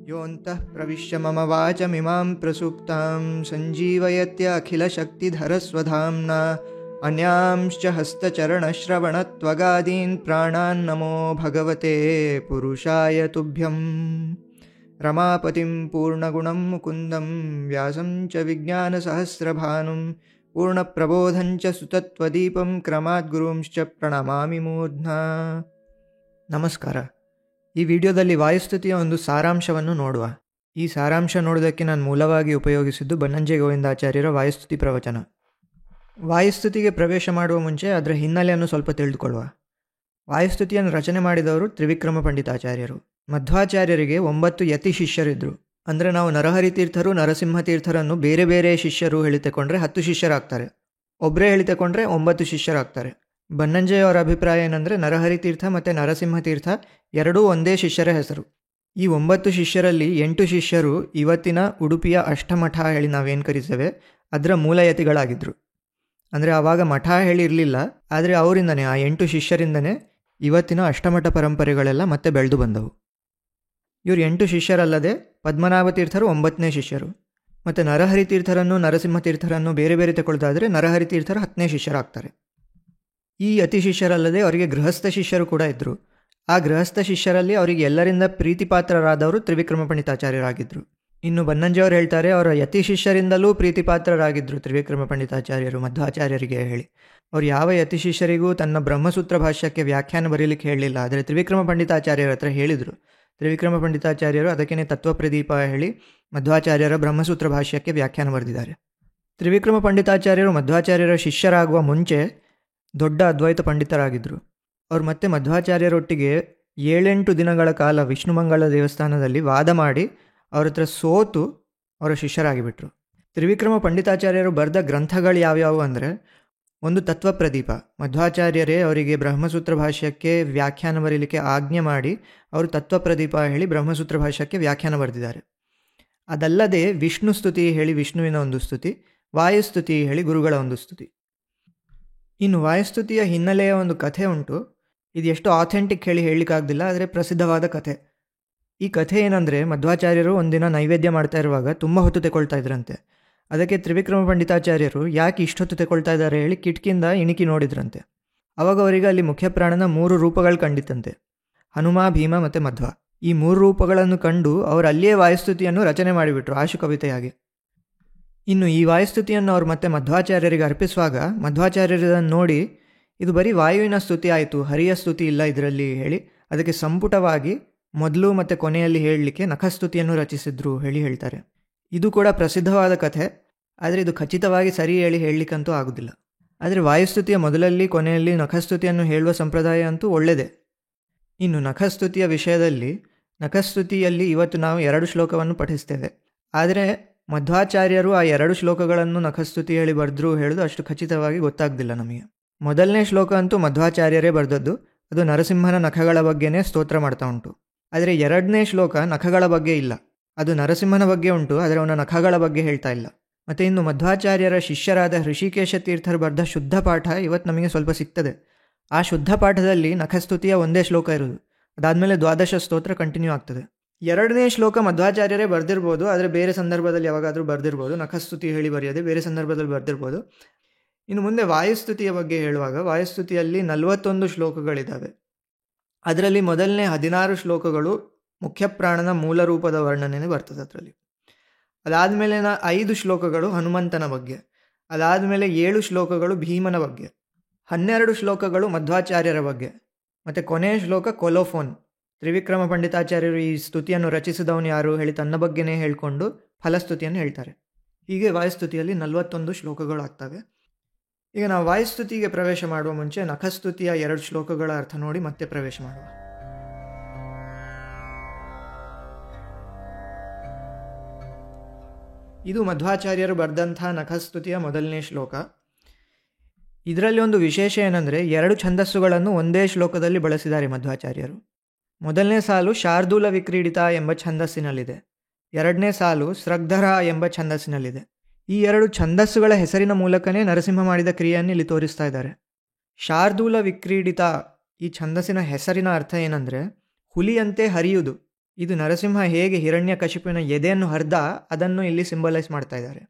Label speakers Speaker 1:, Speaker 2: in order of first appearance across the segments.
Speaker 1: ಯೋऽन्तಃ ಪ್ರವಿಶ್ಯ ಮಮ ವಾಚಮಿಮಾಂ ಪ್ರಸುಪ್ತಾಂ ಸಂಜೀವಯತ್ಯ ಅಖಿಲಶಕ್ತಿಧರಸ್ವಧಾಮ್ನಾ ಅನ್ಯಾಂಶ್ಚ ಹಸ್ತಚರಣಶ್ರವಣತ್ವಗಾದೀನ್ ಪ್ರಾಣಾನ್ ನಮೋ ಭಗವತೆ ಪುರುಷಾಯ ತುಭ್ಯಂ. ರಮಾಪತಿಂ ಪೂರ್ಣಗುಣಂ ಮುಕುಂದಂ ವ್ಯಾಸಂ ಚ ವಿಜ್ಞಾನಸಹಸ್ರಭಾನುಂ ಪೂರ್ಣಪ್ರಬೋಧಂ ಚ ಸುತತ್ವದೀಪಂ ಕ್ರಮಾದ್ಗುರುಂಶ್ಚ ಪ್ರಣಮಾಮಿ ಮೂರ್ಧ್ನಾ. ನಮಸ್ಕಾರ. ಈ ವಿಡಿಯೋದಲ್ಲಿ ವಾಯುಸ್ತುತಿಯ ಒಂದು ಸಾರಾಂಶವನ್ನು ನೋಡುವ. ಈ ಸಾರಾಂಶ ನೋಡೋದಕ್ಕೆ ನಾನು ಮೂಲವಾಗಿ ಉಪಯೋಗಿಸಿದ್ದು ಬನ್ನಂಜೆ ಗೋವಿಂದಾಚಾರ್ಯರ ವಾಯುಸ್ತುತಿ ಪ್ರವಚನ. ವಾಯುಸ್ತುತಿಗೆ ಪ್ರವೇಶ ಮಾಡುವ ಮುಂಚೆ ಅದರ ಹಿನ್ನೆಲೆಯನ್ನು ಸ್ವಲ್ಪ ತಿಳಿದುಕೊಳ್ಳುವ. ವಾಯುಸ್ತುತಿಯನ್ನು ರಚನೆ ಮಾಡಿದವರು ತ್ರಿವಿಕ್ರಮ ಪಂಡಿತಾಚಾರ್ಯರು. ಮಧ್ವಾಚಾರ್ಯರಿಗೆ 9 ಯತಿ ಶಿಷ್ಯರಿದ್ದರು. ಅಂದರೆ ನಾವು ನರಹರಿ ತೀರ್ಥರು, ನರಸಿಂಹ ತೀರ್ಥರನ್ನು ಬೇರೆ ಬೇರೆ ಶಿಷ್ಯರು ಹೇಳಿತಕೊಂಡ್ರೆ 10 ಶಿಷ್ಯರಾಗ್ತಾರೆ. ಒಬ್ಬರೇ ಹೇಳಿತಕೊಂಡ್ರೆ 9 ಶಿಷ್ಯರಾಗ್ತಾರೆ. ಬನ್ನಂಜೆಯವರ ಅಭಿಪ್ರಾಯ ಏನಂದರೆ ನರಹರಿ ತೀರ್ಥ ಮತ್ತು ನರಸಿಂಹ ತೀರ್ಥ ಎರಡೂ ಒಂದೇ ಶಿಷ್ಯರ ಹೆಸರು. ಈ 9 ಶಿಷ್ಯರಲ್ಲಿ 8 ಶಿಷ್ಯರು ಇವತ್ತಿನ ಉಡುಪಿಯ ಅಷ್ಟಮಠ ಹೇಳಿ ನಾವೇನು ಕರಿತೇವೆ ಅದರ ಮೂಲಯತಿಗಳಾಗಿದ್ದರು. ಅಂದರೆ ಆವಾಗ ಮಠ ಹೇಳಿ ಇರಲಿಲ್ಲ, ಆದರೆ ಅವರಿಂದನೇ, ಆ 8 ಶಿಷ್ಯರಿಂದನೇ ಇವತ್ತಿನ ಅಷ್ಟಮಠ ಪರಂಪರೆಗಳೆಲ್ಲ ಮತ್ತೆ ಬೆಳೆದು ಬಂದವು. ಇವರು 8 ಶಿಷ್ಯರಲ್ಲದೆ ಪದ್ಮನಾಭ ತೀರ್ಥರು 9ನೇ ಶಿಷ್ಯರು. ಮತ್ತು ನರಹರಿ ತೀರ್ಥರನ್ನು, ನರಸಿಂಹ ತೀರ್ಥರನ್ನು ಬೇರೆ ಬೇರೆ ತಗೊಳ್ದಾದರೆ ನರಹರಿ ತೀರ್ಥರು 10ನೇ ಶಿಷ್ಯರಾಗ್ತಾರೆ. ಈ ಅತಿ ಶಿಷ್ಯರಲ್ಲದೆ ಅವರಿಗೆ ಗೃಹಸ್ಥ ಶಿಷ್ಯರು ಕೂಡ ಇದ್ದರು. ಆ ಗೃಹಸ್ಥ ಶಿಷ್ಯರಲ್ಲಿ ಅವರಿಗೆ ಎಲ್ಲರಿಂದ ಪ್ರೀತಿಪಾತ್ರರಾದವರು ತ್ರಿವಿಕ್ರಮ ಪಂಡಿತಾಚಾರ್ಯರಾಗಿದ್ದರು. ಇನ್ನು ಬನ್ನಂಜೆಯವರು ಹೇಳ್ತಾರೆ, ಅವರ ಯತಿ ಶಿಷ್ಯರಿಂದಲೂ ಪ್ರೀತಿಪಾತ್ರರಾಗಿದ್ದರು ತ್ರಿವಿಕ್ರಮ ಪಂಡಿತಾಚಾರ್ಯರು ಮಧ್ವಾಚಾರ್ಯರಿಗೆ ಹೇಳಿ. ಅವರು ಯಾವ ಯತಿ ಶಿಷ್ಯರಿಗೂ ತನ್ನ ಬ್ರಹ್ಮಸೂತ್ರ ಭಾಷ್ಯಕ್ಕೆ ವ್ಯಾಖ್ಯಾನ ಬರೀಲಿಕ್ಕೆ ಹೇಳಲಿಲ್ಲ, ಆದರೆ ತ್ರಿವಿಕ್ರಮ ಪಂಡಿತಾಚಾರ್ಯರ ಹತ್ರ ಹೇಳಿದರು. ತ್ರಿವಿಕ್ರಮ ಪಂಡಿತಾಚಾರ್ಯರು ಅದಕ್ಕೇ ತತ್ವಪ್ರದೀಪ ಹೇಳಿ ಮಧ್ವಾಚಾರ್ಯರ ಬ್ರಹ್ಮಸೂತ್ರ ಭಾಷ್ಯಕ್ಕೆ ವ್ಯಾಖ್ಯಾನ ಬರೆದಿದ್ದಾರೆ. ತ್ರಿವಿಕ್ರಮ ಪಂಡಿತಾಚಾರ್ಯರು ಮಧ್ವಾಚಾರ್ಯರ ಶಿಷ್ಯರಾಗುವ ಮುಂಚೆ ದೊಡ್ಡ ಅದ್ವೈತ ಪಂಡಿತರಾಗಿದ್ದರು. ಅವರು ಮತ್ತೆ ಮಧ್ವಾಚಾರ್ಯರೊಟ್ಟಿಗೆ 7-8 ದಿನಗಳ ಕಾಲ ವಿಷ್ಣುಮಂಗಳ ದೇವಸ್ಥಾನದಲ್ಲಿ ವಾದ ಮಾಡಿ ಅವ್ರ ಹತ್ರ ಸೋತು ಅವರ ಶಿಷ್ಯರಾಗಿಬಿಟ್ರು. ತ್ರಿವಿಕ್ರಮ ಪಂಡಿತಾಚಾರ್ಯರು ಬರೆದ ಗ್ರಂಥಗಳು ಯಾವ್ಯಾವು ಅಂದರೆ, ಒಂದು ತತ್ವಪ್ರದೀಪ. ಮಧ್ವಾಚಾರ್ಯರೇ ಅವರಿಗೆ ಬ್ರಹ್ಮಸೂತ್ರ ಭಾಷ್ಯಕ್ಕೆ ವ್ಯಾಖ್ಯಾನ ಬರೀಲಿಕ್ಕೆ ಆಜ್ಞೆ ಮಾಡಿ ಅವರು ತತ್ವಪ್ರದೀಪ ಹೇಳಿ ಬ್ರಹ್ಮಸೂತ್ರ ಭಾಷ್ಯಕ್ಕೆ ವ್ಯಾಖ್ಯಾನ ಬರೆದಿದ್ದಾರೆ. ಅದಲ್ಲದೆ ವಿಷ್ಣು ಸ್ತುತಿ ಹೇಳಿ ವಿಷ್ಣುವಿನ ಒಂದು ಸ್ತುತಿ, ವಾಯುಸ್ತುತಿ ಹೇಳಿ ಗುರುಗಳ ಒಂದು ಸ್ತುತಿ. ಇನ್ನು ವಾಯುಸ್ತುತಿಯ ಹಿನ್ನೆಲೆಯ ಒಂದು ಕಥೆ ಉಂಟು. ಇದು ಎಷ್ಟು ಆಥೆಂಟಿಕ್ ಹೇಳಲಿಕ್ಕಾಗ್ದಿಲ್ಲ, ಆದರೆ ಪ್ರಸಿದ್ಧವಾದ ಕಥೆ. ಈ ಕಥೆ ಏನಂದರೆ, ಮಧ್ವಾಚಾರ್ಯರು ಒಂದಿನ ನೈವೇದ್ಯ ಮಾಡ್ತಾ ಇರುವಾಗ ತುಂಬ ಹೊತ್ತು ತೆಕೊಳ್ತಾ ಇದ್ರಂತೆ. ಅದಕ್ಕೆ ತ್ರಿವಿಕ್ರಮ ಪಂಡಿತಾಚಾರ್ಯರು ಯಾಕೆ ಇಷ್ಟೊತ್ತು ತೆಕೊಳ್ತಾ ಇದ್ದಾರೆ ಹೇಳಿ ಕಿಟಕಿಯಿಂದ ಇಣಿಕಿ ನೋಡಿದ್ರಂತೆ. ಅವಾಗ ಅವರಿಗೆ ಅಲ್ಲಿ ಮುಖ್ಯಪ್ರಾಣನ 3 ರೂಪಗಳು ಕಂಡಿತ್ತಂತೆ, ಹನುಮ, ಭೀಮ ಮತ್ತು ಮಧ್ವ. ಈ 3 ರೂಪಗಳನ್ನು ಕಂಡು ಅವರು ಅಲ್ಲಿಯೇ ವಾಯುಸ್ತುತಿಯನ್ನು ರಚನೆ ಮಾಡಿಬಿಟ್ರು ಆಶು ಕವಿತೆಯಾಗಿ. ಇನ್ನು ಈ ವಾಯುಸ್ತುತಿಯನ್ನು ಅವರು ಮತ್ತೆ ಮಧ್ವಾಚಾರ್ಯರಿಗೆ ಅರ್ಪಿಸುವಾಗ ಮಧ್ವಾಚಾರ್ಯರನ್ನು ನೋಡಿ, ಇದು ಬರೀ ವಾಯುವಿನ ಸ್ತುತಿ ಆಯಿತು, ಹರಿಯ ಸ್ತುತಿ ಇಲ್ಲ ಇದರಲ್ಲಿ ಹೇಳಿ ಅದಕ್ಕೆ ಸಂಪುಟವಾಗಿ ಮೊದಲು ಮತ್ತು ಕೊನೆಯಲ್ಲಿ ಹೇಳಲಿಕ್ಕೆ ನಖಸ್ತುತಿಯನ್ನು ರಚಿಸಿದ್ರು ಹೇಳಿ ಹೇಳ್ತಾರೆ. ಇದು ಕೂಡ ಪ್ರಸಿದ್ಧವಾದ ಕಥೆ, ಆದರೆ ಇದು ಖಚಿತವಾಗಿ ಸರಿ ಹೇಳಲಿಕ್ಕಂತೂ ಆಗೋದಿಲ್ಲ. ಆದರೆ ವಾಯುಸ್ತುತಿಯ ಮೊದಲಲ್ಲಿ ಕೊನೆಯಲ್ಲಿ ನಖಸ್ತುತಿಯನ್ನು ಹೇಳುವ ಸಂಪ್ರದಾಯ ಅಂತೂ ಒಳ್ಳೆಯದೇ. ಇನ್ನು ನಖಸ್ತುತಿಯ ವಿಷಯದಲ್ಲಿ, ನಖಸ್ತುತಿಯಲ್ಲಿ ಇವತ್ತು ನಾವು 2 ಶ್ಲೋಕವನ್ನು ಪಠಿಸ್ತೇವೆ. ಆದರೆ ಮಧ್ವಾಚಾರ್ಯರು ಆ 2 ಶ್ಲೋಕಗಳನ್ನು ನಖಸ್ತುತಿ ಹೇಳಿ ಬರೆದ್ರು ಹೇಳೋದು ಅಷ್ಟು ಖಚಿತವಾಗಿ ಗೊತ್ತಾಗ್ದಿಲ್ಲ ನಮಗೆ. ಮೊದಲನೇ ಶ್ಲೋಕ ಅಂತೂ ಮಧ್ವಾಚಾರ್ಯರೇ ಬರೆದದ್ದು, ಅದು ನರಸಿಂಹನ ನಖಗಳ ಬಗ್ಗೆನೇ ಸ್ತೋತ್ರ ಮಾಡ್ತಾ ಉಂಟು. ಆದರೆ 2ನೇ ಶ್ಲೋಕ ನಖಗಳ ಬಗ್ಗೆ ಇಲ್ಲ, ಅದು ನರಸಿಂಹನ ಬಗ್ಗೆ ಉಂಟು, ಆದರೆ ಅವನ ನಖಗಳ ಬಗ್ಗೆ ಹೇಳ್ತಾ ಇಲ್ಲ. ಮತ್ತು ಇನ್ನು ಮಧ್ವಾಚಾರ್ಯರ ಶಿಷ್ಯರಾದ ಹೃಷಿಕೇಶ ತೀರ್ಥರು ಬರೆದ ಶುದ್ಧ ಪಾಠ ಇವತ್ತು ನಮಗೆ ಸ್ವಲ್ಪ ಸಿಗ್ತದೆ. ಆ ಶುದ್ಧ ಪಾಠದಲ್ಲಿ ನಖಸ್ತುತಿಯ ಒಂದೇ ಶ್ಲೋಕ ಇರೋದು, ಅದಾದಮೇಲೆ 12 ಸ್ತೋತ್ರ ಕಂಟಿನ್ಯೂ ಆಗ್ತದೆ. 2ನೇ ಶ್ಲೋಕ ಮಧ್ವಾಚಾರ್ಯರೇ ಬರೆದಿರ್ಬೋದು, ಆದರೆ ಬೇರೆ ಸಂದರ್ಭದಲ್ಲಿ ಯಾವಾಗಾದರೂ ಬರೆದಿರ್ಬೋದು, ನಖಸ್ತುತಿ ಹೇಳಿ ಬರೆಯೋದೆ ಬೇರೆ ಸಂದರ್ಭದಲ್ಲಿ ಬರೆದಿರ್ಬೋದು. ಇನ್ನು ಮುಂದೆ ವಾಯುಸ್ತುತಿಯ ಬಗ್ಗೆ ಹೇಳುವಾಗ, ವಾಯುಸ್ತುತಿಯಲ್ಲಿ 41 ಶ್ಲೋಕಗಳಿದ್ದಾವೆ. ಅದರಲ್ಲಿ ಮೊದಲನೇ 16 ಶ್ಲೋಕಗಳು ಮುಖ್ಯಪ್ರಾಣನ ಮೂಲ ರೂಪದ ವರ್ಣನೆ ಬರ್ತದೆ ಅದರಲ್ಲಿ. ಅದಾದಮೇಲೆ 5 ಶ್ಲೋಕಗಳು ಹನುಮಂತನ ಬಗ್ಗೆ, ಅದಾದಮೇಲೆ 7 ಶ್ಲೋಕಗಳು ಭೀಮನ ಬಗ್ಗೆ, 12 ಶ್ಲೋಕಗಳು ಮಧ್ವಾಚಾರ್ಯರ ಬಗ್ಗೆ, ಮತ್ತು ಕೊನೆಯ ಶ್ಲೋಕ ಕೊಲೋಫೋನ್. ತ್ರಿವಿಕ್ರಮ ಪಂಡಿತಾಚಾರ್ಯರು ಈ ಸ್ತುತಿಯನ್ನು ರಚಿಸಿದವನು ಯಾರು ಹೇಳಿ ತನ್ನ ಬಗ್ಗೆನೇ ಹೇಳಿಕೊಂಡು ಫಲಸ್ತುತಿಯನ್ನು ಹೇಳ್ತಾರೆ. ಹೀಗೆ ವಾಯುಸ್ತುತಿಯಲ್ಲಿ 41 ಶ್ಲೋಕಗಳು ಆಗ್ತವೆ. ಈಗ ನಾವು ವಾಯುಸ್ತುತಿಗೆ ಪ್ರವೇಶ ಮಾಡುವ ಮುಂಚೆ ನಖಸ್ತುತಿಯ 2 ಶ್ಲೋಕಗಳ ಅರ್ಥ ನೋಡಿ ಮತ್ತೆ ಪ್ರವೇಶ ಮಾಡುವ. ಇದು ಮಧ್ವಾಚಾರ್ಯರು ಬರೆದಂಥ ನಖಸ್ತುತಿಯ ಮೊದಲನೇ ಶ್ಲೋಕ. ಇದರಲ್ಲಿ ಒಂದು ವಿಶೇಷ ಏನಂದರೆ, 2 ಛಂದಸ್ಸುಗಳನ್ನು ಒಂದೇ ಶ್ಲೋಕದಲ್ಲಿ ಬಳಸಿದ್ದಾರೆ ಮಧ್ವಾಚಾರ್ಯರು. ಮೊದಲನೇ ಸಾಲು ಶಾರ್ದೂಲ ವಿಕ್ರೀಡಿತ ಎಂಬ ಛಂದಸ್ಸಿನಲ್ಲಿದೆ, 2ನೇ ಸಾಲು ಸ್ರಗ್ಧರ ಎಂಬ ಛಂದಸ್ಸಿನಲ್ಲಿದೆ. ಈ 2 ಛಂದಸ್ಸುಗಳ ಹೆಸರಿನ ಮೂಲಕನೇ ನರಸಿಂಹ ಮಾಡಿದ ಕ್ರಿಯೆಯನ್ನು ಇಲ್ಲಿ ತೋರಿಸ್ತಾ ಇದ್ದಾರೆ. ಶಾರ್ದೂಲ ವಿಕ್ರೀಡಿತ ಈ ಛಂದಸ್ಸಿನ ಹೆಸರಿನ ಅರ್ಥ ಏನಂದರೆ ಹುಲಿಯಂತೆ ಹರಿಯುವುದು. ಇದು ನರಸಿಂಹ ಹೇಗೆ ಹಿರಣ್ಯಕಶಿಪುವಿನ ಎದೆಯನ್ನು ಹರಿದ ಅದನ್ನು ಇಲ್ಲಿ ಸಿಂಬಲೈಸ್ ಮಾಡ್ತಾ ಇದ್ದಾರೆ.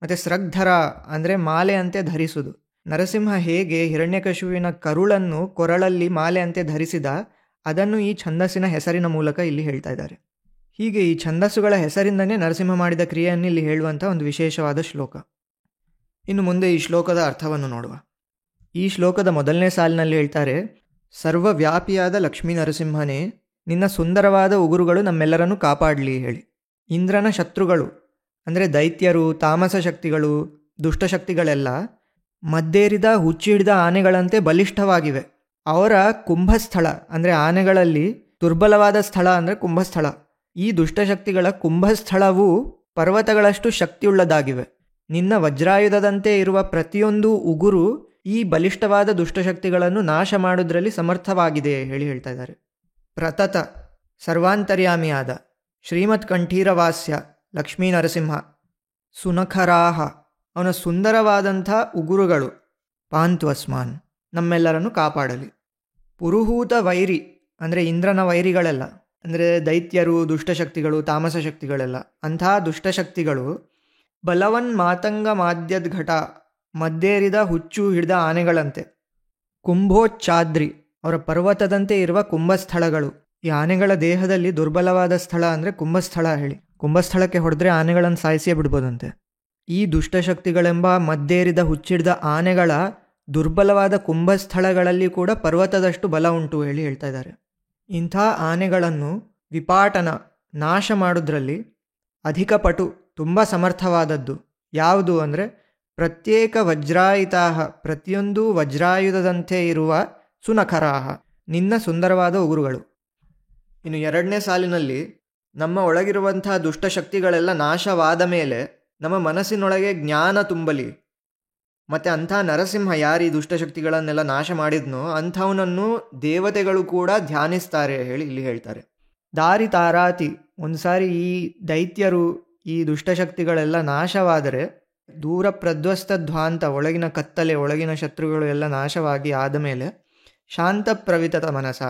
Speaker 1: ಮತ್ತು ಸ್ರಗ್ಧರ ಅಂದರೆ ಮಾಲೆಯಂತೆ ಧರಿಸುವುದು. ನರಸಿಂಹ ಹೇಗೆ ಹಿರಣ್ಯಕಶಿಪುವಿನ ಕರುಳನ್ನು ಕೊರಳಲ್ಲಿ ಮಾಲೆಯಂತೆ ಧರಿಸಿದ ಅದನ್ನು ಈ ಛಂದಸ್ಸಿನ ಹೆಸರಿನ ಮೂಲಕ ಇಲ್ಲಿ ಹೇಳ್ತಾ ಇದ್ದಾರೆ. ಹೀಗೆ ಈ ಛಂದಸ್ಸುಗಳ ಹೆಸರಿಂದನೇ ನರಸಿಂಹ ಮಾಡಿದ ಕ್ರಿಯೆಯನ್ನು ಇಲ್ಲಿ ಹೇಳುವಂಥ ಒಂದು ವಿಶೇಷವಾದ ಶ್ಲೋಕ. ಇನ್ನು ಮುಂದೆ ಈ ಶ್ಲೋಕದ ಅರ್ಥವನ್ನು ನೋಡುವ. ಈ ಶ್ಲೋಕದ ಮೊದಲನೇ ಸಾಲಿನಲ್ಲಿ ಹೇಳ್ತಾರೆ, ಸರ್ವವ್ಯಾಪಿಯಾದ ಲಕ್ಷ್ಮೀ ನರಸಿಂಹನೇ, ನಿನ್ನ ಸುಂದರವಾದ ಉಗುರುಗಳು ನಮ್ಮೆಲ್ಲರನ್ನು ಕಾಪಾಡಲಿ ಹೇಳಿ. ಇಂದ್ರನ ಶತ್ರುಗಳು ಅಂದರೆ ದೈತ್ಯರು, ತಾಮಸ ಶಕ್ತಿಗಳು, ದುಷ್ಟಶಕ್ತಿಗಳೆಲ್ಲ ಮದ್ದೇರಿದ ಹುಚ್ಚಿಡಿದ ಆನೆಗಳಂತೆ ಬಲಿಷ್ಠವಾಗಿವೆ. ಅವರ ಕುಂಭಸ್ಥಳ ಅಂದರೆ ಆನೆಗಳಲ್ಲಿ ದುರ್ಬಲವಾದ ಸ್ಥಳ ಅಂದರೆ ಕುಂಭಸ್ಥಳ. ಈ ದುಷ್ಟಶಕ್ತಿಗಳ ಕುಂಭಸ್ಥಳವು ಪರ್ವತಗಳಷ್ಟು ಶಕ್ತಿಯುಳ್ಳದಾಗಿವೆ. ನಿನ್ನ ವಜ್ರಾಯುಧದಂತೆ ಇರುವ ಪ್ರತಿಯೊಂದು ಉಗುರು ಈ ಬಲಿಷ್ಠವಾದ ದುಷ್ಟಶಕ್ತಿಗಳನ್ನು ನಾಶ ಮಾಡುವುದರಲ್ಲಿ ಸಮರ್ಥವಾಗಿದೆ ಹೇಳಿ ಹೇಳ್ತಾ ಇದ್ದಾರೆ. ಪ್ರತತ ಸರ್ವಾಂತರ್ಯಾಮಿಯಾದ ಶ್ರೀಮತ್ ಕಂಠೀರವಾಸ್ಯ ಲಕ್ಷ್ಮೀ ನರಸಿಂಹ ಸುನಖರಾಹ, ಅವನ ಸುಂದರವಾದಂಥ ಉಗುರುಗಳು ಪಾಂತ್ವಸ್ಮಾನ್, ನಮ್ಮೆಲ್ಲರನ್ನು ಕಾಪಾಡಲಿ. ಪುರುಹೂತ ವೈರಿ ಅಂದರೆ ಇಂದ್ರನ ವೈರಿಗಳೆಲ್ಲ ಅಂದರೆ ದೈತ್ಯರು, ದುಷ್ಟಶಕ್ತಿಗಳು, ತಾಮಸ ಶಕ್ತಿಗಳೆಲ್ಲ, ಅಂಥ ದುಷ್ಟಶಕ್ತಿಗಳು ಬಲವನ್ ಮಾತಂಗ ಮಾದ್ಯದ್ಘಟ, ಮದ್ದೇರಿದ ಹುಚ್ಚು ಹಿಡಿದ ಆನೆಗಳಂತೆ. ಕುಂಭೋಚ್ಚಾದ್ರಿ, ಅವರ ಪರ್ವತದಂತೆ ಇರುವ ಕುಂಭಸ್ಥಳಗಳು. ಈ ಆನೆಗಳ ದೇಹದಲ್ಲಿ ದುರ್ಬಲವಾದ ಸ್ಥಳ ಅಂದರೆ ಕುಂಭಸ್ಥಳ ಹೇಳಿ. ಕುಂಭಸ್ಥಳಕ್ಕೆ ಹೊಡೆದ್ರೆ ಆನೆಗಳನ್ನು ಸಾಯಿಸಿಯೇ ಬಿಡ್ಬೋದಂತೆ. ಈ ದುಷ್ಟಶಕ್ತಿಗಳೆಂಬ ಮದ್ದೇರಿದ ಹುಚ್ಚಿಡಿದ ಆನೆಗಳ ದುರ್ಬಲವಾದ ಕುಂಭಸ್ಥಳಗಳಲ್ಲಿ ಕೂಡ ಪರ್ವತದಷ್ಟು ಬಲ ಉಂಟು ಹೇಳಿ ಹೇಳ್ತಾ ಇದ್ದಾರೆ. ಇಂಥ ಆನೆಗಳನ್ನು ವಿಪಾಟನ ನಾಶ ಮಾಡೋದ್ರಲ್ಲಿ ಅಧಿಕ ಪಟು, ತುಂಬ ಸಮರ್ಥವಾದದ್ದು ಯಾವುದು ಅಂದರೆ ಪ್ರತ್ಯೇಕ ವಜ್ರಾಯಿತಾಹ, ಪ್ರತಿಯೊಂದು ವಜ್ರಾಯುಧದಂತೆ ಇರುವ ಸುನಖರಾಹ, ನಿನ್ನ ಸುಂದರವಾದ ಉಗುರುಗಳು. ಇನ್ನು ಎರಡನೇ ಸಾಲಿನಲ್ಲಿ ನಮ್ಮ ಒಳಗಿರುವಂಥ ದುಷ್ಟಶಕ್ತಿಗಳೆಲ್ಲ ನಾಶವಾದ ಮೇಲೆ ನಮ್ಮ ಮನಸ್ಸಿನೊಳಗೆ ಜ್ಞಾನ ತುಂಬಲಿ. ಮತ್ತು ಅಂಥ ನರಸಿಂಹ ಯಾರು ಈ ದುಷ್ಟಶಕ್ತಿಗಳನ್ನೆಲ್ಲ ನಾಶ ಮಾಡಿದ್ನೋ ಅಂಥವನನ್ನು ದೇವತೆಗಳು ಕೂಡ ಧ್ಯಾನಿಸ್ತಾರೆ ಹೇಳಿ ಇಲ್ಲಿ ಹೇಳ್ತಾರೆ. ದಾರಿ ತಾರಾತಿ, ಒಂದು ಸಾರಿ ಈ ದೈತ್ಯರು ಈ ದುಷ್ಟಶಕ್ತಿಗಳೆಲ್ಲ ನಾಶವಾದರೆ ದೂರ ಪ್ರಧ್ವಸ್ತಧ್ವಾಂತ, ಒಳಗಿನ ಕತ್ತಲೆ, ಒಳಗಿನ ಶತ್ರುಗಳು ಎಲ್ಲ ನಾಶವಾಗಿ ಆದಮೇಲೆ ಶಾಂತ ಪ್ರವಿತತ ಮನಸ,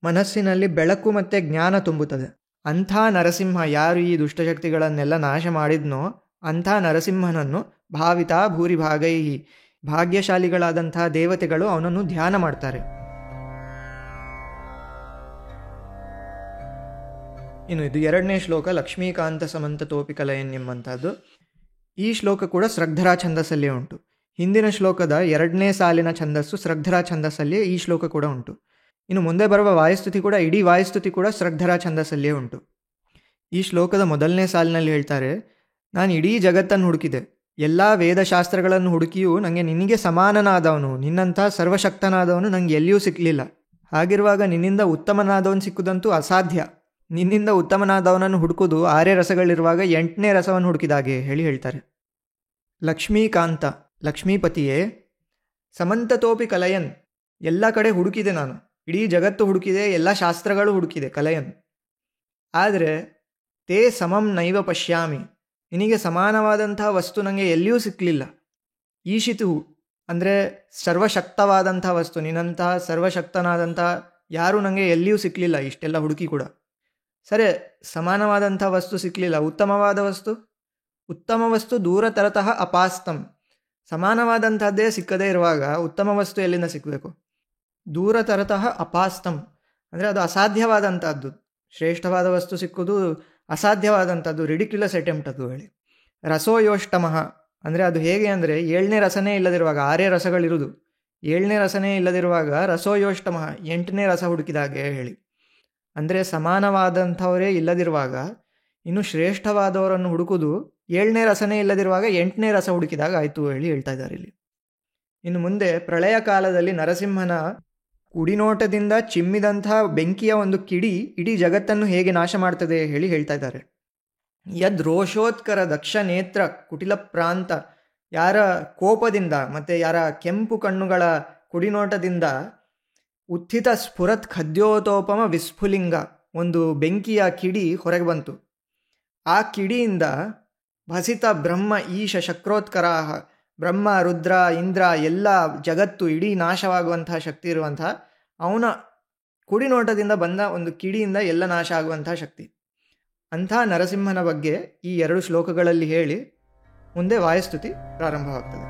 Speaker 1: ಮನಸ್ಸಿನಲ್ಲಿ ಬೆಳಕು ಮತ್ತು ಜ್ಞಾನ ತುಂಬುತ್ತದೆ. ಅಂಥ ನರಸಿಂಹ ಯಾರು ಈ ದುಷ್ಟಶಕ್ತಿಗಳನ್ನೆಲ್ಲ ನಾಶ ಮಾಡಿದ್ನೋ ಅಂಥ ನರಸಿಂಹನನ್ನು ಭಾವಿತ ಭೂರಿಭಾಗೈಹಿ, ಭಾಗ್ಯಶಾಲಿಗಳಾದಂಥ ದೇವತೆಗಳು ಅವನನ್ನು ಧ್ಯಾನ ಮಾಡ್ತಾರೆ. ಇನ್ನು ಇದು ಎರಡನೇ ಶ್ಲೋಕ, ಲಕ್ಷ್ಮೀಕಾಂತ ಸಮಂತ ತೋಪಿ ಕಲಯನ್ ಎಂಬಂಥದ್ದು. ಈ ಶ್ಲೋಕ ಕೂಡ ಸ್ರಗ್ಧರಾ ಛಂದಸ್ಸಲ್ಲೇ ಉಂಟು. ಹಿಂದಿನ ಶ್ಲೋಕದ ಎರಡನೇ ಸಾಲಿನ ಛಂದಸ್ಸು ಸ್ರಗ್ಧರಾ ಛಂದಸ್ಸಲ್ಲಿಯೇ ಈ ಶ್ಲೋಕ ಕೂಡ ಉಂಟು. ಇನ್ನು ಮುಂದೆ ಬರುವ ವಾಯುಸ್ತುತಿ ಕೂಡ, ಇಡೀ ವಾಯುಸ್ತುತಿ ಕೂಡ ಸ್ರಗ್ಧರಾ ಛಂದಸ್ಸಲ್ಲಿಯೇ ಉಂಟು. ಈ ಶ್ಲೋಕದ ಮೊದಲನೇ ಸಾಲಿನಲ್ಲಿ ಹೇಳ್ತಾರೆ, ನಾನು ಇಡೀ ಜಗತ್ತನ್ನು ಹುಡುಕಿದೆ, ಎಲ್ಲ ವೇದಶಾಸ್ತ್ರಗಳನ್ನು ಹುಡುಕಿಯೂ ನನಗೆ ನಿನಗೆ ಸಮಾನನಾದವನು, ನಿನ್ನಂಥ ಸರ್ವಶಕ್ತನಾದವನು ನನಗೆ ಎಲ್ಲಿಯೂ ಸಿಕ್ಕಲಿಲ್ಲ. ಹಾಗಿರುವಾಗ ನಿನ್ನಿಂದ ಉತ್ತಮನಾದವನು ಸಿಕ್ಕುದಂತೂ ಅಸಾಧ್ಯ. ನಿನ್ನಿಂದ ಉತ್ತಮನಾದವನನ್ನು ಹುಡುಕೋದು 6 ರಸಗಳಿರುವಾಗ 8ನೇ ರಸವನ್ನು ಹುಡುಕಿದಾಗೆ ಹೇಳಿ ಹೇಳ್ತಾರೆ. ಲಕ್ಷ್ಮೀಕಾಂತ, ಲಕ್ಷ್ಮೀಪತಿಯೇ, ಸಮಂತತೋಪಿ ಕಲಯನ್, ಎಲ್ಲ ಕಡೆ ಹುಡುಕಿದೆ ನಾನು, ಇಡೀ ಜಗತ್ತು ಹುಡುಕಿದೆ, ಎಲ್ಲ ಶಾಸ್ತ್ರಗಳು ಹುಡುಕಿದೆ, ಕಲಯನ್. ಆದರೆ ತೇ ಸಮಂ ನೈವ ಪಶ್ಯಾಮಿ, ನಿನಗೆ ಸಮಾನವಾದಂಥ ವಸ್ತು ನನಗೆ ಎಲ್ಲಿಯೂ ಸಿಕ್ಕಲಿಲ್ಲ. ಈಶಿತು ಅಂದರೆ ಸರ್ವಶಕ್ತವಾದಂಥ ವಸ್ತು, ನಿನ್ನಂಥ ಸರ್ವಶಕ್ತನಾದಂಥ ಯಾರೂ ನನಗೆ ಎಲ್ಲಿಯೂ ಸಿಕ್ಕಲಿಲ್ಲ, ಇಷ್ಟೆಲ್ಲ ಹುಡುಕಿ ಕೂಡ. ಸರಿ, ಸಮಾನವಾದಂಥ ವಸ್ತು ಸಿಕ್ಕಲಿಲ್ಲ, ಉತ್ತಮವಾದ ವಸ್ತು, ಉತ್ತಮ ವಸ್ತು ದೂರತರತಃ ಅಪಾಸ್ತಂ, ಸಮಾನವಾದಂಥದ್ದೇ ಸಿಕ್ಕದೇ ಇರುವಾಗ ಉತ್ತಮ ವಸ್ತು ಎಲ್ಲಿಂದ ಸಿಕ್ಕಬೇಕು? ದೂರತರತಃ ಅಪಾಸ್ತಂ ಅಂದರೆ ಅದು ಅಸಾಧ್ಯವಾದಂಥದ್ದು. ಶ್ರೇಷ್ಠವಾದ ವಸ್ತು ಸಿಕ್ಕುವುದು ಅಸಾಧ್ಯವಾದಂಥದ್ದು, ರಿಡಿಕ್ಯುಲಸ್ ಅಟೆಂಪ್ಟ್ ಅದು ಹೇಳಿ. ರಸೋಯೋಷ್ಟಮಃ ಅಂದರೆ ಅದು ಹೇಗೆ ಅಂದರೆ 7ನೇ ರಸನೇ ಇಲ್ಲದಿರುವಾಗ, 6 ರಸಗಳಿರುವುದು, 7ನೇ ರಸನೇ ಇಲ್ಲದಿರುವಾಗ ರಸೋಯೋಷ್ಟಮಃ, 8ನೇ ರಸ ಹುಡುಕಿದಾಗೆ ಹೇಳಿ. ಅಂದರೆ ಸಮಾನವಾದಂಥವರೇ ಇಲ್ಲದಿರುವಾಗ ಇನ್ನು ಶ್ರೇಷ್ಠವಾದವರನ್ನು ಹುಡುಕುವುದು 7ನೇ ರಸನೇ ಇಲ್ಲದಿರುವಾಗ 8ನೇ ರಸ ಹುಡುಕಿದಾಗ ಆಯಿತು ಹೇಳಿ ಹೇಳ್ತಾ ಇದ್ದಾರೆ ಇಲ್ಲಿ. ಇನ್ನು ಮುಂದೆ ಪ್ರಳಯ ಕಾಲದಲ್ಲಿ ನರಸಿಂಹನ ಕುಡಿನೋಟದಿಂದ ಚಿಮ್ಮಿದಂಥ ಬೆಂಕಿಯ ಒಂದು ಕಿಡಿ ಇಡೀ ಜಗತ್ತನ್ನು ಹೇಗೆ ನಾಶ ಮಾಡ್ತದೆ ಹೇಳಿ ಹೇಳ್ತಾ ಇದ್ದಾರೆ. ಯದ್ ರೋಷೋತ್ಕರ ದಕ್ಷ ನೇತ್ರ ಕುಟಿಲ ಪ್ರಾಂತ, ಯಾರ ಕೋಪದಿಂದ ಮತ್ತು ಯಾರ ಕೆಂಪು ಕಣ್ಣುಗಳ ಕುಡಿನೋಟದಿಂದ ಉತ್ಥಿತ ಸ್ಫುರತ್ ಖದ್ಯೋತೋಪಮ ವಿಸ್ಫುಲಿಂಗ, ಒಂದು ಬೆಂಕಿಯ ಕಿಡಿ ಹೊರಗೆ ಬಂತು. ಆ ಕಿಡಿಯಿಂದ ಭಸಿತ ಬ್ರಹ್ಮ ಈಶ ಶಕ್ರೋತ್ಕರಾಹ, ಬ್ರಹ್ಮ, ರುದ್ರ, ಇಂದ್ರ ಎಲ್ಲ ಜಗತ್ತು ಇಡೀ ನಾಶವಾಗುವಂತಹ ಶಕ್ತಿ ಇರುವಂತಹ ಅವನ ಕುಡಿನೋಟದಿಂದ ಬಂದ ಒಂದು ಕಿಡಿಯಿಂದ ಎಲ್ಲ ನಾಶ ಆಗುವಂತಹ ಶಕ್ತಿ. ಅಂಥ ನರಸಿಂಹನ ಬಗ್ಗೆ ಈ 2 ಶ್ಲೋಕಗಳಲ್ಲಿ ಹೇಳಿ ಮುಂದೆ ವಾಯುಸ್ತುತಿ ಪ್ರಾರಂಭವಾಗ್ತದೆ.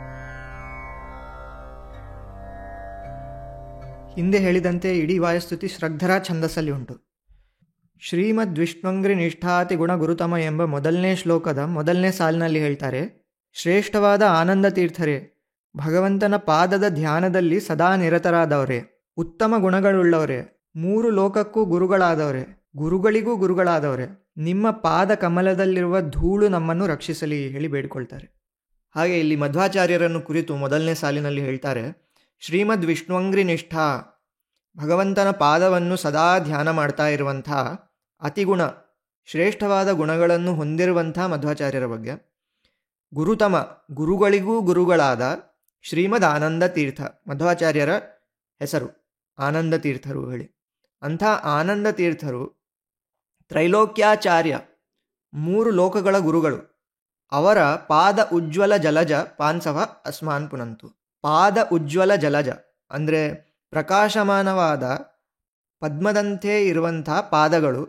Speaker 1: ಹಿಂದೆ ಹೇಳಿದಂತೆ ಇಡೀ ವಾಯುಸ್ತುತಿ ಶ್ರದ್ಧರ ಛಂದಸ್ಸಲ್ಲಿ ಉಂಟು. ಶ್ರೀಮದ್ ವಿಷ್ಣುಂಗ್ರಿ ನಿಷ್ಠಾತಿ ಗುಣ ಗುರುತಮ ಎಂಬ ಮೊದಲನೇ ಶ್ಲೋಕದ ಮೊದಲನೇ ಸಾಲಿನಲ್ಲಿ ಹೇಳ್ತಾರೆ, ಶ್ರೇಷ್ಠವಾದ ಆನಂದ ತೀರ್ಥರೇ, ಭಗವಂತನ ಪಾದದ ಧ್ಯಾನದಲ್ಲಿ ಸದಾ ನಿರತರಾದವರೇ, ಉತ್ತಮ ಗುಣಗಳುಳ್ಳವರೇ, 3 ಲೋಕಕ್ಕೂ ಗುರುಗಳಾದವರೇ, ಗುರುಗಳಿಗೂ ಗುರುಗಳಾದವರೇ, ನಿಮ್ಮ ಪಾದ ಕಮಲದಲ್ಲಿರುವ ಧೂಳು ನಮ್ಮನ್ನು ರಕ್ಷಿಸಲಿ ಹೇಳಿ ಬೇಡಿಕೊಳ್ತಾರೆ. ಹಾಗೆ ಇಲ್ಲಿ ಮಧ್ವಾಚಾರ್ಯರನ್ನು ಕುರಿತು ಮೊದಲನೇ ಸಾಲಿನಲ್ಲಿ ಹೇಳ್ತಾರೆ, ಶ್ರೀಮದ್ ವಿಷ್ಣುಂಗ್ರಿ ನಿಷ್ಠಾ, ಭಗವಂತನ ಪಾದವನ್ನು ಸದಾ ಧ್ಯಾನ ಮಾಡ್ತಾ ಇರುವಂಥ ಅತಿಗುಣ ಶ್ರೇಷ್ಠವಾದ ಗುಣಗಳನ್ನು ಹೊಂದಿರುವಂಥ ಮಧ್ವಾಚಾರ್ಯರ ಬಗ್ಗೆ, ಗುರುತಮ, ಗುರುಗಳಿಗೂ ಗುರುಗಳಾದ ಶ್ರೀಮದ್ ಆನಂದ ತೀರ್ಥ, ಮಧ್ವಾಚಾರ್ಯರ ಹೆಸರು ಆನಂದ ತೀರ್ಥರು ಹೇಳಿ. ಅಂಥ ಆನಂದ ತೀರ್ಥರು ತ್ರೈಲೋಕ್ಯಾಚಾರ್ಯ, 3 ಲೋಕಗಳ ಗುರುಗಳು. ಅವರ ಪಾದ ಉಜ್ವಲ ಜಲಜ ಪಾನ್ಸವ ಅಸ್ಮಾನ್ ಪುನಂತು. ಪಾದ ಉಜ್ವಲ ಜಲಜ ಅಂದರೆ ಪ್ರಕಾಶಮಾನವಾದ ಪದ್ಮದಂತೆ ಇರುವಂಥ ಪಾದಗಳು,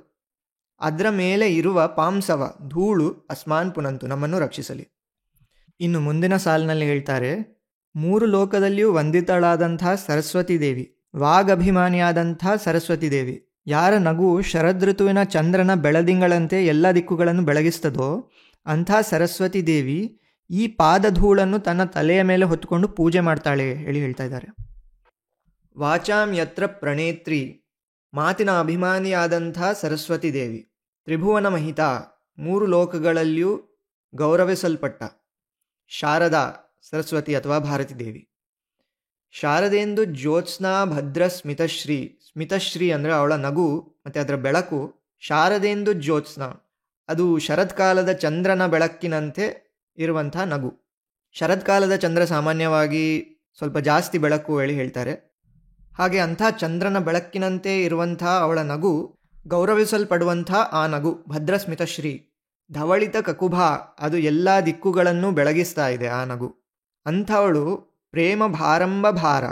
Speaker 1: ಅದರ ಮೇಲೆ ಇರುವ ಪಾಂಸವ ಧೂಳು ಅಸ್ಮಾನ್ ಪುನಂತು ನಮ್ಮನ್ನು ರಕ್ಷಿಸಲಿ. ಇನ್ನು ಮುಂದಿನ ಸಾಲಿನಲ್ಲಿ ಹೇಳ್ತಾರೆ, 3 ಲೋಕದಲ್ಲಿಯೂ ವಂದಿತಳಾದಂಥ ಸರಸ್ವತಿ ದೇವಿ, ವಾಗಭಿಮಾನಿಯಾದಂಥ ಸರಸ್ವತಿ ದೇವಿ, ಯಾರ ನಗು ಶರದೃತುವಿನ ಚಂದ್ರನ ಬೆಳದಿಂಗಳಂತೆ ಎಲ್ಲ ದಿಕ್ಕುಗಳನ್ನು ಬೆಳಗಿಸ್ತದೋ ಅಂಥ ಸರಸ್ವತಿ ದೇವಿ ಈ ಪಾದಧೂಳನ್ನು ತನ್ನ ತಲೆಯ ಮೇಲೆ ಹೊತ್ತುಕೊಂಡು ಪೂಜೆ ಮಾಡ್ತಾಳೆ ಹೇಳಿ ಹೇಳ್ತಾ ಇದ್ದಾರೆ. ವಾಚಾಂ ಯತ್ರ ಪ್ರಣೇತ್ರಿ, ಮಾತಿನ ಅಭಿಮಾನಿಯಾದಂಥ ಸರಸ್ವತಿ ದೇವಿ, ತ್ರಿಭುವನ ಮಹಿತ, 3 ಲೋಕಗಳಲ್ಲಿಯೂ ಗೌರವಿಸಲ್ಪಟ್ಟ ಶಾರದಾ ಸರಸ್ವತಿ ಅಥವಾ ಭಾರತಿ ದೇವಿ. ಶಾರದೆಂದು ಜ್ಯೋತ್ಸ್ನಾ ಭದ್ರ ಸ್ಮಿತಶ್ರೀ, ಸ್ಮಿತಶ್ರೀ ಅಂದರೆ ಅವಳ ನಗು ಮತ್ತು ಅದರ ಬೆಳಕು. ಶಾರದೆಂದು ಜ್ಯೋತ್ಸ್ನಾ, ಅದು ಶರತ್ಕಾಲದ ಚಂದ್ರನ ಬೆಳಕಿನಂತೆ ಇರುವಂಥ ನಗು. ಶರತ್ಕಾಲದ ಚಂದ್ರ ಸಾಮಾನ್ಯವಾಗಿ ಸ್ವಲ್ಪ ಜಾಸ್ತಿ ಬೆಳಕು ಹೇಳಿ ಹೇಳ್ತಾರೆ. ಹಾಗೆ ಅಂಥ ಚಂದ್ರನ ಬೆಳಕಿನಂತೆ ಇರುವಂಥ ಅವಳ ನಗು, ಗೌರವಿಸಲ್ಪಡುವಂಥ ಆ ನಗು ಭದ್ರಸ್ಮಿತಶ್ರೀ, ಧವಳಿತ ಕಕುಭ, ಅದು ಎಲ್ಲ ದಿಕ್ಕುಗಳನ್ನು ಬೆಳಗಿಸ್ತಾ ಇದೆ ಆ ನಗು. ಅಂಥವಳು ಪ್ರೇಮ ಭಾರಂಭ ಭಾರ,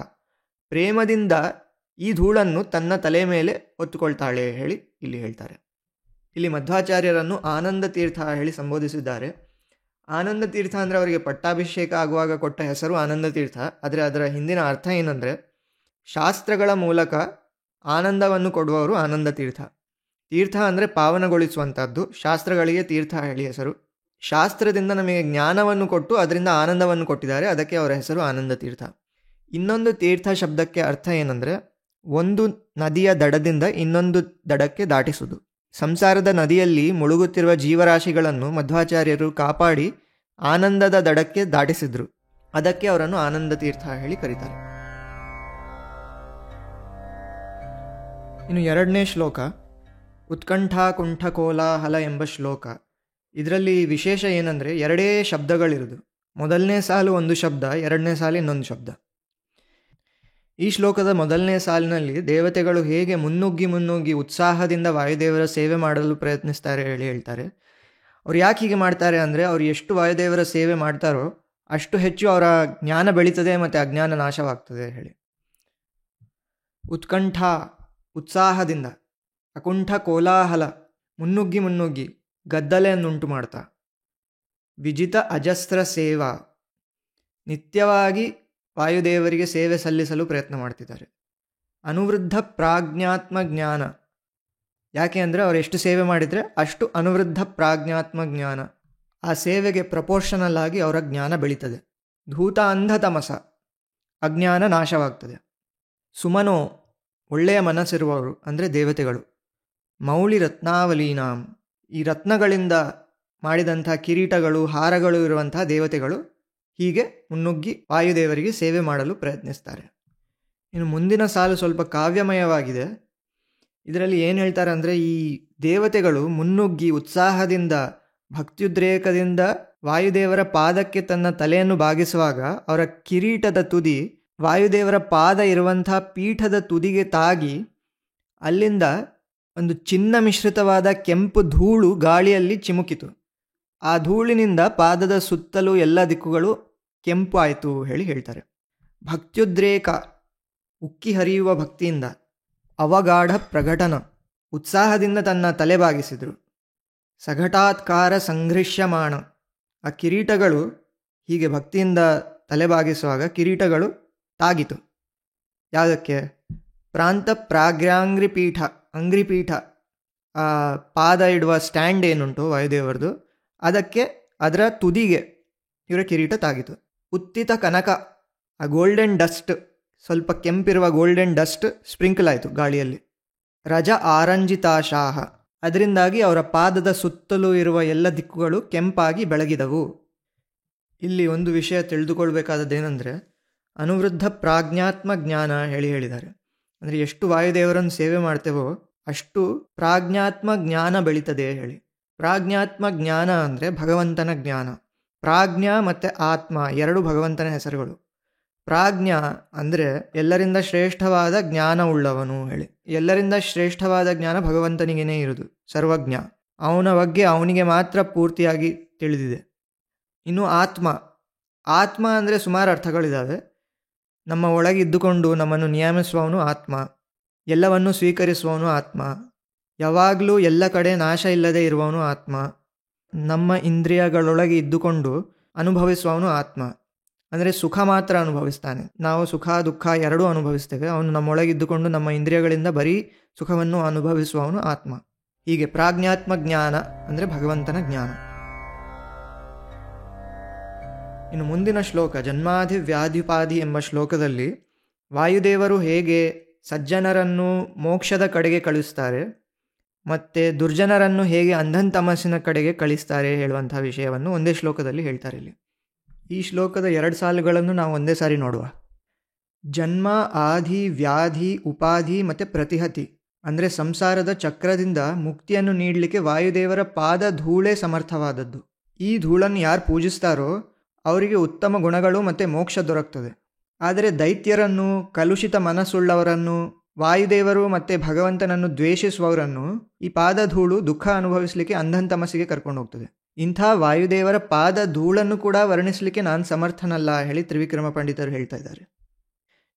Speaker 1: ಪ್ರೇಮದಿಂದ ಈ ಧೂಳನ್ನು ತನ್ನ ತಲೆ ಮೇಲೆ ಹೊತ್ತುಕೊಳ್ತಾಳೆ ಹೇಳಿ ಇಲ್ಲಿ ಹೇಳ್ತಾರೆ. ಇಲ್ಲಿ ಮಧ್ವಾಚಾರ್ಯರನ್ನು ಆನಂದ ತೀರ್ಥ ಹೇಳಿ ಸಂಬೋಧಿಸಿದ್ದಾರೆ. ಆನಂದ ತೀರ್ಥ ಅಂದರೆ ಅವರಿಗೆ ಪಟ್ಟಾಭಿಷೇಕ ಆಗುವಾಗ ಕೊಟ್ಟ ಹೆಸರು ಆನಂದ ತೀರ್ಥ. ಆದರೆ ಅದರ ಹಿಂದಿನ ಅರ್ಥ ಏನಂದರೆ, ಶಾಸ್ತ್ರಗಳ ಮೂಲಕ ಆನಂದವನ್ನು ಕೊಡುವವರು ಆನಂದ ತೀರ್ಥ. ತೀರ್ಥ ಅಂದರೆ ಪಾವನಗೊಳಿಸುವಂಥದ್ದು, ಶಾಸ್ತ್ರಗಳಿಗೆ ತೀರ್ಥ ಹೇಳಿ ಹೆಸರು. ಶಾಸ್ತ್ರದಿಂದ ನಮಗೆ ಜ್ಞಾನವನ್ನು ಕೊಟ್ಟು ಅದರಿಂದ ಆನಂದವನ್ನು ಕೊಟ್ಟಿದ್ದಾರೆ, ಅದಕ್ಕೆ ಅವರ ಹೆಸರು ಆನಂದ ತೀರ್ಥ. ಇನ್ನೊಂದು ತೀರ್ಥ ಶಬ್ದಕ್ಕೆ ಅರ್ಥ ಏನಂದರೆ, ಒಂದು ನದಿಯ ದಡದಿಂದ ಇನ್ನೊಂದು ದಡಕ್ಕೆ ದಾಟಿಸುವುದು. ಸಂಸಾರದ ನದಿಯಲ್ಲಿ ಮುಳುಗುತ್ತಿರುವ ಜೀವರಾಶಿಗಳನ್ನು ಮಧ್ವಾಚಾರ್ಯರು ಕಾಪಾಡಿ ಆನಂದದ ದಡಕ್ಕೆ ದಾಟಿಸಿದ್ರು, ಅದಕ್ಕೆ ಅವರನ್ನು ಆನಂದ ತೀರ್ಥ ಹೇಳಿ ಕರೀತಾರೆ. ಇನ್ನು 2ನೇ ಶ್ಲೋಕ ಉತ್ಕಂಠಾ ಕುಂಠ ಕೋಲಾಹಲ ಎಂಬ ಶ್ಲೋಕ. ಇದರಲ್ಲಿ ವಿಶೇಷ ಏನಂದರೆ 2 ಶಬ್ದಗಳಿರುವುದು. ಮೊದಲನೇ ಸಾಲು ಒಂದು ಶಬ್ದ, 2ನೇ ಸಾಲು ಇನ್ನೊಂದು ಶಬ್ದ. ಈ ಶ್ಲೋಕದ ಮೊದಲನೇ ಸಾಲಿನಲ್ಲಿ ದೇವತೆಗಳು ಹೇಗೆ ಮುನ್ನುಗ್ಗಿ ಉತ್ಸಾಹದಿಂದ ವಾಯುದೇವರ ಸೇವೆ ಮಾಡಲು ಪ್ರಯತ್ನಿಸ್ತಾರೆ ಹೇಳಿ ಹೇಳ್ತಾರೆ. ಅವ್ರು ಯಾಕೆ ಹೀಗೆ ಮಾಡ್ತಾರೆ ಅಂದರೆ, ಅವ್ರು ಎಷ್ಟು ವಾಯುದೇವರ ಸೇವೆ ಮಾಡ್ತಾರೋ ಅಷ್ಟು ಹೆಚ್ಚು ಅವರ ಜ್ಞಾನ ಬೆಳೀತದೆ ಮತ್ತು ಅಜ್ಞಾನ ನಾಶವಾಗ್ತದೆ ಹೇಳಿ. ಉತ್ಕಂಠ ಉತ್ಸಾಹದಿಂದ, ಅಕುಂಠ ಕೋಲಾಹಲ ಮುನ್ನುಗ್ಗಿ ಗದ್ದಲೆಯನ್ನುಂಟು ಮಾಡ್ತಾ, ವಿಜಿತ ಅಜಸ್ತ್ರ ಸೇವಾ ನಿತ್ಯವಾಗಿ ವಾಯುದೇವರಿಗೆ ಸೇವೆ ಸಲ್ಲಿಸಲು ಪ್ರಯತ್ನ ಮಾಡ್ತಿದ್ದಾರೆ. ಅನುವೃದ್ಧ ಪ್ರಾಜ್ಞಾತ್ಮ ಜ್ಞಾನ, ಯಾಕೆ ಅಂದರೆ ಅವರು ಎಷ್ಟು ಸೇವೆ ಮಾಡಿದರೆ ಅಷ್ಟು ಅನುವೃದ್ಧ ಪ್ರಾಜ್ಞಾತ್ಮ ಜ್ಞಾನ, ಆ ಸೇವೆಗೆ ಪ್ರಪೋರ್ಷನಲ್ ಆಗಿ ಅವರ ಜ್ಞಾನ ಬೆಳೀತದೆ. ಧೂತ ಅಂಧ ತಮಸ, ಅಜ್ಞಾನ ನಾಶವಾಗ್ತದೆ. ಸುಮನೋ ಒಳ್ಳೆಯ ಮನಸ್ಸಿರುವವರು ಅಂದರೆ ದೇವತೆಗಳು. ಮೌಳಿ ರತ್ನಾವಲೀನಾಂ, ಈ ರತ್ನಗಳಿಂದ ಮಾಡಿದಂಥ ಕಿರೀಟಗಳು ಹಾರಗಳು ಇರುವಂಥ ದೇವತೆಗಳು ಹೀಗೆ ಮುನ್ನುಗ್ಗಿ ವಾಯುದೇವರಿಗೆ ಸೇವೆ ಮಾಡಲು ಪ್ರಯತ್ನಿಸ್ತಾರೆ. ಇನ್ನು ಮುಂದಿನ ಸಾಲು ಸ್ವಲ್ಪ ಕಾವ್ಯಮಯವಾಗಿದೆ. ಇದರಲ್ಲಿ ಏನು ಹೇಳ್ತಾರೆ ಅಂದರೆ, ಈ ದೇವತೆಗಳು ಮುನ್ನುಗ್ಗಿ ಉತ್ಸಾಹದಿಂದ ಭಕ್ತ್ಯುದ್ರೇಕದಿಂದ ವಾಯುದೇವರ ಪಾದಕ್ಕೆ ತನ್ನ ತಲೆಯನ್ನು ಬಾಗಿಸುವಾಗ ಅವರ ಕಿರೀಟದ ತುದಿ ವಾಯುದೇವರ ಪಾದ ಇರುವಂಥ ಪೀಠದ ತುದಿಗೆ ತಾಗಿ ಅಲ್ಲಿಂದ ಒಂದು ಚಿನ್ನ ಮಿಶ್ರಿತವಾದ ಕೆಂಪು ಧೂಳು ಗಾಳಿಯಲ್ಲಿ ಚಿಮುಕಿತು. ಆ ಧೂಳಿನಿಂದ ಪಾದದ ಸುತ್ತಲೂ ಎಲ್ಲ ದಿಕ್ಕುಗಳು ಕೆಂಪು ಆಯಿತು ಹೇಳಿ ಹೇಳ್ತಾರೆ. ಭಕ್ತ್ಯುದ್ರೇಕ, ಉಕ್ಕಿ ಹರಿಯುವ ಭಕ್ತಿಯಿಂದ ಅವಗಾಢ ಪ್ರಘಟನ, ಉತ್ಸಾಹದಿಂದ ತನ್ನ ತಲೆ ಬಾಗಿಸಿದರು. ಸಘಟಾತ್ಕಾರ ಸಂಘೃಶ್ಯಮಾಣ, ಆ ಕಿರೀಟಗಳು ಹೀಗೆ ಭಕ್ತಿಯಿಂದ ತಲೆಬಾಗಿಸುವಾಗ ಕಿರೀಟಗಳು ತಾಗಿತು. ಯಾವುದಕ್ಕೆ? ಪ್ರಾಂತ ಪ್ರಾಗ್ರ್ಯಾಂಗ್ರಿಪೀಠ, ಅಂಗ್ರಿಪೀಠ, ಪಾದ ಇಡುವ ಸ್ಟ್ಯಾಂಡ್ ಏನುಂಟು ವಾಯುದೇವರದು, ಅದಕ್ಕೆ ಅದರ ತುದಿಗೆ ಇವರ ಕಿರೀಟ ತಾಗಿತು. ಉತ್ತಿತ ಕನಕ, ಆ ಗೋಲ್ಡನ್ ಡಸ್ಟ್, ಸ್ವಲ್ಪ ಕೆಂಪಿರುವ ಗೋಲ್ಡನ್ ಡಸ್ಟ್ ಸ್ಪ್ರಿಂಕಲ್ ಆಯಿತು ಗಾಳಿಯಲ್ಲಿ. ರಜ ಆರಂಜಿತಾಶಾಹ, ಅದರಿಂದಾಗಿ ಅವರ ಪಾದದ ಸುತ್ತಲೂ ಇರುವ ಎಲ್ಲ ದಿಕ್ಕುಗಳು ಕೆಂಪಾಗಿ ಬೆಳಗಿದವು. ಇಲ್ಲಿ ಒಂದು ವಿಷಯ ತಿಳಿದುಕೊಳ್ಬೇಕಾದದ್ದೇನೆಂದರೆ, ಅನುವೃದ್ಧ ಪ್ರಾಜ್ಞಾತ್ಮ ಜ್ಞಾನ ಹೇಳಿದ್ದಾರೆ. ಅಂದರೆ ಎಷ್ಟು ವಾಯುದೇವರನ್ನು ಸೇವೆ ಮಾಡ್ತೇವೋ ಅಷ್ಟು ಪ್ರಾಜ್ಞಾತ್ಮ ಜ್ಞಾನ ಬೆಳೀತದೆ ಹೇಳಿ. ಪ್ರಾಜ್ಞಾತ್ಮ ಜ್ಞಾನ ಅಂದರೆ ಭಗವಂತನ ಜ್ಞಾನ. ಪ್ರಾಜ್ಞ ಮತ್ತು ಆತ್ಮ ಎರಡು ಭಗವಂತನ ಹೆಸರುಗಳು. ಪ್ರಾಜ್ಞ ಅಂದರೆ ಎಲ್ಲರಿಂದ ಶ್ರೇಷ್ಠವಾದ ಜ್ಞಾನ ಉಳ್ಳವನು ಹೇಳಿ. ಎಲ್ಲರಿಂದ ಶ್ರೇಷ್ಠವಾದ ಜ್ಞಾನ ಭಗವಂತನಿಗೇನೇ ಇರುವುದು, ಸರ್ವಜ್ಞ. ಅವನ ಬಗ್ಗೆ ಅವನಿಗೆ ಮಾತ್ರ ಪೂರ್ತಿಯಾಗಿ ತಿಳಿದಿದೆ. ಇನ್ನು ಆತ್ಮ, ಆತ್ಮ ಅಂದರೆ ಸುಮಾರು ಅರ್ಥಗಳಿದ್ದಾವೆ. ನಮ್ಮ ಒಳಗಿದ್ದುಕೊಂಡು ನಮ್ಮನ್ನು ನಿಯಮಿಸುವವನು ಆತ್ಮ, ಎಲ್ಲವನ್ನು ಸ್ವೀಕರಿಸುವವನು ಆತ್ಮ, ಯಾವಾಗಲೂ ಎಲ್ಲ ಕಡೆ ನಾಶ ಇಲ್ಲದೆ ಇರುವವನು ಆತ್ಮ, ನಮ್ಮ ಇಂದ್ರಿಯಗಳೊಳಗೆ ಇದ್ದುಕೊಂಡು ಅನುಭವಿಸುವವನು ಆತ್ಮ. ಅಂದರೆ ಸುಖ ಮಾತ್ರ ಅನುಭವಿಸ್ತಾನೆ. ನಾವು ಸುಖ ದುಃಖ ಎರಡೂ ಅನುಭವಿಸ್ತೇವೆ. ಅವನು ನಮ್ಮೊಳಗಿದ್ದುಕೊಂಡು ನಮ್ಮ ಇಂದ್ರಿಯಗಳಿಂದ ಬರೀ ಸುಖವನ್ನು ಅನುಭವಿಸುವವನು ಆತ್ಮ. ಹೀಗೆ ಪ್ರಾಜ್ಞಾತ್ಮ ಜ್ಞಾನ ಅಂದರೆ ಭಗವಂತನ ಜ್ಞಾನ. ಇನ್ನು ಮುಂದಿನ ಶ್ಲೋಕ ಜನ್ಮಾಧಿ ವ್ಯಾಧಿಪಾಧಿ ಎಂಬ ಶ್ಲೋಕದಲ್ಲಿ ವಾಯುದೇವರು ಹೇಗೆ ಸಜ್ಜನರನ್ನು ಮೋಕ್ಷದ ಕಡೆಗೆ ಕಳಿಸ್ತಾರೆ ಮತ್ತು ದುರ್ಜನರನ್ನು ಹೇಗೆ ಅಂಧಂತಮಸ್ಸಿನ ಕಡೆಗೆ ಕಳಿಸ್ತಾರೆ ಹೇಳುವಂಥ ವಿಷಯವನ್ನು ಒಂದೇ ಶ್ಲೋಕದಲ್ಲಿ ಹೇಳ್ತಾರೆ. ಇಲ್ಲಿ ಈ ಶ್ಲೋಕದ 2 ಸಾಲುಗಳನ್ನು ನಾವು ಒಂದೇ ಸಾರಿ ನೋಡುವ. ಜನ್ಮ, ಆಧಿ, ವ್ಯಾಧಿ, ಉಪಾಧಿ ಮತ್ತು ಪ್ರತಿಹತಿ ಅಂದರೆ ಸಂಸಾರದ ಚಕ್ರದಿಂದ ಮುಕ್ತಿಯನ್ನು ನೀಡಲಿಕ್ಕೆ ವಾಯುದೇವರ ಪಾದ ಧೂಳೇ ಸಮರ್ಥವಾದದ್ದು. ಈ ಧೂಳನ್ನು ಯಾರು ಪೂಜಿಸ್ತಾರೋ ಅವರಿಗೆ ಉತ್ತಮ ಗುಣಗಳು ಮತ್ತು ಮೋಕ್ಷ ದೊರಕ್ತದೆ. ಆದರೆ ದೈತ್ಯರನ್ನು, ಕಲುಷಿತ ಮನಸ್ಸುಳ್ಳವರನ್ನು, ವಾಯುದೇವರು ಮತ್ತು ಭಗವಂತನನ್ನು ದ್ವೇಷಿಸುವವರನ್ನು ಈ ಪಾದಧೂಳು ದುಃಖ ಅನುಭವಿಸಲಿಕ್ಕೆ ಅಂಧಂತಮಸ್ಸಿಗೆ ಕರ್ಕೊಂಡು ಹೋಗ್ತದೆ. ಇಂಥ ವಾಯುದೇವರ ಪಾದ ಧೂಳನ್ನು ಕೂಡ ವರ್ಣಿಸಲಿಕ್ಕೆ ನಾನು ಸಮರ್ಥನಲ್ಲ ಹೇಳಿ ತ್ರಿವಿಕ್ರಮ ಪಂಡಿತರು ಹೇಳ್ತಾ ಇದ್ದಾರೆ.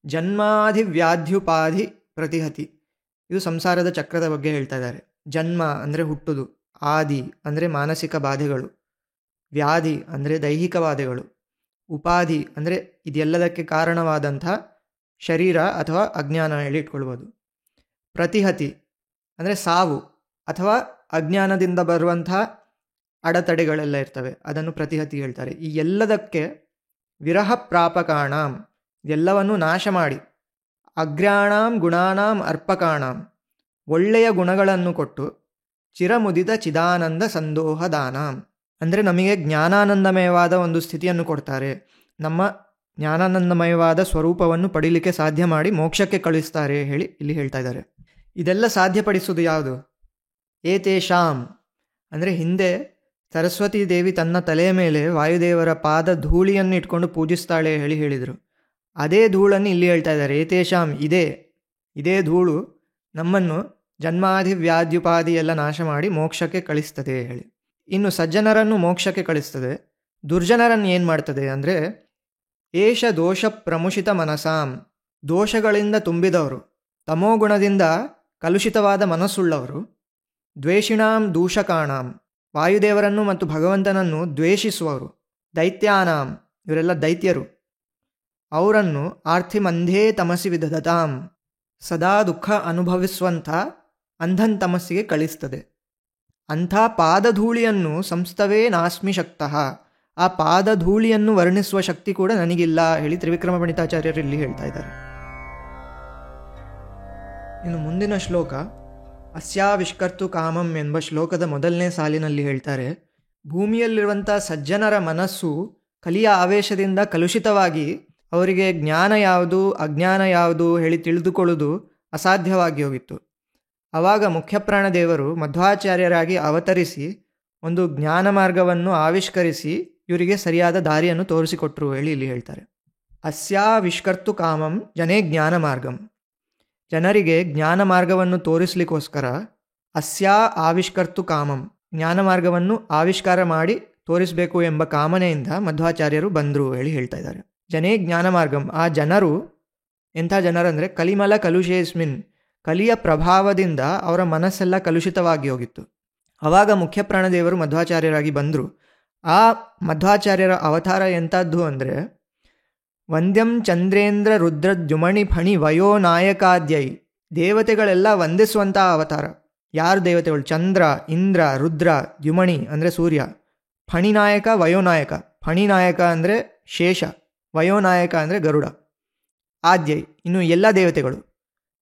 Speaker 1: ಜನ್ಮಾಧಿ ವ್ಯಾಧ್ಯುಪಾಧಿ ಪ್ರತಿಹತಿ, ಇದು ಸಂಸಾರದ ಚಕ್ರದ ಬಗ್ಗೆ ಹೇಳ್ತಾ ಇದ್ದಾರೆ. ಜನ್ಮ ಅಂದರೆ ಹುಟ್ಟುದು, ಆದಿ ಅಂದರೆ ಮಾನಸಿಕ ಬಾಧೆಗಳು, ವ್ಯಾಧಿ ಅಂದರೆ ದೈಹಿಕ ಬಾಧೆಗಳು, ಉಪಾಧಿ ಅಂದರೆ ಇದೆಲ್ಲದಕ್ಕೆ ಕಾರಣವಾದಂಥ ಶರೀರ ಅಥವಾ ಅಜ್ಞಾನ ಹೇಳಿ ಇಟ್ಕೊಳ್ಬೋದು. ಪ್ರತಿಹತಿ ಅಂದರೆ ಸಾವು ಅಥವಾ ಅಜ್ಞಾನದಿಂದ ಬರುವಂಥ ಅಡೆತಡೆಗಳೆಲ್ಲ ಇರ್ತವೆ, ಅದನ್ನು ಪ್ರತಿಹತಿ ಹೇಳ್ತಾರೆ. ಈ ಎಲ್ಲದಕ್ಕೆ ವಿರಹ ಪ್ರಾಪಕಾಣಾಂ, ಎಲ್ಲವನ್ನೂ ನಾಶ ಮಾಡಿ, ಅಗ್ರ್ಯಾಣಾಂ ಗುಣಾನಾಂ ಅರ್ಪಕಾಣಾಂ, ಒಳ್ಳೆಯ ಗುಣಗಳನ್ನು ಕೊಟ್ಟು, ಚಿರಮುದಿತ ಚಿದಾನಂದ ಸಂದೋಹದಾನಾಂ ಅಂದರೆ ನಮಗೆ ಜ್ಞಾನಾನಂದಮಯವಾದ ಒಂದು ಸ್ಥಿತಿಯನ್ನು ಕೊಡ್ತಾರೆ. ನಮ್ಮ ಜ್ಞಾನಾನಂದಮಯವಾದ ಸ್ವರೂಪವನ್ನು ಪಡೀಲಿಕ್ಕೆ ಸಾಧ್ಯ ಮಾಡಿ ಮೋಕ್ಷಕ್ಕೆ ಕಳಿಸ್ತಾರೆ ಹೇಳಿ ಇಲ್ಲಿ ಹೇಳ್ತಾ ಇದ್ದಾರೆ. ಇದೆಲ್ಲ ಸಾಧ್ಯಪಡಿಸೋದು ಯಾವುದು? ಏತೇಷಾಂ ಅಂದರೆ ಹಿಂದೆ ಸರಸ್ವತೀ ದೇವಿ ತನ್ನ ತಲೆಯ ಮೇಲೆ ವಾಯುದೇವರ ಪಾದ ಧೂಳಿಯನ್ನು ಇಟ್ಕೊಂಡು ಪೂಜಿಸ್ತಾಳೆ ಹೇಳಿದರು. ಅದೇ ಧೂಳನ್ನು ಇಲ್ಲಿ ಹೇಳ್ತಾ ಇದ್ದಾರೆ. ಏತೇಷಾಂ ಇದೇ ಧೂಳು ನಮ್ಮನ್ನು ಜನ್ಮಾಧಿ ವ್ಯಾಧ್ಯುಪಾಧಿ ಎಲ್ಲ ನಾಶ ಮಾಡಿ ಮೋಕ್ಷಕ್ಕೆ ಕಳಿಸ್ತದೆ ಹೇಳಿ. ಇನ್ನು ಸಜ್ಜನರನ್ನು ಮೋಕ್ಷಕ್ಕೆ ಕಳಿಸ್ತದೆ. ದುರ್ಜನರನ್ನು ಏನು ಮಾಡ್ತದೆ ಅಂದರೆ ಏಷ ದೋಷ ಪ್ರಮುಷಿತ ಮನಸಾಂ, ದೋಷಗಳಿಂದ ತುಂಬಿದವರು, ತಮೋಗುಣದಿಂದ ಕಲುಷಿತವಾದ ಮನಸ್ಸುಳ್ಳವರು, ದ್ವೇಷಿಣಾಂ ದೂಷಕಾಣಾಂ, ವಾಯುದೇವರನ್ನು ಮತ್ತು ಭಗವಂತನನ್ನು ದ್ವೇಷಿಸುವವರು, ದೈತ್ಯಾನಾಂ, ಇವರೆಲ್ಲ ದೈತ್ಯರು, ಅವರನ್ನು ಆರ್ಥಿಮಂಧೇ ತಮಸಿ ವಿದಧತಾಂ, ಸದಾ ದುಃಖ ಅನುಭವಿಸುವಂಥ ಅಂಧನ್ ತಮಸ್ಸಿಗೆ ಕಳಿಸ್ತದೆ. ಅಂಥ ಪಾದಧೂಳಿಯನ್ನು ಸಂಸ್ತವೇ ನಾಸ್ಮಿ ಶಕ್ತಃ, ಆ ಪಾದಧೂಳಿಯನ್ನು ವರ್ಣಿಸುವ ಶಕ್ತಿ ಕೂಡ ನನಗಿಲ್ಲ ಹೇಳಿ ತ್ರಿವಿಕ್ರಮ ಪಂಡಿತಾಚಾರ್ಯರು ಇಲ್ಲಿ ಹೇಳ್ತಾ ಇದ್ದಾರೆ. ಇನ್ನು ಮುಂದಿನ ಶ್ಲೋಕ ಅಸ್ಯಾವಿಷ್ಕರ್ತು ಕಾಮಂ ಎಂಬ ಶ್ಲೋಕದ ಮೊದಲನೇ ಸಾಲಿನಲ್ಲಿ ಹೇಳ್ತಾರೆ, ಭೂಮಿಯಲ್ಲಿರುವಂಥ ಸಜ್ಜನರ ಮನಸ್ಸು ಕಲಿಯ ಆವೇಶದಿಂದ ಕಲುಷಿತವಾಗಿ ಅವರಿಗೆ ಜ್ಞಾನ ಯಾವುದು ಅಜ್ಞಾನ ಯಾವುದು ಹೇಳಿ ತಿಳಿದುಕೊಳ್ಳುವುದು ಅಸಾಧ್ಯವಾಗಿ ಹೋಗಿತ್ತು. ಆವಾಗ ಮುಖ್ಯಪ್ರಾಣದೇವರು ಮಧ್ವಾಚಾರ್ಯರಾಗಿ ಅವತರಿಸಿ ಒಂದು ಜ್ಞಾನ ಮಾರ್ಗವನ್ನು ಆವಿಷ್ಕರಿಸಿ ಇವರಿಗೆ ಸರಿಯಾದ ದಾರಿಯನ್ನು ತೋರಿಸಿಕೊಟ್ರು ಹೇಳಿ ಇಲ್ಲಿ ಹೇಳ್ತಾರೆ. ಅಸ್ಯಾವಿಷ್ಕರ್ತು ಕಾಮಂ ಜನೇ ಜ್ಞಾನ ಮಾರ್ಗಂ, ಜನರಿಗೆ ಜ್ಞಾನ ಮಾರ್ಗವನ್ನು ತೋರಿಸಲಿಕ್ಕೋಸ್ಕರ ಅಸ್ಯಾ ಆವಿಷ್ಕರ್ತು ಕಾಮಂ, ಜ್ಞಾನ ಮಾರ್ಗವನ್ನು ಆವಿಷ್ಕಾರ ಮಾಡಿ ತೋರಿಸಬೇಕು ಎಂಬ ಕಾಮನೆಯಿಂದ ಮಧ್ವಾಚಾರ್ಯರು ಬಂದರು ಹೇಳಿ ಹೇಳ್ತಾ ಇದ್ದಾರೆ. ಜನೇ ಜ್ಞಾನ ಮಾರ್ಗಂ, ಆ ಜನರು ಎಂಥ ಜನರಂದರೆ ಕಲಿಮಲ ಕಲುಷೇಸ್ಮಿನ್, ಕಲಿಯ ಪ್ರಭಾವದಿಂದ ಅವರ ಮನಸ್ಸೆಲ್ಲ ಕಲುಷಿತವಾಗಿ ಹೋಗಿತ್ತು. ಆವಾಗ ಮುಖ್ಯ ಪ್ರಾಣದೇವರು ಮಧ್ವಾಚಾರ್ಯರಾಗಿ ಬಂದರು. ಆ ಮಧ್ವಾಚಾರ್ಯರ ಅವತಾರ ಎಂಥದ್ದು ಅಂದರೆ, ವಂದ್ಯಂ ಚಂದ್ರೇಂದ್ರ ರುದ್ರ ದ್ಯುಮಣಿ ಫಣಿ ವಯೋ ನಾಯಕಾದ್ಯೈ, ದೇವತೆಗಳೆಲ್ಲ ವಂದಿಸುವಂಥ ಅವತಾರ. ಯಾರು ದೇವತೆಗಳು? ಚಂದ್ರ, ಇಂದ್ರ, ರುದ್ರ, ದ್ಯುಮಣಿ ಅಂದರೆ ಸೂರ್ಯ, ಫಣಿನಾಯಕ, ವಯೋನಾಯಕ. ಫಣಿನಾಯಕ ಅಂದರೆ ಶೇಷ, ವಯೋನಾಯಕ ಅಂದರೆ ಗರುಡ, ಆದ್ಯೈ ಇನ್ನು ಎಲ್ಲ ದೇವತೆಗಳು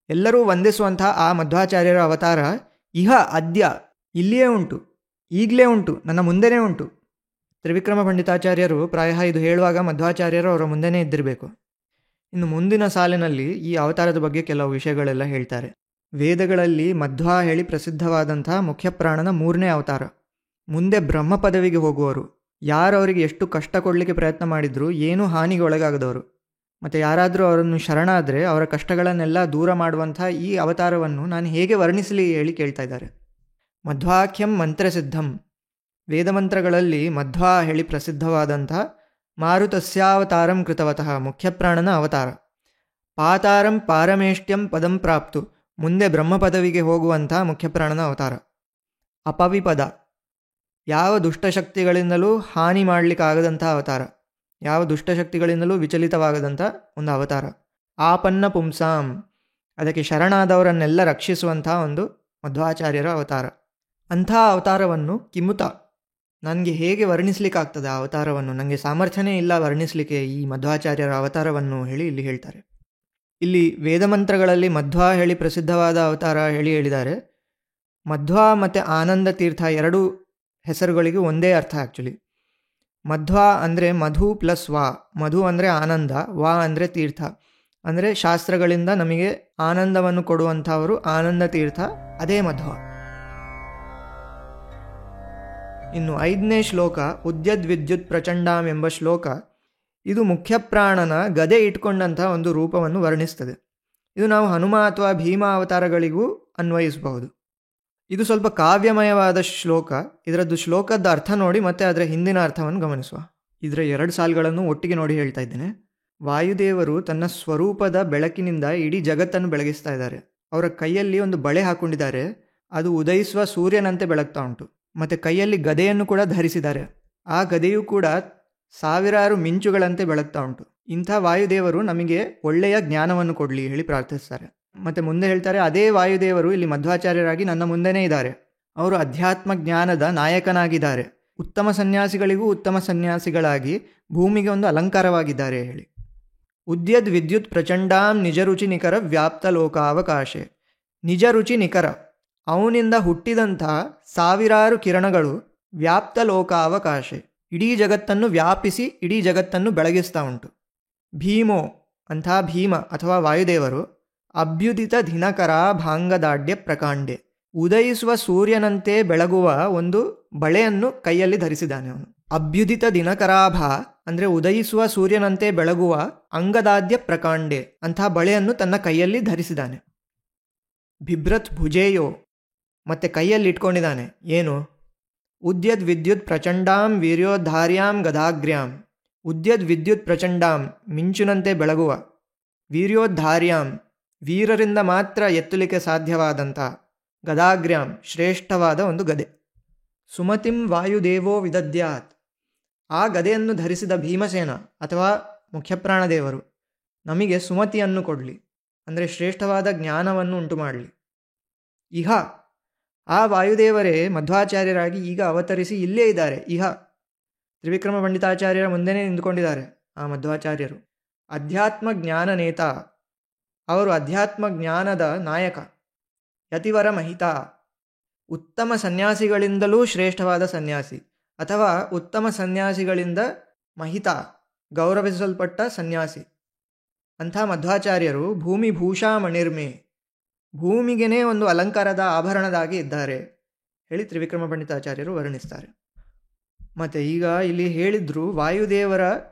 Speaker 1: ಎಲ್ಲರೂ ವಂದಿಸುವಂತಹ ಆ ಮಧ್ವಾಚಾರ್ಯರ ಅವತಾರ ಇಹ ಅದ್ಯ, ಇಲ್ಲಿಯೇ ಉಂಟು, ಈಗಲೇ ಉಂಟು, ನನ್ನ ಮುಂದೆನೇ ಉಂಟು. ತ್ರಿವಿಕ್ರಮ ಪಂಡಿತಾಚಾರ್ಯರು ಪ್ರಾಯ ಇದು ಹೇಳುವಾಗ ಮಧ್ವಾಚಾರ್ಯರು ಅವರ ಮುಂದೆನೇ ಇದ್ದಿರಬೇಕು. ಇನ್ನು ಮುಂದಿನ ಸಾಲಿನಲ್ಲಿ ಈ ಅವತಾರದ ಬಗ್ಗೆ ಕೆಲವು ವಿಷಯಗಳೆಲ್ಲ ಹೇಳ್ತಾರೆ. ವೇದಗಳಲ್ಲಿ ಮಧ್ವ ಹೇಳಿ ಪ್ರಸಿದ್ಧವಾದಂತಹ ಮುಖ್ಯಪ್ರಾಣನ 3ನೇ ಅವತಾರ. ಮುಂದೆ ಬ್ರಹ್ಮ ಪದವಿಗೆ ಹೋಗುವವರು, ಯಾರು ಅವರಿಗೆ ಎಷ್ಟು ಕಷ್ಟ ಕೊಡಲಿಕ್ಕೆ ಪ್ರಯತ್ನ ಮಾಡಿದ್ರು ಏನೂ ಹಾನಿಗೆ ಒಳಗಾಗದವರು, ಮತ್ತು ಯಾರಾದರೂ ಅವರನ್ನು ಶರಣಾದರೆ ಅವರ ಕಷ್ಟಗಳನ್ನೆಲ್ಲ ದೂರ ಮಾಡುವಂಥ ಈ ಅವತಾರವನ್ನು ನಾನು ಹೇಗೆ ವರ್ಣಿಸಲಿ ಹೇಳಿ ಕೇಳ್ತಾ ಇದ್ದಾರೆ. ಮಧ್ವಾಖ್ಯಂ ಮಂತ್ರಸಿದ್ಧಂ, ವೇದಮಂತ್ರಗಳಲ್ಲಿ ಮಧ್ವ ಹೇಳಿ ಪ್ರಸಿದ್ಧವಾದಂಥ ಮಾರುತಸ್ಯಾವತಾರಂ ಕೃತವತಃ, ಮುಖ್ಯಪ್ರಾಣನ ಅವತಾರ. ಪಾತಾರಂ ಪಾರಮೇಷ್ಟ್ಯಂ ಪದಂ ಪ್ರಾಪ್ತು, ಮುಂದೆ ಬ್ರಹ್ಮ ಪದವಿಗೆ ಹೋಗುವಂಥ ಮುಖ್ಯಪ್ರಾಣನ ಅವತಾರ. ಅಪವಿಪದ, ಯಾವ ದುಷ್ಟಶಕ್ತಿಗಳಿಂದಲೂ ಹಾನಿ ಮಾಡಲಿಕ್ಕಾಗದಂಥ ಅವತಾರ, ಯಾವ ದುಷ್ಟಶಕ್ತಿಗಳಿಂದಲೂ ವಿಚಲಿತವಾಗದಂಥ ಒಂದು ಅವತಾರ. ಆಪನ್ನ ಪುಂಸಾಂ, ಅದಕ್ಕೆ ಶರಣಾದವರನ್ನೆಲ್ಲ ರಕ್ಷಿಸುವಂಥ ಒಂದು ಮಧ್ವಾಚಾರ್ಯರ ಅವತಾರ. ಅಂಥ ಅವತಾರವನ್ನು ಕಿಮುತ, ನನಗೆ ಹೇಗೆ ವರ್ಣಿಸ್ಲಿಕ್ಕಾಗ್ತದೆ ಆ ಅವತಾರವನ್ನು, ನನಗೆ ಸಾಮರ್ಥ್ಯನೇ ಇಲ್ಲ ವರ್ಣಿಸಲಿಕ್ಕೆ ಈ ಮಧ್ವಾಚಾರ್ಯರ ಅವತಾರವನ್ನು ಹೇಳಿ ಇಲ್ಲಿ ಹೇಳ್ತಾರೆ. ಇಲ್ಲಿ ವೇದಮಂತ್ರಗಳಲ್ಲಿ ಮಧ್ವ ಹೇಳಿ ಪ್ರಸಿದ್ಧವಾದ ಅವತಾರ ಹೇಳಿದ್ದಾರೆ. ಮಧ್ವ ಮತ್ತು ಆನಂದ ತೀರ್ಥ ಎರಡೂ ಹೆಸರುಗಳಿಗೆ ಒಂದೇ ಅರ್ಥ ಆ್ಯಕ್ಚುಲಿ. ಮಧ್ವ ಅಂದರೆ ಮಧು ಪ್ಲಸ್ ವಾ, ಮಧು ಅಂದರೆ ಆನಂದ, ವಾ ಅಂದರೆ ತೀರ್ಥ, ಅಂದರೆ ಶಾಸ್ತ್ರಗಳಿಂದ ನಮಗೆ ಆನಂದವನ್ನು ಕೊಡುವಂಥವರು ಆನಂದ ತೀರ್ಥ, ಅದೇ ಮಧ್ವ. ಇನ್ನು 5ನೇ ಶ್ಲೋಕ ಉದ್ಯದ್ ವಿದ್ಯುತ್ ಪ್ರಚಂಡಾಂ ಎಂಬ ಶ್ಲೋಕ, ಇದು ಮುಖ್ಯಪ್ರಾಣನ ಗದೆ ಇಟ್ಕೊಂಡಂಥ ಒಂದು ರೂಪವನ್ನು ವರ್ಣಿಸ್ತದೆ. ಇದು ನಾವು ಹನುಮ ಅಥವಾ ಭೀಮ ಅವತಾರಗಳಿಗೂ ಅನ್ವಯಿಸಬಹುದು. ಇದು ಸ್ವಲ್ಪ ಕಾವ್ಯಮಯವಾದ ಶ್ಲೋಕ. ಇದರದ್ದು ಶ್ಲೋಕದ ಅರ್ಥ ನೋಡಿ ಮತ್ತು ಅದರ ಹಿಂದಿನ ಅರ್ಥವನ್ನು ಗಮನಿಸುವ. ಇದರ 2 ಸಾಲುಗಳನ್ನು ಒಟ್ಟಿಗೆ ನೋಡಿ ಹೇಳ್ತಾ ಇದ್ದೇನೆ. ವಾಯುದೇವರು ತನ್ನ ಸ್ವರೂಪದ ಬೆಳಕಿನಿಂದ ಇಡೀ ಜಗತ್ತನ್ನು ಬೆಳಗಿಸ್ತಾ ಇದ್ದಾರೆ. ಅವರ ಕೈಯಲ್ಲಿ ಒಂದು ಬಳೆ ಹಾಕ್ಕೊಂಡಿದ್ದಾರೆ, ಅದು ಉದಯಿಸುವ ಸೂರ್ಯನಂತೆ ಬೆಳಗ್ತಾ ಉಂಟು. ಮತ್ತು ಕೈಯಲ್ಲಿ ಗದೆಯನ್ನು ಕೂಡ ಧರಿಸಿದ್ದಾರೆ, ಆ ಗದೆಯೂ ಕೂಡ ಸಾವಿರಾರು ಮಿಂಚುಗಳಂತೆ ಬೆಳಗ್ತಾ ಉಂಟು. ಇಂಥ ವಾಯುದೇವರು ನಮಗೆ ಒಳ್ಳೆಯ ಜ್ಞಾನವನ್ನು ಕೊಡಲಿ ಹೇಳಿ ಪ್ರಾರ್ಥಿಸ್ತಾರೆ. ಮತ್ತು ಮುಂದೆ ಹೇಳ್ತಾರೆ, ಅದೇ ವಾಯುದೇವರು ಇಲ್ಲಿ ಮಧ್ವಾಚಾರ್ಯರಾಗಿ ನನ್ನ ಮುಂದೆನೇ ಇದ್ದಾರೆ. ಅವರು ಅಧ್ಯಾತ್ಮ ಜ್ಞಾನದ ನಾಯಕನಾಗಿದ್ದಾರೆ, ಉತ್ತಮ ಸನ್ಯಾಸಿಗಳಿಗೂ ಉತ್ತಮ ಸನ್ಯಾಸಿಗಳಾಗಿ ಭೂಮಿಗೆ ಒಂದು ಅಲಂಕಾರವಾಗಿದ್ದಾರೆ ಹೇಳಿ. ಉದ್ಯದ್ ವಿದ್ಯುತ್ ಪ್ರಚಂಡಾಂ ನಿಜರುಚಿ ನಿಖರ ವ್ಯಾಪ್ತ ಲೋಕಾವಕಾಶೆ. ನಿಜ ರುಚಿ ನಿಖರ, ಅವನಿಂದ ಹುಟ್ಟಿದಂಥ ಸಾವಿರಾರು ಕಿರಣಗಳು ವ್ಯಾಪ್ತ ಲೋಕಾವಕಾಶೆ, ಇಡೀ ಜಗತ್ತನ್ನು ವ್ಯಾಪಿಸಿ ಇಡೀ ಜಗತ್ತನ್ನು ಬೆಳಗಿಸ್ತಾ ಉಂಟು. ಭೀಮೋ, ಅಂಥ ಭೀಮ ಅಥವಾ ವಾಯುದೇವರು ಅಭ್ಯುದಿತ ದಿನಕರ ಭಾಂಗದಾಡ್ಯ ಪ್ರಕಾಂಡೆ, ಉದಯಿಸುವ ಸೂರ್ಯನಂತೆ ಬೆಳಗುವ ಒಂದು ಬಳೆಯನ್ನು ಕೈಯಲ್ಲಿ ಧರಿಸಿದ್ದಾನೆ ಅವನು. ಅಭ್ಯುದಿತ ದಿನಕರಾಭ ಅಂದರೆ ಉದಯಿಸುವ ಸೂರ್ಯನಂತೆ ಬೆಳಗುವ ಅಂಗದಾದ್ಯ ಪ್ರಕಾಂಡೆ, ಅಂಥ ಬಳೆಯನ್ನು ತನ್ನ ಕೈಯಲ್ಲಿ ಧರಿಸಿದ್ದಾನೆ. ಬಿಭ್ರತ್ ಭುಜೇಯೋ, ಮತ್ತೆ ಕೈಯಲ್ಲಿ ಇಟ್ಕೊಂಡಿದ್ದಾನೆ ಏನು? ಉದ್ಯದ್ ವಿದ್ಯುತ್ ಪ್ರಚಂಡಾಂ ವೀರ್ಯೋದ್ಧಾರ್ಯಾಂ ಗದಾಗ್ರ್ಯಾಂ. ಉದ್ಯದ್ ವಿದ್ಯುತ್ ಪ್ರಚಂಡಾಂ, ಮಿಂಚಿನಂತೆ ಬೆಳಗುವ, ವೀರ್ಯೋದ್ಧಾರ್ಯಾಂ, ವೀರರಿಂದ ಮಾತ್ರ ಎತ್ತಲಿಕ್ಕೆ ಸಾಧ್ಯವಾದಂಥ, ಗದಾಗ್ರ್ಯಾಂ, ಶ್ರೇಷ್ಠವಾದ ಒಂದು ಗದೆ. ಸುಮತಿಂ ವಾಯುದೇವೋ ವಿದದ್ಯಾತ್, ಆ ಗದೆಯನ್ನು ಧರಿಸಿದ ಭೀಮಸೇನ ಅಥವಾ ಮುಖ್ಯಪ್ರಾಣದೇವರು ನಮಗೆ ಸುಮತಿಯನ್ನು ಕೊಡಲಿ, ಅಂದರೆ ಶ್ರೇಷ್ಠವಾದ ಜ್ಞಾನವನ್ನು ಉಂಟು ಮಾಡಲಿ. ಇಹ, ಆ ವಾಯುದೇವರೇ ಮಧ್ವಾಚಾರ್ಯರಾಗಿ ಈಗ ಅವತರಿಸಿ ಇಲ್ಲೇ ಇದ್ದಾರೆ. ಇಹ, ತ್ರಿವಿಕ್ರಮ ಪಂಡಿತಾಚಾರ್ಯರ ಮುಂದೆನೇ ನಿಂತುಕೊಂಡಿದ್ದಾರೆ ಆ ಮಧ್ವಾಚಾರ್ಯರು. ಅಧ್ಯಾತ್ಮ ಜ್ಞಾನ ನೇತ, ಅವರು ಅಧ್ಯಾತ್ಮ ಜ್ಞಾನದ ನಾಯಕ. ಯತಿವರ ಮಹಿತ, ಉತ್ತಮ ಸನ್ಯಾಸಿಗಳಿಂದಲೂ ಶ್ರೇಷ್ಠವಾದ ಸನ್ಯಾಸಿ, ಅಥವಾ ಉತ್ತಮ ಸನ್ಯಾಸಿಗಳಿಂದ ಮಹಿತ, ಗೌರವಿಸಲ್ಪಟ್ಟ ಸನ್ಯಾಸಿ. ಅಂಥ ಮಧ್ವಾಚಾರ್ಯರು ಭೂಮಿ ಭೂಷಾ ಮಣಿರ್ಮೆ, ಭೂಮಿಗೆನೇ ಒಂದು ಅಲಂಕಾರದ ಆಭರಣದಾಗಿ ಇದ್ದಾರೆ ಹೇಳಿ ತ್ರಿವಿಕ್ರಮ ಪಂಡಿತಾಚಾರ್ಯರು ವರ್ಣಿಸ್ತಾರೆ. ಮತ್ತು ಈಗ ಇಲ್ಲಿ ಹೇಳಿದ್ರು ವಾಯುದೇವರ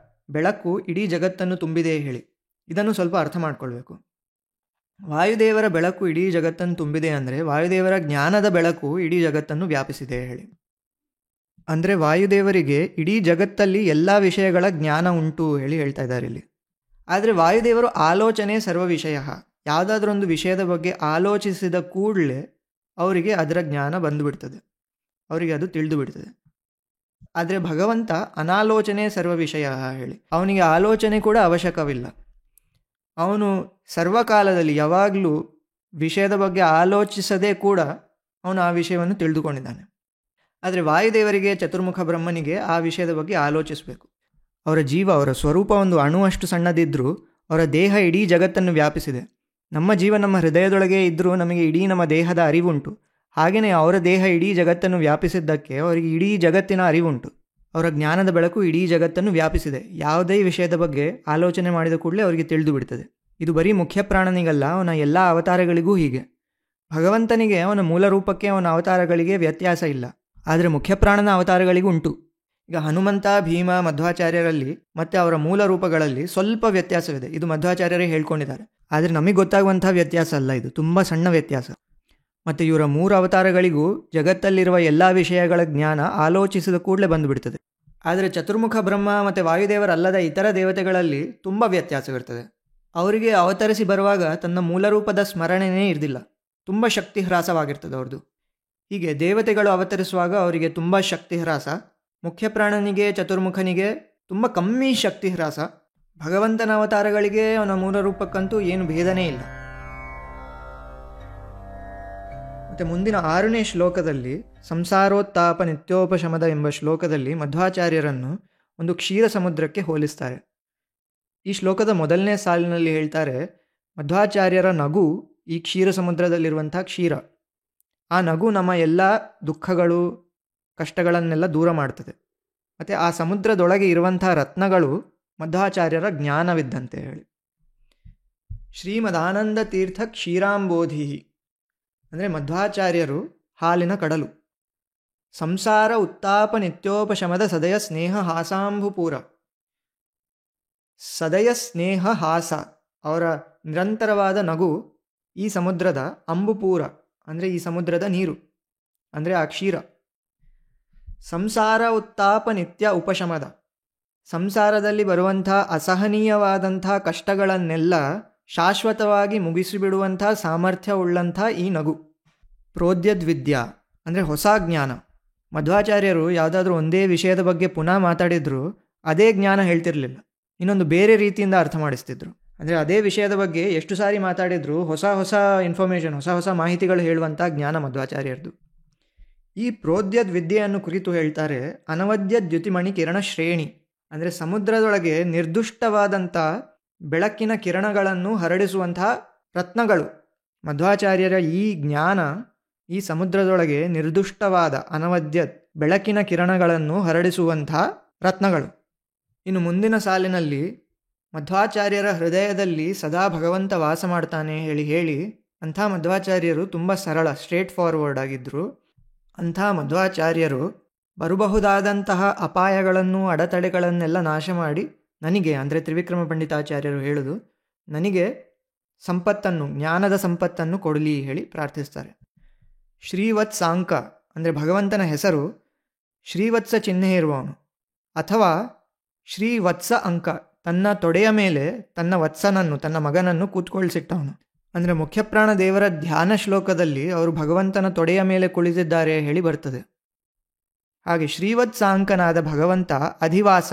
Speaker 1: ಬೆಳಕು ಇಡೀ ಜಗತ್ತನ್ನು ತುಂಬಿದೆ ಹೇಳಿ. ಇದನ್ನು ಸ್ವಲ್ಪ ಅರ್ಥ ಮಾಡ್ಕೊಳ್ಬೇಕು. ವಾಯುದೇವರ ಬೆಳಕು ಇಡೀ ಜಗತ್ತನ್ನು ತುಂಬಿದೆ ಅಂದರೆ ವಾಯುದೇವರ ಜ್ಞಾನದ ಬೆಳಕು ಇಡೀ ಜಗತ್ತನ್ನು ವ್ಯಾಪಿಸಿದೆ ಹೇಳಿ. ಅಂದರೆ ವಾಯುದೇವರಿಗೆ ಇಡೀ ಜಗತ್ತಲ್ಲಿ ಎಲ್ಲ ವಿಷಯಗಳ ಜ್ಞಾನ ಉಂಟು ಹೇಳಿ ಹೇಳ್ತಾ ಇದ್ದಾರೆ ಇಲ್ಲಿ. ಆದರೆ ವಾಯುದೇವರು ಆಲೋಚನೆ ಸರ್ವ ವಿಷಯ, ಯಾವುದಾದ್ರೂ ಒಂದು ವಿಷಯದ ಬಗ್ಗೆ ಆಲೋಚಿಸಿದ ಕೂಡಲೇ ಅವರಿಗೆ ಅದರ ಜ್ಞಾನ ಬಂದುಬಿಡ್ತದೆ, ಅವರಿಗೆ ಅದು ತಿಳಿದು ಬಿಡ್ತದೆ. ಆದರೆ ಭಗವಂತ ಅನಾಲೋಚನೆ ಸರ್ವ ವಿಷಯ ಹೇಳಿ, ಅವನಿಗೆ ಆಲೋಚನೆ ಕೂಡ ಅವಶ್ಯಕವಿಲ್ಲ. ಅವನು ಸರ್ವಕಾಲದಲ್ಲಿ ಯಾವಾಗಲೂ ವಿಷಯದ ಬಗ್ಗೆ ಆಲೋಚಿಸದೇ ಕೂಡ ಅವನು ಆ ವಿಷಯವನ್ನು ತಿಳಿದುಕೊಂಡಿದ್ದಾನೆ. ಆದರೆ ವಾಯುದೇವರಿಗೆ, ಚತುರ್ಮುಖ ಬ್ರಹ್ಮನಿಗೆ ಆ ವಿಷಯದ ಬಗ್ಗೆ ಆಲೋಚಿಸಬೇಕು. ಅವರ ಜೀವ, ಅವರ ಸ್ವರೂಪ ಒಂದು ಅಣುವಷ್ಟು ಸಣ್ಣದಿದ್ದರೂ ಅವರ ದೇಹ ಇಡೀ ಜಗತ್ತನ್ನು ವ್ಯಾಪಿಸಿದೆ. ನಮ್ಮ ಜೀವ ನಮ್ಮ ಹೃದಯದೊಳಗೆ ಇದ್ದರೂ ನಮಗೆ ಇಡೀ ನಮ್ಮ ದೇಹದ ಅರಿವುಂಟು. ಹಾಗೆಯೇ ಅವರ ದೇಹ ಇಡೀ ಜಗತ್ತನ್ನು ವ್ಯಾಪಿಸಿದ್ದಕ್ಕೆ ಅವರಿಗೆ ಇಡೀ ಜಗತ್ತಿನ ಅರಿವುಂಟು. ಅವರ ಜ್ಞಾನದ ಬೆಳಕು ಇಡೀ ಜಗತ್ತನ್ನು ವ್ಯಾಪಿಸಿದೆ. ಯಾವುದೇ ವಿಷಯದ ಬಗ್ಗೆ ಆಲೋಚನೆ ಮಾಡಿದ ಕೂಡಲೇ ಅವರಿಗೆ ತಿಳಿದು ಬಿಡ್ತದೆ. ಇದು ಬರೀ ಮುಖ್ಯ ಪ್ರಾಣನಿಗಲ್ಲ, ಅವನ ಎಲ್ಲ ಅವತಾರಗಳಿಗೂ ಹೀಗೆ. ಭಗವಂತನಿಗೆ ಅವನ ಮೂಲ ರೂಪಕ್ಕೆ, ಅವನ ಅವತಾರಗಳಿಗೆ ವ್ಯತ್ಯಾಸ ಇಲ್ಲ. ಆದರೆ ಮುಖ್ಯ ಪ್ರಾಣನ ಅವತಾರಗಳಿಗೂ ಉಂಟು. ಈಗ ಹನುಮಂತ, ಭೀಮ, ಮಧ್ವಾಚಾರ್ಯರಲ್ಲಿ ಮತ್ತು ಅವರ ಮೂಲ ರೂಪಗಳಲ್ಲಿ ಸ್ವಲ್ಪ ವ್ಯತ್ಯಾಸವಿದೆ. ಇದು ಮಧ್ವಾಚಾರ್ಯರೇ ಹೇಳ್ಕೊಂಡಿದ್ದಾರೆ. ಆದರೆ ನಮಗೆ ಗೊತ್ತಾಗುವಂಥ ವ್ಯತ್ಯಾಸ ಅಲ್ಲ, ಇದು ತುಂಬ ಸಣ್ಣ ವ್ಯತ್ಯಾಸ. ಮತ್ತು ಇವರ 3 ಅವತಾರಗಳಿಗೂ ಜಗತ್ತಲ್ಲಿರುವ ಎಲ್ಲ ವಿಷಯಗಳ ಜ್ಞಾನ ಆಲೋಚಿಸಿದ ಕೂಡಲೇ ಬಂದುಬಿಡ್ತದೆ. ಆದರೆ ಚತುರ್ಮುಖ ಬ್ರಹ್ಮ ಮತ್ತು ವಾಯುದೇವರಲ್ಲದ ಇತರ ದೇವತೆಗಳಲ್ಲಿ ತುಂಬ ವ್ಯತ್ಯಾಸವಿರ್ತದೆ. ಅವರಿಗೆ ಅವತರಿಸಿ ಬರುವಾಗ ತನ್ನ ಮೂಲ ರೂಪದ ಸ್ಮರಣೆಯೇ ಇರಲಿಲ್ಲ, ತುಂಬ ಶಕ್ತಿ ಹ್ರಾಸವಾಗಿರ್ತದೆ ಅವ್ರದ್ದು. ಹೀಗೆ ದೇವತೆಗಳು ಅವತರಿಸುವಾಗ ಅವರಿಗೆ ತುಂಬ ಶಕ್ತಿ ಹ್ರಾಸ, ಮುಖ್ಯ ಪ್ರಾಣನಿಗೆ, ಚತುರ್ಮುಖನಿಗೆ ತುಂಬ ಕಮ್ಮಿ ಶಕ್ತಿ ಹ್ರಾಸ. ಭಗವಂತನ ಅವತಾರಗಳಿಗೆ, ಅವನ ಮೂಲ ರೂಪಕ್ಕಂತೂ ಏನು ಭೇದನೇ ಇಲ್ಲ. ಮತ್ತು ಮುಂದಿನ 6ನೇ ಶ್ಲೋಕದಲ್ಲಿ, ಸಂಸಾರೋತ್ತಾಪ ನಿತ್ಯೋಪಶಮದ ಎಂಬ ಶ್ಲೋಕದಲ್ಲಿ ಮಧ್ವಾಚಾರ್ಯರನ್ನು ಒಂದು ಕ್ಷೀರ ಸಮುದ್ರಕ್ಕೆ ಹೋಲಿಸ್ತಾರೆ. ಈ ಶ್ಲೋಕದ ಮೊದಲನೇ ಸಾಲಿನಲ್ಲಿ ಹೇಳ್ತಾರೆ, ಮಧ್ವಾಚಾರ್ಯರ ನಗು ಈ ಕ್ಷೀರ ಸಮುದ್ರದಲ್ಲಿರುವಂಥ ಕ್ಷೀರ. ಆ ನಗು ನಮ್ಮ ಎಲ್ಲ ದುಃಖಗಳು, ಕಷ್ಟಗಳನ್ನೆಲ್ಲ ದೂರ ಮಾಡ್ತದೆ. ಮತ್ತು ಆ ಸಮುದ್ರದೊಳಗೆ ಇರುವಂಥ ರತ್ನಗಳು ಮಧ್ವಾಚಾರ್ಯರ ಜ್ಞಾನವಿದ್ದಂತೆ ಹೇಳಿ. ಶ್ರೀಮದಾನಂದ ತೀರ್ಥ ಕ್ಷೀರಾಂಬೋಧಿ ಅಂದರೆ ಮಧ್ವಾಚಾರ್ಯರು ಹಾಲಿನ ಕಡಲು. ಸಂಸಾರ ಉತ್ತಾಪ ನಿತ್ಯೋಪಶಮದ ಸದಯ ಸ್ನೇಹ ಹಾಸಾಂಬುಪೂರ. ಸದಯ ಸ್ನೇಹ ಹಾಸ, ಅವರ ನಿರಂತರವಾದ ನಗು ಈ ಸಮುದ್ರದ ಅಂಬುಪೂರ ಅಂದರೆ ಈ ಸಮುದ್ರದ ನೀರು, ಅಂದರೆ ಆ ಕ್ಷೀರ. ಸಂಸಾರ ಉತ್ತಾಪ ನಿತ್ಯ ಉಪಶಮದ, ಸಂಸಾರದಲ್ಲಿ ಬರುವಂಥ ಅಸಹನೀಯವಾದಂಥ ಕಷ್ಟಗಳನ್ನೆಲ್ಲ ಶಾಶ್ವತವಾಗಿ ಮುಗಿಸಿಬಿಡುವಂಥ ಸಾಮರ್ಥ್ಯ ಉಳ್ಳಂಥ ಈ ನಗು. ಪ್ರೋದ್ಯದ್ವಿದ್ಯಾ ಅಂದರೆ ಹೊಸ ಜ್ಞಾನ. ಮಧ್ವಾಚಾರ್ಯರು ಯಾವುದಾದ್ರೂ ಒಂದೇ ವಿಷಯದ ಬಗ್ಗೆ ಪುನಃ ಮಾತಾಡಿದ್ರು ಅದೇ ಜ್ಞಾನ ಹೇಳ್ತಿರ್ಲಿಲ್ಲ, ಇನ್ನೊಂದು ಬೇರೆ ರೀತಿಯಿಂದ ಅರ್ಥ ಮಾಡಿಸ್ತಿದ್ರು. ಅಂದರೆ ಅದೇ ವಿಷಯದ ಬಗ್ಗೆ ಎಷ್ಟು ಸಾರಿ ಮಾತಾಡಿದ್ರು ಹೊಸ ಹೊಸ ಇನ್ಫಾರ್ಮೇಷನ್, ಹೊಸ ಹೊಸ ಮಾಹಿತಿಗಳು ಹೇಳುವಂಥ ಜ್ಞಾನ ಮಧ್ವಾಚಾರ್ಯರದು. ಈ ಪ್ರೋದ್ಯದ್ ವಿದ್ಯೆಯನ್ನು ಕುರಿತು ಹೇಳ್ತಾರೆ, ಅನವದ್ಯ ದ್ಯುತಿಮಣಿ ಕಿರಣ ಶ್ರೇಣಿ ಅಂದರೆ ಸಮುದ್ರದೊಳಗೆ ನಿರ್ದುಷ್ಟವಾದಂಥ ಬೆಳಕಿನ ಕಿರಣಗಳನ್ನು ಹರಡಿಸುವಂಥ ರತ್ನಗಳು. ಮಧ್ವಾಚಾರ್ಯರ ಈ ಜ್ಞಾನ ಈ ಸಮುದ್ರದೊಳಗೆ ನಿರ್ದುಷ್ಟವಾದ ಅನವದ್ಯ ಬೆಳಕಿನ ಕಿರಣಗಳನ್ನು ಹರಡಿಸುವಂಥ ರತ್ನಗಳು. ಇನ್ನು ಮುಂದಿನ ಸಾಲಿನಲ್ಲಿ ಮಧ್ವಾಚಾರ್ಯರ ಹೃದಯದಲ್ಲಿ ಸದಾ ಭಗವಂತ ವಾಸ ಮಾಡ್ತಾನೆ ಹೇಳಿ ಅಂಥ ಮಧ್ವಾಚಾರ್ಯರು ತುಂಬ ಸರಳ, ಸ್ಟ್ರೇಟ್ ಫಾರ್ವರ್ಡ್ ಆಗಿದ್ದರು. ಅಂಥ ಮಧ್ವಾಚಾರ್ಯರು ಬರಬಹುದಾದಂತಹ ಅಪಾಯಗಳನ್ನು, ಅಡೆತಡೆಗಳನ್ನೆಲ್ಲ ನಾಶ ಮಾಡಿ ನನಗೆ, ಅಂದರೆ ತ್ರಿವಿಕ್ರಮ ಪಂಡಿತಾಚಾರ್ಯರು ಹೇಳೋದು, ನನಗೆ ಸಂಪತ್ತನ್ನು, ಜ್ಞಾನದ ಸಂಪತ್ತನ್ನು ಕೊಡಲಿ ಹೇಳಿ ಪ್ರಾರ್ಥಿಸ್ತಾರೆ. ಶ್ರೀವತ್ಸಾಂಕ ಅಂದರೆ ಭಗವಂತನ ಹೆಸರು ಶ್ರೀವತ್ಸ ಚಿಹ್ನೆ ಇರುವವನು, ಅಥವಾ ಶ್ರೀವತ್ಸ ಅಂಕ, ತನ್ನ ತೊಡೆಯ ಮೇಲೆ ತನ್ನ ವತ್ಸನನ್ನು, ತನ್ನ ಮಗನನ್ನು ಕೂತ್ಕೊಳ್ಸಿಟ್ಟವನು. ಅಂದರೆ ಮುಖ್ಯಪ್ರಾಣ ದೇವರ ಧ್ಯಾನ ಶ್ಲೋಕದಲ್ಲಿ ಅವರು ಭಗವಂತನ ತೊಡೆಯ ಮೇಲೆ ಕುಳಿತಿದ್ದಾರೆ ಹೇಳಿ ಬರ್ತದೆ. ಹಾಗೆ ಶ್ರೀವತ್ಸಾಂಕನಾದ ಭಗವಂತ ಅಧಿವಾಸ,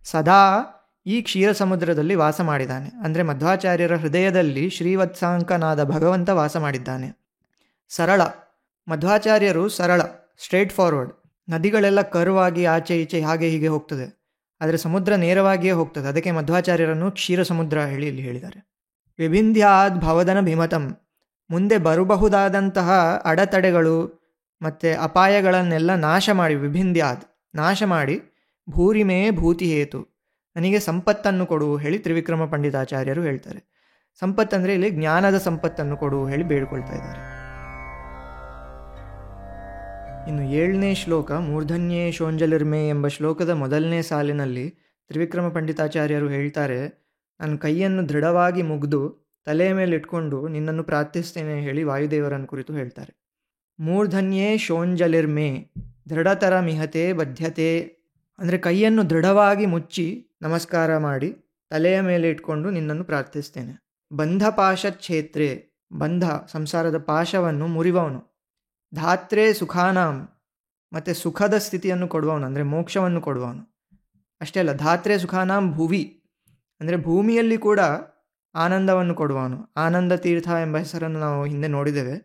Speaker 1: ಸದಾ ಈ ಕ್ಷೀರ ಸಮುದ್ರದಲ್ಲಿ ವಾಸ ಮಾಡಿದ್ದಾನೆ. ಅಂದರೆ ಮಧ್ವಾಚಾರ್ಯರ ಹೃದಯದಲ್ಲಿ ಶ್ರೀವತ್ಸಾಂಕನಾದ ಭಗವಂತ ವಾಸ ಮಾಡಿದ್ದಾನೆ. ಸರಳ, ಮಧ್ವಾಚಾರ್ಯರು ಸರಳ, ಸ್ಟ್ರೇಟ್ ಫಾರ್ವರ್ಡ್. ನದಿಗಳೆಲ್ಲ ಕರ್ವಾಗಿ ಆಚೆ ಈಚೆ ಹಾಗೆ ಹೀಗೆ ಹೋಗ್ತದೆ, ಆದರೆ ಸಮುದ್ರ ನೇರವಾಗಿಯೇ ಹೋಗ್ತದೆ. ಅದಕ್ಕೆ ಮಧ್ವಾಚಾರ್ಯರನ್ನು ಕ್ಷೀರ ಸಮುದ್ರ ಹೇಳಿ ಇಲ್ಲಿ ಹೇಳಿದ್ದಾರೆ. ವಿಭಿಂಧ್ಯಾದ್ ಭವದನ ಭಿಮತಂ, ಮುಂದೆ ಬರಬಹುದಾದಂತಹ ಅಡೆತಡೆಗಳು ಮತ್ತು ಅಪಾಯಗಳನ್ನೆಲ್ಲ ನಾಶ ಮಾಡಿ, ವಿಭಿಂಧ್ಯಾದ್ ನಾಶ ಮಾಡಿ, ಭೂರಿಮೇ ಭೂತಿ ಹೇತು, ನನಗೆ ಸಂಪತ್ತನ್ನು ಕೊಡು ಹೇಳಿ ತ್ರಿವಿಕ್ರಮ ಪಂಡಿತಾಚಾರ್ಯರು ಹೇಳ್ತಾರೆ. ಸಂಪತ್ತಂದರೆ ಇಲ್ಲಿ ಜ್ಞಾನದ ಸಂಪತ್ತನ್ನು ಕೊಡು ಹೇಳಿ ಬೇಡ್ಕೊಳ್ತಾ ಇದ್ದಾರೆ. ಇನ್ನು 7ನೇ ಶ್ಲೋಕ, ಮೂರ್ಧನ್ಯೇ ಶೋಂಜಲಿರ್ಮೆ ಎಂಬ ಶ್ಲೋಕದ ಮೊದಲನೇ ಸಾಲಿನಲ್ಲಿ ತ್ರಿವಿಕ್ರಮ ಪಂಡಿತಾಚಾರ್ಯರು ಹೇಳ್ತಾರೆ, ನನ್ನ ಕೈಯನ್ನು ದೃಢವಾಗಿ ಮುಗಿದು ತಲೆಯ ಮೇಲೆ ಇಟ್ಕೊಂಡು ನಿನ್ನನ್ನು ಪ್ರಾರ್ಥಿಸ್ತೇನೆ ಹೇಳಿ ವಾಯುದೇವರನ್ನು ಕುರಿತು ಹೇಳ್ತಾರೆ. ಮೂರ್ಧನ್ಯೇ ಶೋಂಜಲಿರ್ಮೆ, ದೃಢತರ ಮಿಹತೆ ಬದ್ಧತೆ ಅಂದರೆ ಕೈಯನ್ನು ದೃಢವಾಗಿ ಮುಚ್ಚಿ ನಮಸ್ಕಾರ ಮಾಡಿ ತಲೆಯ ಮೇಲೆ ಇಟ್ಕೊಂಡು ನಿನ್ನನ್ನು ಪ್ರಾರ್ಥಿಸ್ತೇನೆ. ಬಂಧಪಾಶ ಕ್ಷೇತ್ರೇ, ಬಂಧ ಸಂಸಾರದ ಪಾಶವನ್ನು ಮುರಿವವನು. ಧಾತ್ರೆ ಸುಖಾನಾಂ, ಮತ್ತು ಸುಖದ ಸ್ಥಿತಿಯನ್ನು ಕೊಡುವವನು ಅಂದರೆ ಮೋಕ್ಷವನ್ನು ಕೊಡುವವನು. ಅಷ್ಟೇ ಅಲ್ಲ, ಧಾತ್ರೆ ಸುಖಾನಾಂ ಭುವಿ ಅಂದರೆ ಭೂಮಿಯಲ್ಲಿ ಕೂಡ ಆನಂದವನ್ನು ಕೊಡುವವನು. ಆನಂದ ತೀರ್ಥ ಎಂಬ ಹೆಸರನ್ನು ನಾವು ಹಿಂದೆ ನೋಡಿದ್ದೇವೆ.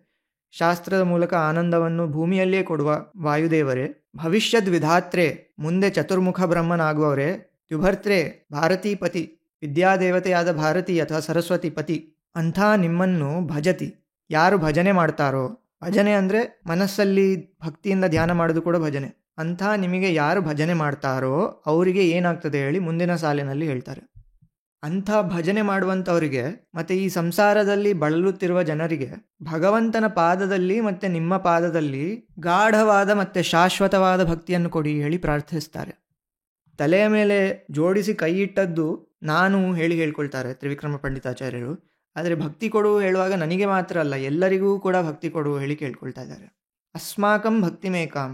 Speaker 1: ಶಾಸ್ತ್ರದ ಮೂಲಕ ಆನಂದವನ್ನು ಭೂಮಿಯಲ್ಲಿಯೇ ಕೊಡುವ ವಾಯುದೇವರೇ. ಭವಿಷ್ಯದ್ ವಿಧಾತ್ರೆ, ಮುಂದೆ ಚತುರ್ಮುಖ ಬ್ರಹ್ಮನಾಗುವವರೇ. ದ್ಯುಭರ್ತ್ರೆ, ಭಾರತೀಪತಿ, ವಿದ್ಯಾದೇವತೆಯಾದ ಭಾರತಿ ಅಥವಾ ಸರಸ್ವತಿ ಪತಿ. ಅಂಥ ನಿಮ್ಮನ್ನು ಭಜತಿ, ಯಾರು ಭಜನೆ ಮಾಡ್ತಾರೋ, ಭಜನೆ ಅಂದರೆ ಮನಸ್ಸಲ್ಲಿ ಭಕ್ತಿಯಿಂದ ಧ್ಯಾನ ಮಾಡೋದು ಕೂಡ ಭಜನೆ. ಅಂಥ ನಿಮಗೆ ಯಾರು ಭಜನೆ ಮಾಡ್ತಾರೋ ಅವರಿಗೆ ಏನಾಗ್ತದೆ ಹೇಳಿ ಮುಂದಿನ ಸಾಲಿನಲ್ಲಿ ಹೇಳ್ತಾರೆ. ಅಂಥ ಭಜನೆ ಮಾಡುವಂಥವರಿಗೆ ಮತ್ತು ಈ ಸಂಸಾರದಲ್ಲಿ ಬಳಲುತ್ತಿರುವ ಜನರಿಗೆ ಭಗವಂತನ ಪಾದದಲ್ಲಿ ಮತ್ತು ನಿಮ್ಮ ಪಾದದಲ್ಲಿ ಗಾಢವಾದ ಮತ್ತು ಶಾಶ್ವತವಾದ ಭಕ್ತಿಯನ್ನು ಕೊಡಿ ಹೇಳಿ ಪ್ರಾರ್ಥಿಸ್ತಾರೆ. ತಲೆಯ ಮೇಲೆ ಜೋಡಿಸಿ ಕೈ ಇಟ್ಟದ್ದು ನಾನು ಹೇಳಿ ಹೇಳ್ಕೊಳ್ತಾರೆ ತ್ರಿವಿಕ್ರಮ ಪಂಡಿತಾಚಾರ್ಯರು. ಆದರೆ ಭಕ್ತಿ ಕೊಡು ಹೇಳುವಾಗ ನನಗೆ ಮಾತ್ರ ಅಲ್ಲ, ಎಲ್ಲರಿಗೂ ಕೂಡ ಭಕ್ತಿ ಕೊಡು ಹೇಳಿ ಕೇಳ್ಕೊಳ್ತಾ ಇದ್ದಾರೆ. ಅಸ್ಮಾಕಂ ಭಕ್ತಿ ಮೇಕಾಂ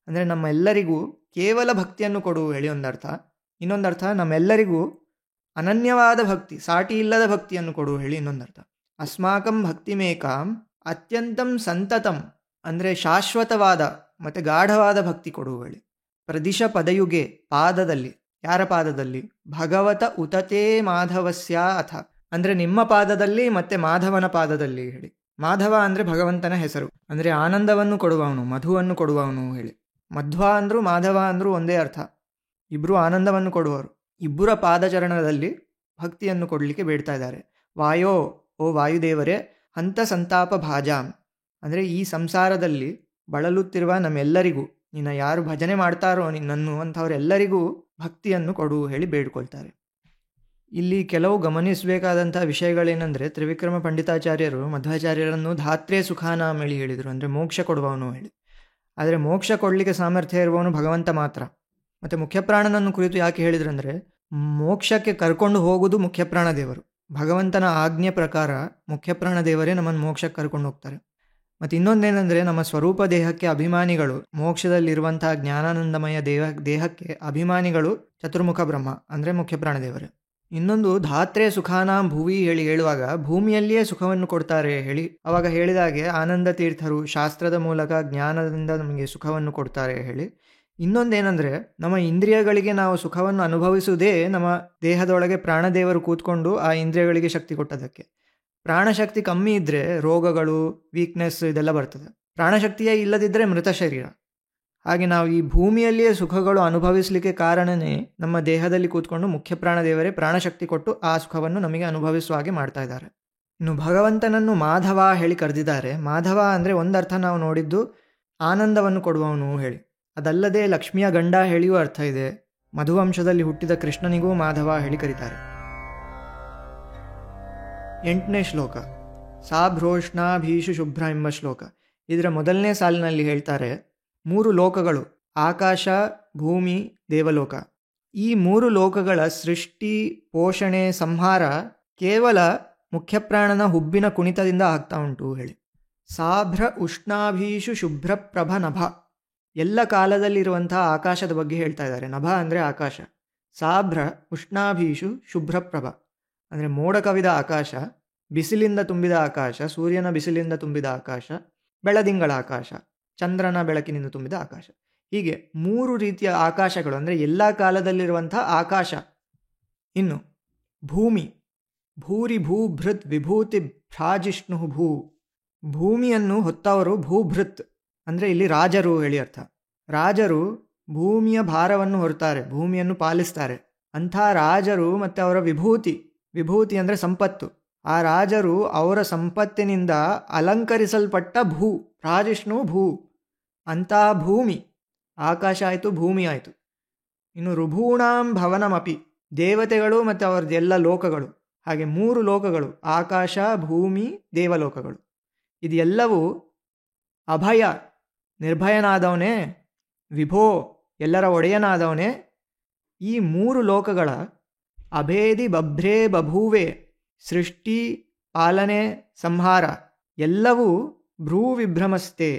Speaker 1: ಅಂದರೆ ನಮ್ಮೆಲ್ಲರಿಗೂ ಕೇವಲ ಭಕ್ತಿಯನ್ನು ಕೊಡು ಹೇಳಿ ಒಂದರ್ಥ. ಇನ್ನೊಂದರ್ಥ ನಮ್ಮೆಲ್ಲರಿಗೂ ಅನನ್ಯವಾದ ಭಕ್ತಿ, ಸಾಟಿ ಇಲ್ಲದ ಭಕ್ತಿಯನ್ನು ಕೊಡು ಹೇಳಿ ಇನ್ನೊಂದರ್ಥ. ಅಸ್ಮಾಕಂ ಭಕ್ತಿ ಮೇಕಾಂ ಅತ್ಯಂತಂ ಸಂತತಂ ಅಂದರೆ ಶಾಶ್ವತವಾದ ಮತ್ತು ಗಾಢವಾದ ಭಕ್ತಿ ಕೊಡು ಹೇಳಿ. ಪ್ರದಿಶ ಪದಯುಗೆ, ಪಾದದಲ್ಲಿ, ಯಾರ ಪಾದದಲ್ಲಿ? ಭಗವತ ಉತತೇ ಮಾಧವಸ್ಯ ಅಥ ಅಂದರೆ ನಿಮ್ಮ ಪಾದದಲ್ಲಿ ಮತ್ತು ಮಾಧವನ ಪಾದದಲ್ಲಿ ಹೇಳಿ. ಮಾಧವ ಅಂದರೆ ಭಗವಂತನ ಹೆಸರು, ಅಂದರೆ ಆನಂದವನ್ನು ಕೊಡುವವನು, ಮಧುವನ್ನು ಕೊಡುವವನು ಹೇಳಿ. ಮಧ್ವ ಅಂದರೂ ಮಾಧವ ಅಂದರೂ ಒಂದೇ ಅರ್ಥ, ಇಬ್ಬರು ಆನಂದವನ್ನು ಕೊಡುವವರು. ಇಬ್ಬರ ಪಾದಚರಣದಲ್ಲಿ ಭಕ್ತಿಯನ್ನು ಕೊಡಲಿಕ್ಕೆ ಬೇಡ್ತಾ ಇದ್ದಾರೆ. ವಾಯೋ, ಓ ವಾಯುದೇವರೇ, ಹಂತ ಸಂತಾಪ ಭಾಜಾಂ ಅಂದರೆ ಈ ಸಂಸಾರದಲ್ಲಿ ಬಳಲುತ್ತಿರುವ ನಮ್ಮೆಲ್ಲರಿಗೂ, ನಿನ್ನ ಯಾರು ಭಜನೆ ಮಾಡ್ತಾರೋ ನಿನ್ನನ್ನು ಅಂಥವರೆಲ್ಲರಿಗೂ ಭಕ್ತಿಯನ್ನು ಕೊಡು ಹೇಳಿ ಬೇಡ್ಕೊಳ್ತಾರೆ. ಇಲ್ಲಿ ಕೆಲವು ಗಮನಿಸಬೇಕಾದಂಥ ವಿಷಯಗಳೇನೆಂದರೆ, ತ್ರಿವಿಕ್ರಮ ಪಂಡಿತಾಚಾರ್ಯರು ಮಧ್ವಾಚಾರ್ಯರನ್ನು ಧಾತ್ರೆ ಸುಖಾನಾಂ ಹೇಳಿ ಹೇಳಿದರು, ಅಂದರೆ ಮೋಕ್ಷ ಕೊಡುವವನು ಹೇಳಿ. ಆದರೆ ಮೋಕ್ಷ ಕೊಡಲಿಕ್ಕೆ ಸಾಮರ್ಥ್ಯ ಇರುವವನು ಭಗವಂತ ಮಾತ್ರ. ಮತ್ತು ಮುಖ್ಯಪ್ರಾಣನನ್ನು ಕುರಿತು ಯಾಕೆ ಹೇಳಿದ್ರು ಅಂದರೆ, ಮೋಕ್ಷಕ್ಕೆ ಕರ್ಕೊಂಡು ಹೋಗುವುದು ಮುಖ್ಯಪ್ರಾಣ ದೇವರು. ಭಗವಂತನ ಆಜ್ಞೆ ಪ್ರಕಾರ ಮುಖ್ಯಪ್ರಾಣ ದೇವರೇ ನಮ್ಮನ್ನು ಮೋಕ್ಷಕ್ಕೆ ಕರ್ಕೊಂಡು ಹೋಗ್ತಾರೆ. ಮತ್ತು ಇನ್ನೊಂದೇನೆಂದರೆ, ನಮ್ಮ ಸ್ವರೂಪ ದೇಹಕ್ಕೆ ಅಭಿಮಾನಿಗಳು, ಮೋಕ್ಷದಲ್ಲಿರುವಂತಹ ಜ್ಞಾನಾನಂದಮಯ ದೇಹಕ್ಕೆ ಅಭಿಮಾನಿಗಳು ಚತುರ್ಮುಖ ಬ್ರಹ್ಮ ಅಂದರೆ ಮುಖ್ಯಪ್ರಾಣ ದೇವರೇ. ಇನ್ನೊಂದು ಧಾತ್ರೆ ಸುಖಾನಾಂ ಭುವಿ ಹೇಳಿ ಹೇಳುವಾಗ ಭೂಮಿಯಲ್ಲಿಯೇ ಸುಖವನ್ನು ಕೊಡ್ತಾರೆ ಹೇಳಿ ಅವಾಗ ಹೇಳಿದಾಗೆ ಆನಂದ ತೀರ್ಥರು ಶಾಸ್ತ್ರದ ಮೂಲಕ ಜ್ಞಾನದಿಂದ ನಮಗೆ ಸುಖವನ್ನು ಕೊಡ್ತಾರೆ ಹೇಳಿ. ಇನ್ನೊಂದೇನೆಂದರೆ, ನಮ್ಮ ಇಂದ್ರಿಯಗಳಿಗೆ ನಾವು ಸುಖವನ್ನು ಅನುಭವಿಸುವುದೇ ನಮ್ಮ ದೇಹದೊಳಗೆ ಪ್ರಾಣದೇವರು ಕೂತ್ಕೊಂಡು ಆ ಇಂದ್ರಿಯಗಳಿಗೆ ಶಕ್ತಿ ಕೊಟ್ಟದಕ್ಕೆ. ಪ್ರಾಣಶಕ್ತಿ ಕಮ್ಮಿ ಇದ್ದರೆ ರೋಗಗಳು, ವೀಕ್ನೆಸ್ ಇದೆಲ್ಲ ಬರ್ತದೆ. ಪ್ರಾಣಶಕ್ತಿಯೇ ಇಲ್ಲದಿದ್ದರೆ ಮೃತ ಶರೀರ. ಹಾಗೆ ನಾವು ಈ ಭೂಮಿಯಲ್ಲಿಯೇ ಸುಖಗಳು ಅನುಭವಿಸಲಿಕ್ಕೆ ಕಾರಣನೇ ನಮ್ಮ ದೇಹದಲ್ಲಿ ಕೂತ್ಕೊಂಡು ಮುಖ್ಯ ಪ್ರಾಣದೇವರೇ ಪ್ರಾಣಶಕ್ತಿ ಕೊಟ್ಟು ಆ ಸುಖವನ್ನು ನಮಗೆ ಅನುಭವಿಸುವ ಹಾಗೆ ಮಾಡ್ತಾ ಇದ್ದಾರೆ. ಇನ್ನು ಭಗವಂತನನ್ನು ಮಾಧವ ಹೇಳಿ ಕರೆದಿದ್ದಾರೆ. ಮಾಧವ ಅಂದರೆ ಒಂದರ್ಥ ನಾವು ನೋಡಿದ್ದು ಆನಂದವನ್ನು ಕೊಡುವವನು ಹೇಳಿ. ಅದಲ್ಲದೆ ಲಕ್ಷ್ಮಿಯ ಗಂಡ ಹೇಳಿಯೂ ಅರ್ಥ ಇದೆ. ಮಧುವಂಶದಲ್ಲಿ ಹುಟ್ಟಿದ ಕೃಷ್ಣನಿಗೂ ಮಾಧವ ಹೇಳಿ ಕರೀತಾರೆ. 8ನೇ ಶ್ಲೋಕ ಸಾಭ್ರೋಷ್ಣಾಭೀಷು ಶುಭ್ರ ಎಂಬ ಶ್ಲೋಕ. ಇದರ ಮೊದಲನೇ ಸಾಲಿನಲ್ಲಿ ಹೇಳ್ತಾರೆ, 3 ಲೋಕಗಳು, ಆಕಾಶ, ಭೂಮಿ, ದೇವಲೋಕ. ಈ 3 ಲೋಕಗಳ ಸೃಷ್ಟಿ, ಪೋಷಣೆ, ಸಂಹಾರ ಕೇವಲ ಮುಖ್ಯಪ್ರಾಣನ ಹುಬ್ಬಿನ ಕುಣಿತದಿಂದ ಆಗ್ತಾ ಉಂಟು ಹೇಳಿ. ಸಾಭ್ರ ಉಷ್ಣಾಭೀಷು ಶುಭ್ರ ಪ್ರಭ ನಭ, ಎಲ್ಲ ಕಾಲದಲ್ಲಿರುವಂತಹ ಆಕಾಶದ ಬಗ್ಗೆ ಹೇಳ್ತಾ ಇದ್ದಾರೆ. ನಭ ಅಂದರೆ ಆಕಾಶ. ಸಾಭ್ರ ಉಷ್ಣಾಭೀಷು ಶುಭ್ರಪ್ರಭ ಅಂದರೆ ಮೋಡ ಕವಿದ ಆಕಾಶ, ಬಿಸಿಲಿಂದ ತುಂಬಿದ ಆಕಾಶ, ಸೂರ್ಯನ ಬಿಸಿಲಿಂದ ತುಂಬಿದ ಆಕಾಶ, ಬೆಳದಿಂಗಳ ಆಕಾಶ, ಚಂದ್ರನ ಬೆಳಕಿನಿಂದ ತುಂಬಿದ ಆಕಾಶ. ಹೀಗೆ 3 ರೀತಿಯ ಆಕಾಶಗಳು ಅಂದರೆ ಎಲ್ಲ ಕಾಲದಲ್ಲಿರುವಂಥ ಆಕಾಶ. ಇನ್ನು ಭೂಮಿ, ಭೂರಿ ಭೂಭೃತ್ ವಿಭೂತಿ ಭ್ರಾಜಿಷ್ಣು ಭೂ, ಭೂಮಿಯನ್ನು ಹೊತ್ತವರು ಭೂಭೃತ್ ಅಂದರೆ ಇಲ್ಲಿ ರಾಜರು ಹೇಳಿ ಅರ್ಥ. ರಾಜರು ಭೂಮಿಯ ಭಾರವನ್ನು ಹೊರ್ತಾರೆ, ಭೂಮಿಯನ್ನು ಪಾಲಿಸ್ತಾರೆ. ಅಂಥ ರಾಜರು ಮತ್ತು ಅವರ ವಿಭೂತಿ, ವಿಭೂತಿ ಅಂದರೆ ಸಂಪತ್ತು, ಆ ರಾಜರು ಅವರ ಸಂಪತ್ತಿನಿಂದ ಅಲಂಕರಿಸಲ್ಪಟ್ಟ ಭೂ, ರಾಜಿಷ್ಣು ಭೂ, ಅಂಥ ಭೂಮಿ. ಆಕಾಶ ಆಯಿತು, ಭೂಮಿ ಆಯಿತು. ಇನ್ನು ಋಭೂಣಾಂ ಭವನಮಪಿ, ದೇವತೆಗಳು ಮತ್ತು ಅವರದ್ದೆಲ್ಲ ಲೋಕಗಳು. ಹಾಗೆ 3 ಲೋಕಗಳು, ಆಕಾಶ, ಭೂಮಿ, ದೇವಲೋಕಗಳು. ಇದೆಲ್ಲವೂ ಅಭಯ, ನಿರ್ಭಯನಾದವನೇ, ವಿಭೋ, ಎಲ್ಲರ ಒಡೆಯನಾದವನೇ. ಈ 3 ಲೋಕಗಳ ಅಭೇದಿ ಬಭ್ರೇ ಬಭೂವೆ, ಸೃಷ್ಟಿ, ಪಾಲನೆ, ಸಂಹಾರ ಎಲ್ಲವೂ ಭ್ರೂ ವಿಭ್ರಮಸ್ತೆ,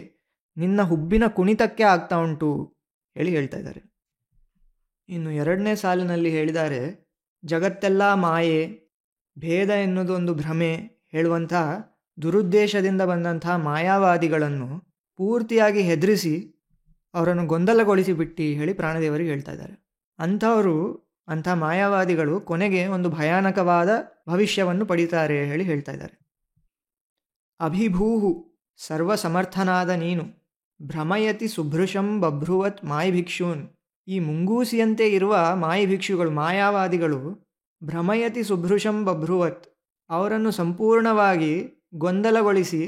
Speaker 1: ನಿನ್ನ ಹುಬ್ಬಿನ ಕುಣಿತಕ್ಕೆ ಆಗ್ತಾ ಉಂಟು ಹೇಳಿ ಹೇಳ್ತಾ ಇದ್ದಾರೆ. ಇನ್ನು 2ನೇ ಸಾಲಿನಲ್ಲಿ ಹೇಳಿದ್ದಾರೆ, ಜಗತ್ತೆಲ್ಲ ಮಾಯೆ, ಭೇದ ಎನ್ನುವುದು ಒಂದು ಭ್ರಮೆ ಹೇಳುವಂಥ ದುರುದ್ದೇಶದಿಂದ ಬಂದಂಥ ಮಾಯಾವಾದಿಗಳನ್ನು ಪೂರ್ತಿಯಾಗಿ ಹೆದರಿಸಿ ಅವರನ್ನು ಗೊಂದಲಗೊಳಿಸಿ ಬಿಟ್ಟು ಹೇಳಿ ಪ್ರಾಣದೇವರಿಗೆ ಹೇಳ್ತಾ ಇದ್ದಾರೆ. ಅಂಥ ಮಾಯಾವಾದಿಗಳು ಕೊನೆಗೆ ಒಂದು ಭಯಾನಕವಾದ ಭವಿಷ್ಯವನ್ನು ಪಡೀತಾರೆ ಹೇಳಿ ಹೇಳ್ತಾ ಇದ್ದಾರೆ. ಅಭಿಭೂಹು ಸರ್ವಸಮರ್ಥನಾದ ನೀನು ಭ್ರಮಯತಿ ಸುಭೃಶಂ ಬಭ್ರುವತ್ ಮಾಯಿಭಿಕ್ಷೂನ್. ಈ ಮುಂಗೂಸಿಯಂತೆ ಇರುವ ಮಾಯಿಭಿಕ್ಷುಗಳು, ಮಾಯಾವಾದಿಗಳು ಭ್ರಮಯತಿ ಸುಭೃಶಂ ಬಭ್ರುವತ್, ಅವರನ್ನು ಸಂಪೂರ್ಣವಾಗಿ ಗೊಂದಲಗೊಳಿಸಿ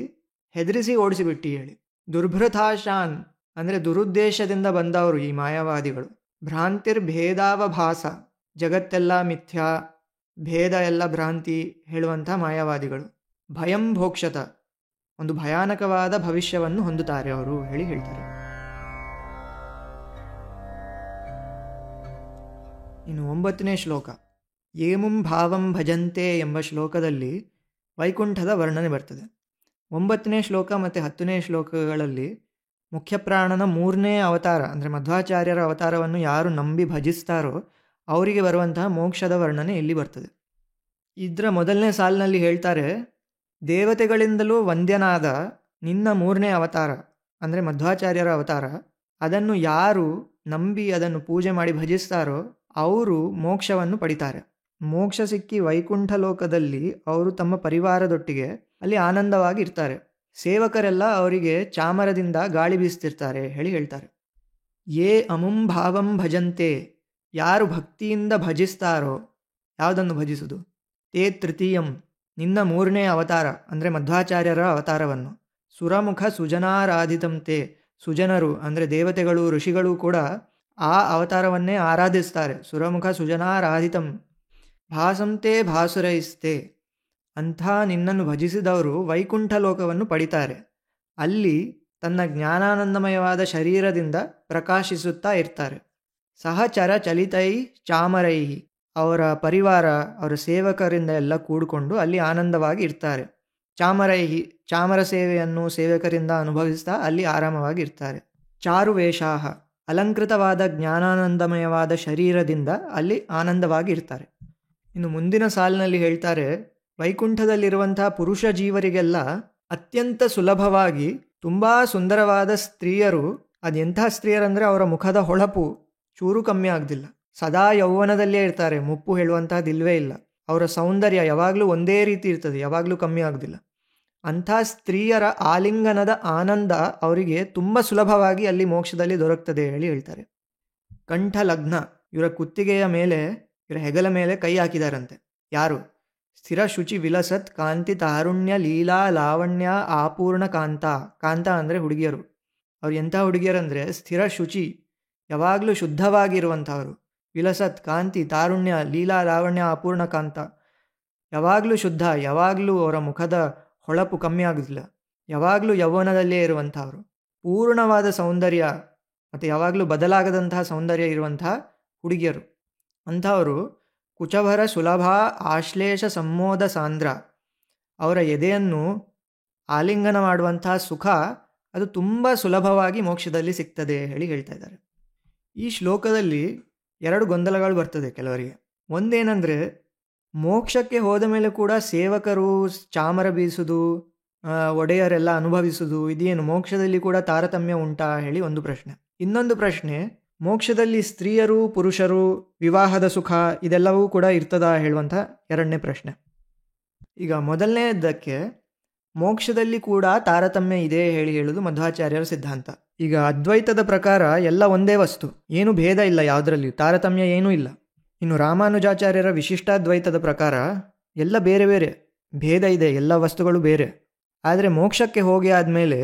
Speaker 1: ಹೆದರಿಸಿ ಓಡಿಸಿಬಿಟ್ಟು ಹೇಳಿ. ದುರ್ಭೃತಾಶಾನ್ ಅಂದರೆ ದುರುದ್ದೇಶದಿಂದ ಬಂದವರು ಈ ಮಾಯಾವಾದಿಗಳು. ಭ್ರಾಂತಿರ್ಭೇದಾವಭಾಸ, ಜಗತ್ತೆಲ್ಲ ಮಿಥ್ಯಾ, ಭೇದ ಎಲ್ಲ ಭ್ರಾಂತಿ ಹೇಳುವಂಥ ಮಾಯಾವಾದಿಗಳು. ಭಯಂ ಭೋಕ್ಷತ, ಒಂದು ಭಯಾನಕವಾದ ಭವಿಷ್ಯವನ್ನು ಹೊಂದುತ್ತಾರೆ ಅವರು ಹೇಳಿ ಹೇಳ್ತಾರೆ. ಇನ್ನು 9ನೇ ಶ್ಲೋಕ, ಏಮುಂ ಭಾವಂ ಭಜಂತೆ ಎಂಬ ಶ್ಲೋಕದಲ್ಲಿ ವೈಕುಂಠದ ವರ್ಣನೆ ಬರ್ತದೆ. 9ನೇ ಶ್ಲೋಕ ಮತ್ತು 10ನೇ ಶ್ಲೋಕಗಳಲ್ಲಿ ಮುಖ್ಯಪ್ರಾಣನ 3ನೇ ಅವತಾರ ಅಂದರೆ ಮಧ್ವಾಚಾರ್ಯರ ಅವತಾರವನ್ನು ಯಾರು ನಂಬಿ ಭಜಿಸ್ತಾರೋ ಅವರಿಗೆ ಬರುವಂತಹ ಮೋಕ್ಷದ ವರ್ಣನೆ ಇಲ್ಲಿ ಬರ್ತದೆ. ಇದರ ಮೊದಲನೇ ಸಾಲಿನಲ್ಲಿ ಹೇಳ್ತಾರೆ, ದೇವತೆಗಳಿಂದಲೂ ವಂದ್ಯನಾದ ನಿನ್ನ 3ನೇ ಅವತಾರ ಅಂದರೆ ಮಧ್ವಾಚಾರ್ಯರ ಅವತಾರ, ಅದನ್ನು ಯಾರು ನಂಬಿ ಅದನ್ನು ಪೂಜೆ ಮಾಡಿ ಭಜಿಸ್ತಾರೋ ಅವರು ಮೋಕ್ಷವನ್ನು ಪಡಿತಾರೆ. ಮೋಕ್ಷ ಸಿಕ್ಕಿ ವೈಕುಂಠ ಲೋಕದಲ್ಲಿ ಅವರು ತಮ್ಮ ಪರಿವಾರದೊಟ್ಟಿಗೆ ಅಲ್ಲಿ ಆನಂದವಾಗಿ ಇರ್ತಾರೆ. ಸೇವಕರೆಲ್ಲ ಅವರಿಗೆ ಚಾಮರದಿಂದ ಗಾಳಿ ಬೀಸ್ತಿರ್ತಾರೆ ಹೇಳಿ ಹೇಳ್ತಾರೆ. ಯೇ ಅಮುಂ ಭಾವಂ ಭಜಂತೆ, ಯಾರು ಭಕ್ತಿಯಿಂದ ಭಜಿಸ್ತಾರೋ, ಯಾವುದನ್ನು ಭಜಿಸುವುದು? ತೇ ತೃತೀಯಂ, ನಿನ್ನ 3ನೇ ಅವತಾರ ಅಂದರೆ ಮಧ್ವಾಚಾರ್ಯರ ಅವತಾರವನ್ನು. ಸುರಮುಖ ಸುಜನಾರಾಧಿತಂತೆ, ಸುಜನರು ಅಂದರೆ ದೇವತೆಗಳು ಋಷಿಗಳು ಕೂಡ ಆ ಅವತಾರವನ್ನೇ ಆರಾಧಿಸ್ತಾರೆ. ಸುರಮುಖ ಸುಜನಾರಾಧಿತಂ ಭಾಸಂತೆ ಭಾಸುರೈಸ್ತೆ, ಅಂಥ ನಿನ್ನನ್ನು ಭಜಿಸಿದವರು ವೈಕುಂಠ ಲೋಕವನ್ನು ಪಡಿತಾರೆ. ಅಲ್ಲಿ ತನ್ನ ಜ್ಞಾನಾನಂದಮಯವಾದ ಶರೀರದಿಂದ ಪ್ರಕಾಶಿಸುತ್ತಾ ಇರ್ತಾರೆ. ಸಹಚರ ಚಲಿತೈ ಚಾಮರೈ, ಅವರ ಪರಿವಾರ ಅವರ ಸೇವಕರಿಂದ ಎಲ್ಲ ಕೂಡಿಕೊಂಡು ಅಲ್ಲಿ ಆನಂದವಾಗಿ ಇರ್ತಾರೆ. ಚಾಮರೈಹಿ, ಚಾಮರ ಸೇವೆಯನ್ನು ಸೇವಕರಿಂದ ಅನುಭವಿಸ್ತಾ ಅಲ್ಲಿ ಆರಾಮವಾಗಿ ಇರ್ತಾರೆ. ಚಾರುವೇಷಾಹ, ಅಲಂಕೃತವಾದ ಜ್ಞಾನಾನಂದಮಯವಾದ ಶರೀರದಿಂದ ಅಲ್ಲಿ ಆನಂದವಾಗಿ ಇರ್ತಾರೆ. ಇನ್ನು ಮುಂದಿನ ಸಾಲಿನಲ್ಲಿ ಹೇಳ್ತಾರೆ, ವೈಕುಂಠದಲ್ಲಿರುವಂತಹ ಪುರುಷ ಜೀವರಿಗೆಲ್ಲ ಅತ್ಯಂತ ಸುಲಭವಾಗಿ ತುಂಬ ಸುಂದರವಾದ ಸ್ತ್ರೀಯರು, ಅದೆಂಥ ಸ್ತ್ರೀಯರಂದರೆ ಅವರ ಮುಖದ ಹೊಳಪು ಚೂರು ಕಮ್ಮಿ ಆಗದಿಲ್ಲ, ಸದಾ ಯೌವನದಲ್ಲೇ ಇರ್ತಾರೆ, ಮುಪ್ಪು ಹೇಳುವಂತಹದ್ದಿಲ್ವೇ ಇಲ್ಲ. ಅವರ ಸೌಂದರ್ಯ ಯಾವಾಗಲೂ ಒಂದೇ ರೀತಿ ಇರ್ತದೆ, ಯಾವಾಗಲೂ ಕಮ್ಮಿ ಆಗೋದಿಲ್ಲ. ಅಂಥ ಸ್ತ್ರೀಯರ ಆಲಿಂಗನದ ಆನಂದ ಅವರಿಗೆ ತುಂಬ ಸುಲಭವಾಗಿ ಅಲ್ಲಿ ಮೋಕ್ಷದಲ್ಲಿ ದೊರಕ್ತದೆ ಹೇಳಿ ಹೇಳ್ತಾರೆ. ಕಂಠಲಗ್ನ, ಇವರ ಕುತ್ತಿಗೆಯ ಮೇಲೆ, ಇವರ ಹೆಗಲ ಮೇಲೆ ಕೈ ಹಾಕಿದಾರಂತೆ. ಯಾರು? ಸ್ಥಿರ ಶುಚಿ ವಿಲಸತ್ ಕಾಂತಿ ತಾರುಣ್ಯ ಲೀಲಾ ಲಾವಣ್ಯ ಆಪೂರ್ಣ ಕಾಂತ. ಕಾಂತ ಅಂದರೆ ಹುಡುಗಿಯರು. ಅವ್ರು ಎಂಥ ಹುಡುಗಿಯರಂದರೆ ಸ್ಥಿರ ಶುಚಿ, ಯಾವಾಗಲೂ ಶುದ್ಧವಾಗಿರುವಂಥವರು. ವಿಲಸತ್ ಕಾಂತಿ ತಾರುಣ್ಯ ಲೀಲಾ ಲಾವಣ್ಯ ಆಪೂರ್ಣ ಕಾಂತ, ಯಾವಾಗಲೂ ಶುದ್ಧ, ಯಾವಾಗಲೂ ಅವರ ಮುಖದ ಹೊಳಪು ಕಮ್ಮಿ ಆಗೋದಿಲ್ಲ, ಯಾವಾಗಲೂ ಯೌವನದಲ್ಲೇ ಇರುವಂಥವರು. ಪೂರ್ಣವಾದ ಸೌಂದರ್ಯ ಮತ್ತು ಯಾವಾಗಲೂ ಬದಲಾಗದಂತಹ ಸೌಂದರ್ಯ ಇರುವಂತಹ ಹುಡುಗಿಯರು. ಅಂಥವರು ಕುಚಭರ ಸುಲಭ ಆಶ್ಲೇಷ ಸಂಮೋದ ಸಾಂದ್ರ, ಅವರ ಎದೆಯನ್ನು ಆಲಿಂಗನ ಮಾಡುವಂತಹ ಸುಖ ಅದು ತುಂಬ ಸುಲಭವಾಗಿ ಮೋಕ್ಷದಲ್ಲಿ ಸಿಗ್ತದೆ ಹೇಳಿ ಹೇಳ್ತಾ ಇದ್ದಾರೆ. ಈ ಶ್ಲೋಕದಲ್ಲಿ 2 ಗೊಂದಲಗಳು ಬರ್ತದೆ ಕೆಲವರಿಗೆ. ಒಂದೇನೆಂದರೆ, ಮೋಕ್ಷಕ್ಕೆ ಹೋದ ಮೇಲೆ ಕೂಡ ಸೇವಕರು ಚಾಮರ ಬೀಸುವುದು, ಒಡೆಯರೆಲ್ಲ ಅನುಭವಿಸುವುದು, ಇದೇನು ಮೋಕ್ಷದಲ್ಲಿ ಕೂಡ ತಾರತಮ್ಯ ಉಂಟಾ ಹೇಳಿ ಒಂದು ಪ್ರಶ್ನೆ. ಇನ್ನೊಂದು ಪ್ರಶ್ನೆ, ಮೋಕ್ಷದಲ್ಲಿ ಸ್ತ್ರೀಯರು ಪುರುಷರು ವಿವಾಹದ ಸುಖ ಇದೆಲ್ಲವೂ ಕೂಡ ಇರ್ತದಾ ಹೇಳುವಂಥ 2ನೇ ಪ್ರಶ್ನೆ. ಈಗ ಮೊದಲನೇದಕ್ಕೆ ಮೋಕ್ಷದಲ್ಲಿ ಕೂಡ ತಾರತಮ್ಯ ಇದೆ ಹೇಳುವುದು ಮಧ್ವಾಚಾರ್ಯರ ಸಿದ್ಧಾಂತ. ಈಗ ಅದ್ವೈತದ ಪ್ರಕಾರ ಎಲ್ಲ ಒಂದೇ ವಸ್ತು, ಏನು ಭೇದ ಇಲ್ಲ, ಯಾವುದರಲ್ಲಿಯೂ ತಾರತಮ್ಯ ಏನೂ ಇಲ್ಲ. ಇನ್ನು ರಾಮಾನುಜಾಚಾರ್ಯರ ವಿಶಿಷ್ಟಾದ್ವೈತದ ಪ್ರಕಾರ ಎಲ್ಲ ಬೇರೆ ಬೇರೆ, ಭೇದ ಇದೆ, ಎಲ್ಲ ವಸ್ತುಗಳು ಬೇರೆ. ಆದರೆ ಮೋಕ್ಷಕ್ಕೆ ಹೋಗಿ ಆದಮೇಲೆ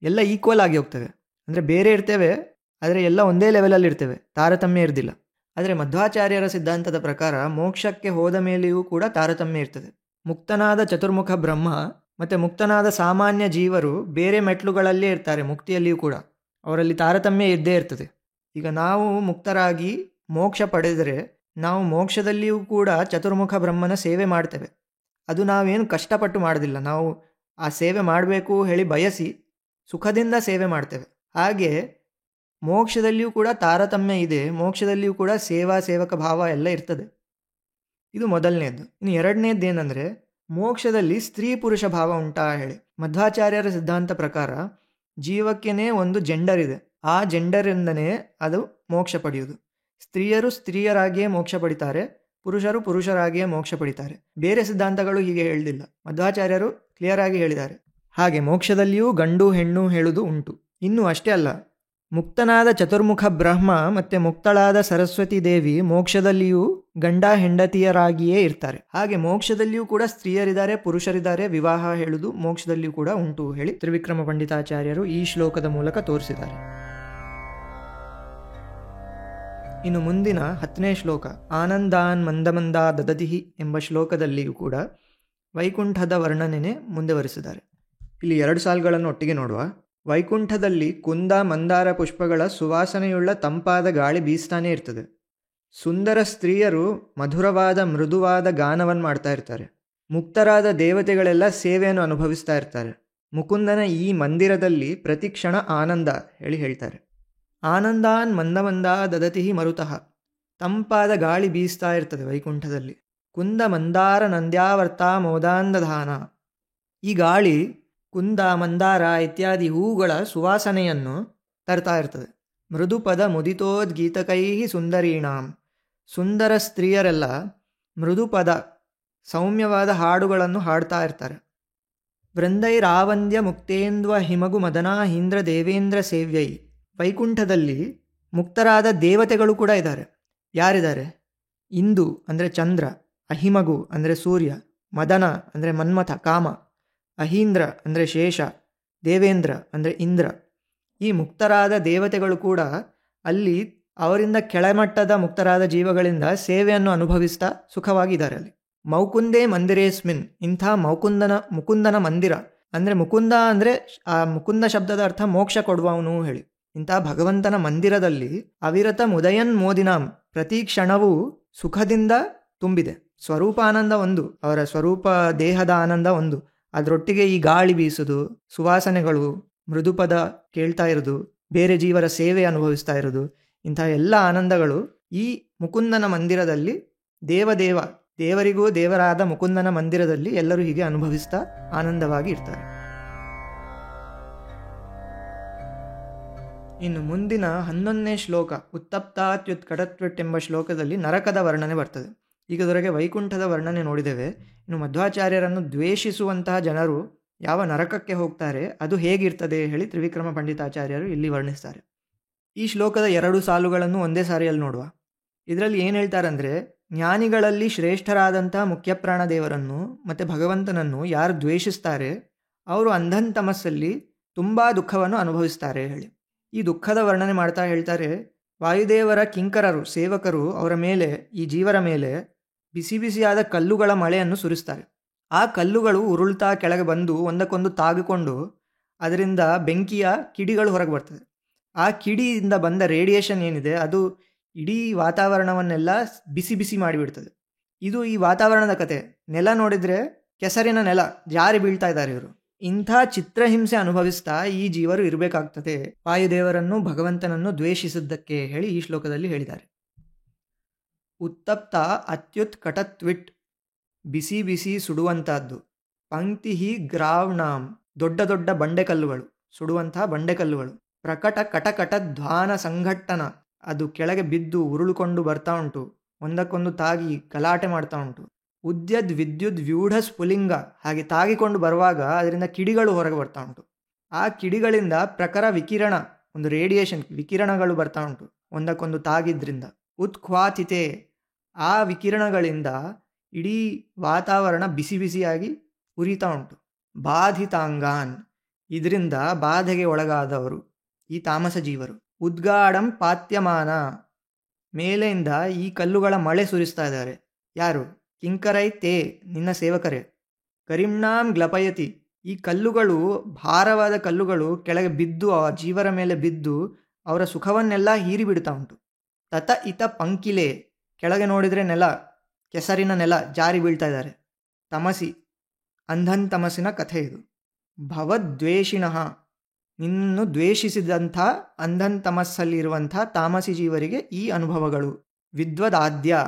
Speaker 1: ಎಲ್ಲ ಈಕ್ವಲ್ ಆಗಿ ಹೋಗ್ತವೆ. ಅಂದರೆ ಬೇರೆ ಇರ್ತೇವೆ, ಆದರೆ ಎಲ್ಲ ಒಂದೇ ಲೆವೆಲಲ್ಲಿ ಇರ್ತೇವೆ, ತಾರತಮ್ಯ ಇರ್ದಿಲ್ಲ. ಆದರೆ ಮಧ್ವಾಚಾರ್ಯರ ಸಿದ್ಧಾಂತದ ಪ್ರಕಾರ ಮೋಕ್ಷಕ್ಕೆ ಹೋದ ಮೇಲೆಯೂ ಕೂಡ ತಾರತಮ್ಯ ಇರ್ತದೆ. ಮುಕ್ತನಾದ ಚತುರ್ಮುಖ ಬ್ರಹ್ಮ ಮತ್ತು ಮುಕ್ತನಾದ ಸಾಮಾನ್ಯ ಜೀವರು ಬೇರೆ ಮೆಟ್ಲುಗಳಲ್ಲೇ ಇರ್ತಾರೆ. ಮುಕ್ತಿಯಲ್ಲಿಯೂ ಕೂಡ ಅವರಲ್ಲಿ ತಾರತಮ್ಯ ಇದ್ದೇ ಇರ್ತದೆ. ಈಗ ನಾವು ಮುಕ್ತರಾಗಿ ಮೋಕ್ಷ ಪಡೆದರೆ ನಾವು ಮೋಕ್ಷದಲ್ಲಿಯೂ ಕೂಡ ಚತುರ್ಮುಖ ಬ್ರಹ್ಮನ ಸೇವೆ ಮಾಡ್ತೇವೆ. ಅದು ನಾವೇನು ಕಷ್ಟಪಟ್ಟು ಮಾಡೋದಿಲ್ಲ, ನಾವು ಆ ಸೇವೆ ಮಾಡಬೇಕು ಹೇಳಿ ಬಯಸಿ ಸುಖದಿಂದ ಸೇವೆ ಮಾಡ್ತೇವೆ. ಹಾಗೆ ಮೋಕ್ಷದಲ್ಲಿಯೂ ಕೂಡ ತಾರತಮ್ಯ ಇದೆ, ಮೋಕ್ಷದಲ್ಲಿಯೂ ಕೂಡ ಸೇವಾ ಸೇವಕ ಭಾವ ಎಲ್ಲ ಇರ್ತದೆ. ಇದು ಮೊದಲನೇದ್ದು. ಇನ್ನು ಎರಡನೇದ್ದು ಏನಂದರೆ ಮೋಕ್ಷದಲ್ಲಿ ಸ್ತ್ರೀ ಪುರುಷ ಭಾವ ಉಂಟಾ ಹೇಳಿ. ಮಧ್ವಾಚಾರ್ಯರ ಸಿದ್ಧಾಂತ ಪ್ರಕಾರ ಜೀವಕ್ಕೇನೆ ಒಂದು ಜೆಂಡರ್ ಇದೆ. ಆ ಜೆಂಡರಿಂದನೇ ಅದು ಮೋಕ್ಷ ಪಡೆಯುವುದು. ಸ್ತ್ರೀಯರು ಸ್ತ್ರೀಯರಾಗಿಯೇ ಮೋಕ್ಷ ಪಡಿತಾರೆ, ಪುರುಷರು ಪುರುಷರಾಗಿಯೇ ಮೋಕ್ಷ ಪಡಿತಾರೆ. ಬೇರೆ ಸಿದ್ಧಾಂತಗಳು ಹೀಗೆ ಹೇಳಿಲ್ಲ. ಮಧ್ವಾಚಾರ್ಯರು ಕ್ಲಿಯರ್ ಆಗಿ ಹೇಳಿದ್ದಾರೆ. ಹಾಗೆ ಮೋಕ್ಷದಲ್ಲಿಯೂ ಗಂಡು ಹೆಣ್ಣು ಹೇಳುವುದು ಉಂಟು. ಇನ್ನು ಅಷ್ಟೇ ಅಲ್ಲ, ಮುಕ್ತನಾದ ಚತುರ್ಮುಖ ಬ್ರಹ್ಮ ಮತ್ತು ಮುಕ್ತಳಾದ ಸರಸ್ವತಿ ದೇವಿ ಮೋಕ್ಷದಲ್ಲಿಯೂ ಗಂಡ ಹೆಂಡತಿಯರಾಗಿಯೇ ಇರ್ತಾರೆ. ಹಾಗೆ ಮೋಕ್ಷದಲ್ಲಿಯೂ ಕೂಡ ಸ್ತ್ರೀಯರಿದ್ದಾರೆ, ಪುರುಷರಿದ್ದಾರೆ, ವಿವಾಹ ಹೇಳುವುದು ಮೋಕ್ಷದಲ್ಲಿಯೂ ಕೂಡ ಉಂಟು ಹೇಳಿ ತ್ರಿವಿಕ್ರಮ ಪಂಡಿತಾಚಾರ್ಯರು ಈ ಶ್ಲೋಕದ ಮೂಲಕ ತೋರಿಸಿದ್ದಾರೆ. ಇನ್ನು ಮುಂದಿನ 10ನೇ ಶ್ಲೋಕ ಆನಂದಾನ್ ಮಂದಮಂದ ದದತಿಹಿ ಎಂಬ ಶ್ಲೋಕದಲ್ಲಿಯೂ ಕೂಡ ವೈಕುಂಠದ ವರ್ಣನೆನೇ ಮುಂದುವರಿಸಿದ್ದಾರೆ. ಇಲ್ಲಿ 2 ಸಾಲುಗಳನ್ನು ಒಟ್ಟಿಗೆ ನೋಡುವ. ವೈಕುಂಠದಲ್ಲಿ ಕುಂದ ಮಂದಾರ ಪುಷ್ಪಗಳ ಸುವಾಸನೆಯುಳ್ಳ ತಂಪಾದ ಗಾಳಿ ಬೀಸ್ತಾನೇ ಇರ್ತದೆ. ಸುಂದರ ಸ್ತ್ರೀಯರು ಮಧುರವಾದ ಮೃದುವಾದ ಗಾನವನ್ನು ಮಾಡ್ತಾ ಇರ್ತಾರೆ. ಮುಕ್ತರಾದ ದೇವತೆಗಳೆಲ್ಲ ಸೇವೆಯನ್ನು ಅನುಭವಿಸ್ತಾ ಇರ್ತಾರೆ. ಮುಕುಂದನ ಈ ಮಂದಿರದಲ್ಲಿ ಪ್ರತಿ ಕ್ಷಣ ಆನಂದ ಹೇಳ್ತಾರೆ. ಆನಂದಾನ್ ಮಂದಮಂದ ದದತಿಹಿ ಮರುತಃ, ತಂಪಾದ ಗಾಳಿ ಬೀಸ್ತಾ ಇರ್ತದೆ ವೈಕುಂಠದಲ್ಲಿ. ಕುಂದ ಮಂದಾರ ನಂದ್ಯಾವರ್ತ ಮೋದಾಂದಧಾನ, ಈ ಗಾಳಿ ಕುಂದ ಮಂದಾರ ಇತ್ಯಾದಿ ಹೂಗಳ ಸುವಾಸನೆಯನ್ನು ತರ್ತಾ ಇರ್ತದೆ. ಮೃದುಪದ ಮುದಿತೋದ್ಗೀತಕೈ ಸುಂದರೀಣಾಂ, ಸುಂದರ ಸ್ತ್ರೀಯರೆಲ್ಲ ಮೃದುಪದ ಸೌಮ್ಯವಾದ ಹಾಡುಗಳನ್ನು ಹಾಡ್ತಾ ಇರ್ತಾರೆ. ವೃಂದೈರಾವಂದ್ಯ ಮುಕ್ತೇಂದ್ವ ಹಿಮಗು ಮದನಾಹೀಂದ್ರ ದೇವೇಂದ್ರ ಸೇವ್ಯೈ, ವೈಕುಂಠದಲ್ಲಿ ಮುಕ್ತರಾದ ದೇವತೆಗಳು ಕೂಡ ಇದ್ದಾರೆ. ಯಾರಿದ್ದಾರೆ? ಇಂದು ಅಂದರೆ ಚಂದ್ರ, ಅಹಿಮಗು ಅಂದರೆ ಸೂರ್ಯ, ಮದನ ಅಂದರೆ ಮನ್ಮಥ ಕಾಮ, ಅಹೀಂದ್ರ ಅಂದರೆ ಶೇಷ, ದೇವೇಂದ್ರ ಅಂದರೆ ಇಂದ್ರ. ಈ ಮುಕ್ತರಾದ ದೇವತೆಗಳು ಕೂಡ ಅಲ್ಲಿ ಅವರಿಂದ ಕೆಳಮಟ್ಟದ ಮುಕ್ತರಾದ ಜೀವಗಳಿಂದ ಸೇವೆಯನ್ನು ಅನುಭವಿಸ್ತಾ ಸುಖವಾಗಿದ್ದಾರೆ. ಅಲ್ಲಿ ಮೌಕುಂದೇ ಮಂದಿರೇಸ್ಮಿನ್, ಇಂಥ ಮುಕುಂದನ ಮಂದಿರ ಅಂದರೆ ಮುಕುಂದ ಅಂದರೆ ಆ ಮುಕುಂದ ಶಬ್ದದ ಅರ್ಥ ಮೋಕ್ಷ ಕೊಡುವವನು ಹೇಳಿ. ಇಂಥ ಭಗವಂತನ ಮಂದಿರದಲ್ಲಿ ಅವಿರತ ಮುದಯನ್ ಮೋದಿನಾಂ, ಪ್ರತಿ ಕ್ಷಣವೂ ಸುಖದಿಂದ ತುಂಬಿದೆ. ಸ್ವರೂಪ ಆನಂದ ಒಂದು, ಅವರ ಸ್ವರೂಪ ದೇಹದ ಆನಂದ ಒಂದು, ಅದರೊಟ್ಟಿಗೆ ಈ ಗಾಳಿ ಬೀಸುದು, ಸುವಾಸನೆಗಳು, ಮೃದುಪದ ಕೇಳ್ತಾ ಇರೋದು, ಬೇರೆ ಜೀವರ ಸೇವೆ ಅನುಭವಿಸ್ತಾ ಇರೋದು, ಇಂಥ ಎಲ್ಲ ಆನಂದಗಳು ಈ ಮುಕುಂದನ ಮಂದಿರದಲ್ಲಿ ದೇವರಿಗೂ ದೇವರಾದ ಮುಕುಂದನ ಮಂದಿರದಲ್ಲಿ ಎಲ್ಲರೂ ಹೀಗೆ ಅನುಭವಿಸ್ತಾ ಆನಂದವಾಗಿ ಇರ್ತಾರೆ. ಇನ್ನು ಮುಂದಿನ 11ನೇ ಶ್ಲೋಕ ಉತ್ತಪ್ತಾತ್ಯುತ್ಕಟತ್ವಿಟ್ ಎಂಬ ಶ್ಲೋಕದಲ್ಲಿ ನರಕದ ವರ್ಣನೆ ಬರ್ತದೆ. ಈಗದವರೆಗೆ ವೈಕುಂಠದ ವರ್ಣನೆ ನೋಡಿದ್ದೇವೆ. ಇನ್ನು ಮಧ್ವಾಚಾರ್ಯರನ್ನು ದ್ವೇಷಿಸುವಂತಹ ಜನರು ಯಾವ ನರಕಕ್ಕೆ ಹೋಗ್ತಾರೆ ಅದು ಹೇಗಿರ್ತದೆ ಹೇಳಿ ತ್ರಿವಿಕ್ರಮ ಪಂಡಿತಾಚಾರ್ಯರು ಇಲ್ಲಿ ವರ್ಣಿಸ್ತಾರೆ. ಈ ಶ್ಲೋಕದ 2 ಸಾಲುಗಳನ್ನು ಒಂದೇ ಸಾರಿಯಲ್ಲಿ ನೋಡುವ. ಇದರಲ್ಲಿ ಏನು ಹೇಳ್ತಾರಂದರೆ, ಜ್ಞಾನಿಗಳಲ್ಲಿ ಶ್ರೇಷ್ಠರಾದಂತಹ ಮುಖ್ಯಪ್ರಾಣ ದೇವರನ್ನು ಮತ್ತು ಭಗವಂತನನ್ನು ಯಾರು ದ್ವೇಷಿಸ್ತಾರೆ ಅವರು ಅಂಧನ್ ತಮಸ್ಸಲ್ಲಿ ತುಂಬ ದುಃಖವನ್ನು ಅನುಭವಿಸ್ತಾರೆ ಹೇಳಿ. ಈ ದುಃಖದ ವರ್ಣನೆ ಮಾಡ್ತಾ ಹೇಳ್ತಾರೆ, ವಾಯುದೇವರ ಕಿಂಕರರು ಸೇವಕರು ಅವರ ಮೇಲೆ, ಈ ಜೀವರ ಮೇಲೆ ಬಿಸಿ ಬಿಸಿಯಾದ ಕಲ್ಲುಗಳ ಮಳೆಯನ್ನು ಸುರಿಸ್ತಾರೆ. ಆ ಕಲ್ಲುಗಳು ಉರುಳ್ತಾ ಕೆಳಗೆ ಬಂದು ಒಂದಕ್ಕೊಂದು ತಾಗಿಕೊಂಡು ಅದರಿಂದ ಬೆಂಕಿಯ ಕಿಡಿಗಳು ಹೊರಗೆ ಬರ್ತದೆ. ಆ ಕಿಡಿಯಿಂದ ಬಂದ ರೇಡಿಯೇಷನ್ ಏನಿದೆ ಅದು ಇಡೀ ವಾತಾವರಣವನ್ನೆಲ್ಲ ಬಿಸಿ ಬಿಸಿ ಮಾಡಿಬಿಡ್ತದೆ. ಇದು ಈ ವಾತಾವರಣದ ಕತೆ. ನೆಲ ನೋಡಿದರೆ ಕೆಸರಿನ ನೆಲ, ಜಾರಿ ಬೀಳ್ತಾ ಇದ್ದಾರೆ ಇವರು. ಇಂಥ ಚಿತ್ರಹಿಂಸೆ ಅನುಭವಿಸ್ತಾ ಈ ಜೀವರು ಇರಬೇಕಾಗ್ತದೆ ವಾಯುದೇವರನ್ನು ಭಗವಂತನನ್ನು ದ್ವೇಷಿಸಿದ್ದಕ್ಕೆ ಹೇಳಿ ಈ ಶ್ಲೋಕದಲ್ಲಿ ಹೇಳಿದ್ದಾರೆ. ಉತ್ತಪ್ತ ಅತ್ಯುತ್ಕಟತ್ವಿಟ್, ಬಿಸಿ ಬಿಸಿ ಸುಡುವಂತಹದ್ದು. ಪಂಕ್ತಿ ಗ್ರಾವ್ಣಾಂ, ದೊಡ್ಡ ದೊಡ್ಡ ಬಂಡೆಕಲ್ಲುಗಳು, ಸುಡುವಂತಹ ಬಂಡೆಕಲ್ಲುಗಳು. ಪ್ರಕಟ ಕಟಕಟ ಧ್ವಾನ ಸಂಘಟ್ಟನ, ಅದು ಕೆಳಗೆ ಬಿದ್ದು ಉರುಳುಕೊಂಡು ಬರ್ತಾ ಉಂಟು, ಒಂದಕ್ಕೊಂದು ತಾಗಿ ಗಲಾಟೆ ಮಾಡ್ತಾ ಉಂಟು. ಉದ್ಯದ್ ವಿದ್ಯುತ್ ವ್ಯೂಢ ಸ್ಫುಲಿಂಗ, ಹಾಗೆ ತಾಗಿಕೊಂಡು ಬರುವಾಗ ಅದರಿಂದ ಕಿಡಿಗಳು ಹೊರಗೆ ಬರ್ತಾ ಉಂಟು. ಆ ಕಿಡಿಗಳಿಂದ ಪ್ರಖರ ವಿಕಿರಣ, ಒಂದು ರೇಡಿಯೇಷನ್ ವಿಕಿರಣಗಳು ಬರ್ತಾ ಉಂಟು ಒಂದಕ್ಕೊಂದು ತಾಗಿದ್ರಿಂದ. ಉತ್ಖ್ವಾತಿತೆ, ಆ ವಿಕಿರಣಗಳಿಂದ ಇಡೀ ವಾತಾವರಣ ಬಿಸಿ ಬಿಸಿಯಾಗಿ ಉರಿತಾ ಉಂಟು. ಬಾಧಿತಾಂಗಾನ್, ಇದರಿಂದ ಬಾಧೆಗೆ ಒಳಗಾದವರು ಈ ತಾಮಸ ಜೀವರು. ಉದ್ಗಾಡಂ ಪಾತ್ಯಮಾನ, ಮೇಲೆಯಿಂದ ಈ ಕಲ್ಲುಗಳ ಮಳೆ ಸುರಿಸ್ತಾ ಇದ್ದಾರೆ. ಯಾರು? ಕಿಂಕರೈ ತೇ, ನಿನ್ನ ಸೇವಕರೇ. ಕರಿಮ್ನಾಂ ಗ್ಲಪಯತಿ, ಈ ಕಲ್ಲುಗಳು, ಭಾರವಾದ ಕಲ್ಲುಗಳು ಕೆಳಗೆ ಬಿದ್ದು ಆ ಜೀವರ ಮೇಲೆ ಬಿದ್ದು ಅವರ ಸುಖವನ್ನೆಲ್ಲ ಹೀರಿಬಿಡ್ತಾ ಉಂಟು. ತತ ಇತ ಪಂಕಿಲೆ, ಕೆಳಗೆ ನೋಡಿದರೆ ನೆಲ, ಕೆಸರಿನ ನೆಲ, ಜಾರಿ ಬೀಳ್ತಾ ಇದ್ದಾರೆ. ತಮಸಿ, ಅಂಧನ್ ತಮಸಿನ ಕಥೆ ಇದು. ಭವದ್ವೇಷಿಣಃ, ನಿನ್ನನ್ನು ದ್ವೇಷಿಸಿದಂಥ ಅಂಧನ್ ತಮಸ್ಸಲ್ಲಿರುವಂಥ ತಾಮಸಿ ಜೀವರಿಗೆ ಈ ಅನುಭವಗಳು. ವಿದ್ವದಾದ್ಯ,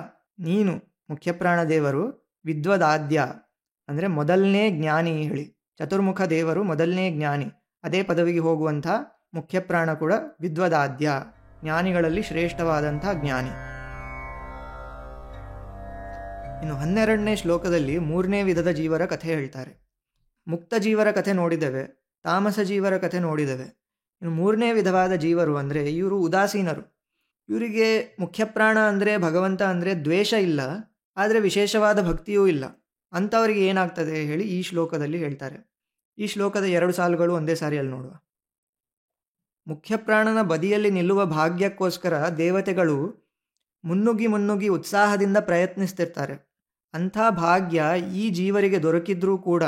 Speaker 1: ನೀನು ಮುಖ್ಯಪ್ರಾಣ ದೇವರು ವಿದ್ವದಾದ್ಯ ಅಂದರೆ ಮೊದಲನೇ ಜ್ಞಾನಿ ಹೇಳಿ. ಚತುರ್ಮುಖ ದೇವರು ಮೊದಲನೇ ಜ್ಞಾನಿ, ಅದೇ ಪದವಿಗೆ ಹೋಗುವಂಥ ಮುಖ್ಯಪ್ರಾಣ ಕೂಡ ವಿದ್ವದಾದ್ಯ, ಜ್ಞಾನಿಗಳಲ್ಲಿ ಶ್ರೇಷ್ಠವಾದಂಥ ಜ್ಞಾನಿ. ಇನ್ನು 12ನೇ ಶ್ಲೋಕದಲ್ಲಿ 3ನೇ ವಿಧದ ಜೀವರ ಕಥೆ ಹೇಳ್ತಾರೆ. ಮುಕ್ತ ಜೀವರ ಕಥೆ ನೋಡಿದ್ದೇವೆ, ತಾಮಸ ಜೀವರ ಕಥೆ ನೋಡಿದ್ದೇವೆ. ಇನ್ನು 3ನೇ ವಿಧವಾದ ಜೀವರು ಅಂದರೆ ಇವರು ಉದಾಸೀನರು. ಇವರಿಗೆ ಮುಖ್ಯಪ್ರಾಣ ಅಂದರೆ ಭಗವಂತ ಅಂದರೆ ದ್ವೇಷ ಇಲ್ಲ, ಆದರೆ ವಿಶೇಷವಾದ ಭಕ್ತಿಯೂ ಇಲ್ಲ. ಅಂಥವರಿಗೆ ಏನಾಗ್ತದೆ ಹೇಳಿ ಈ ಶ್ಲೋಕದಲ್ಲಿ ಹೇಳ್ತಾರೆ. ಈ ಶ್ಲೋಕದ 2 ಸಾಲುಗಳು ಒಂದೇ ಸಾರಿಯಲ್ಲಿ ನೋಡುವ. ಮುಖ್ಯಪ್ರಾಣನ ಬದಿಯಲ್ಲಿ ನಿಲ್ಲುವ ಭಾಗ್ಯಕ್ಕೋಸ್ಕರ ದೇವತೆಗಳು ಮುನ್ನುಗ್ಗಿ ಉತ್ಸಾಹದಿಂದ ಪ್ರಯತ್ನಿಸ್ತಿರ್ತಾರೆ. ಅಂಥ ಭಾಗ್ಯ ಈ ಜೀವರಿಗೆ ದೊರಕಿದ್ರೂ ಕೂಡ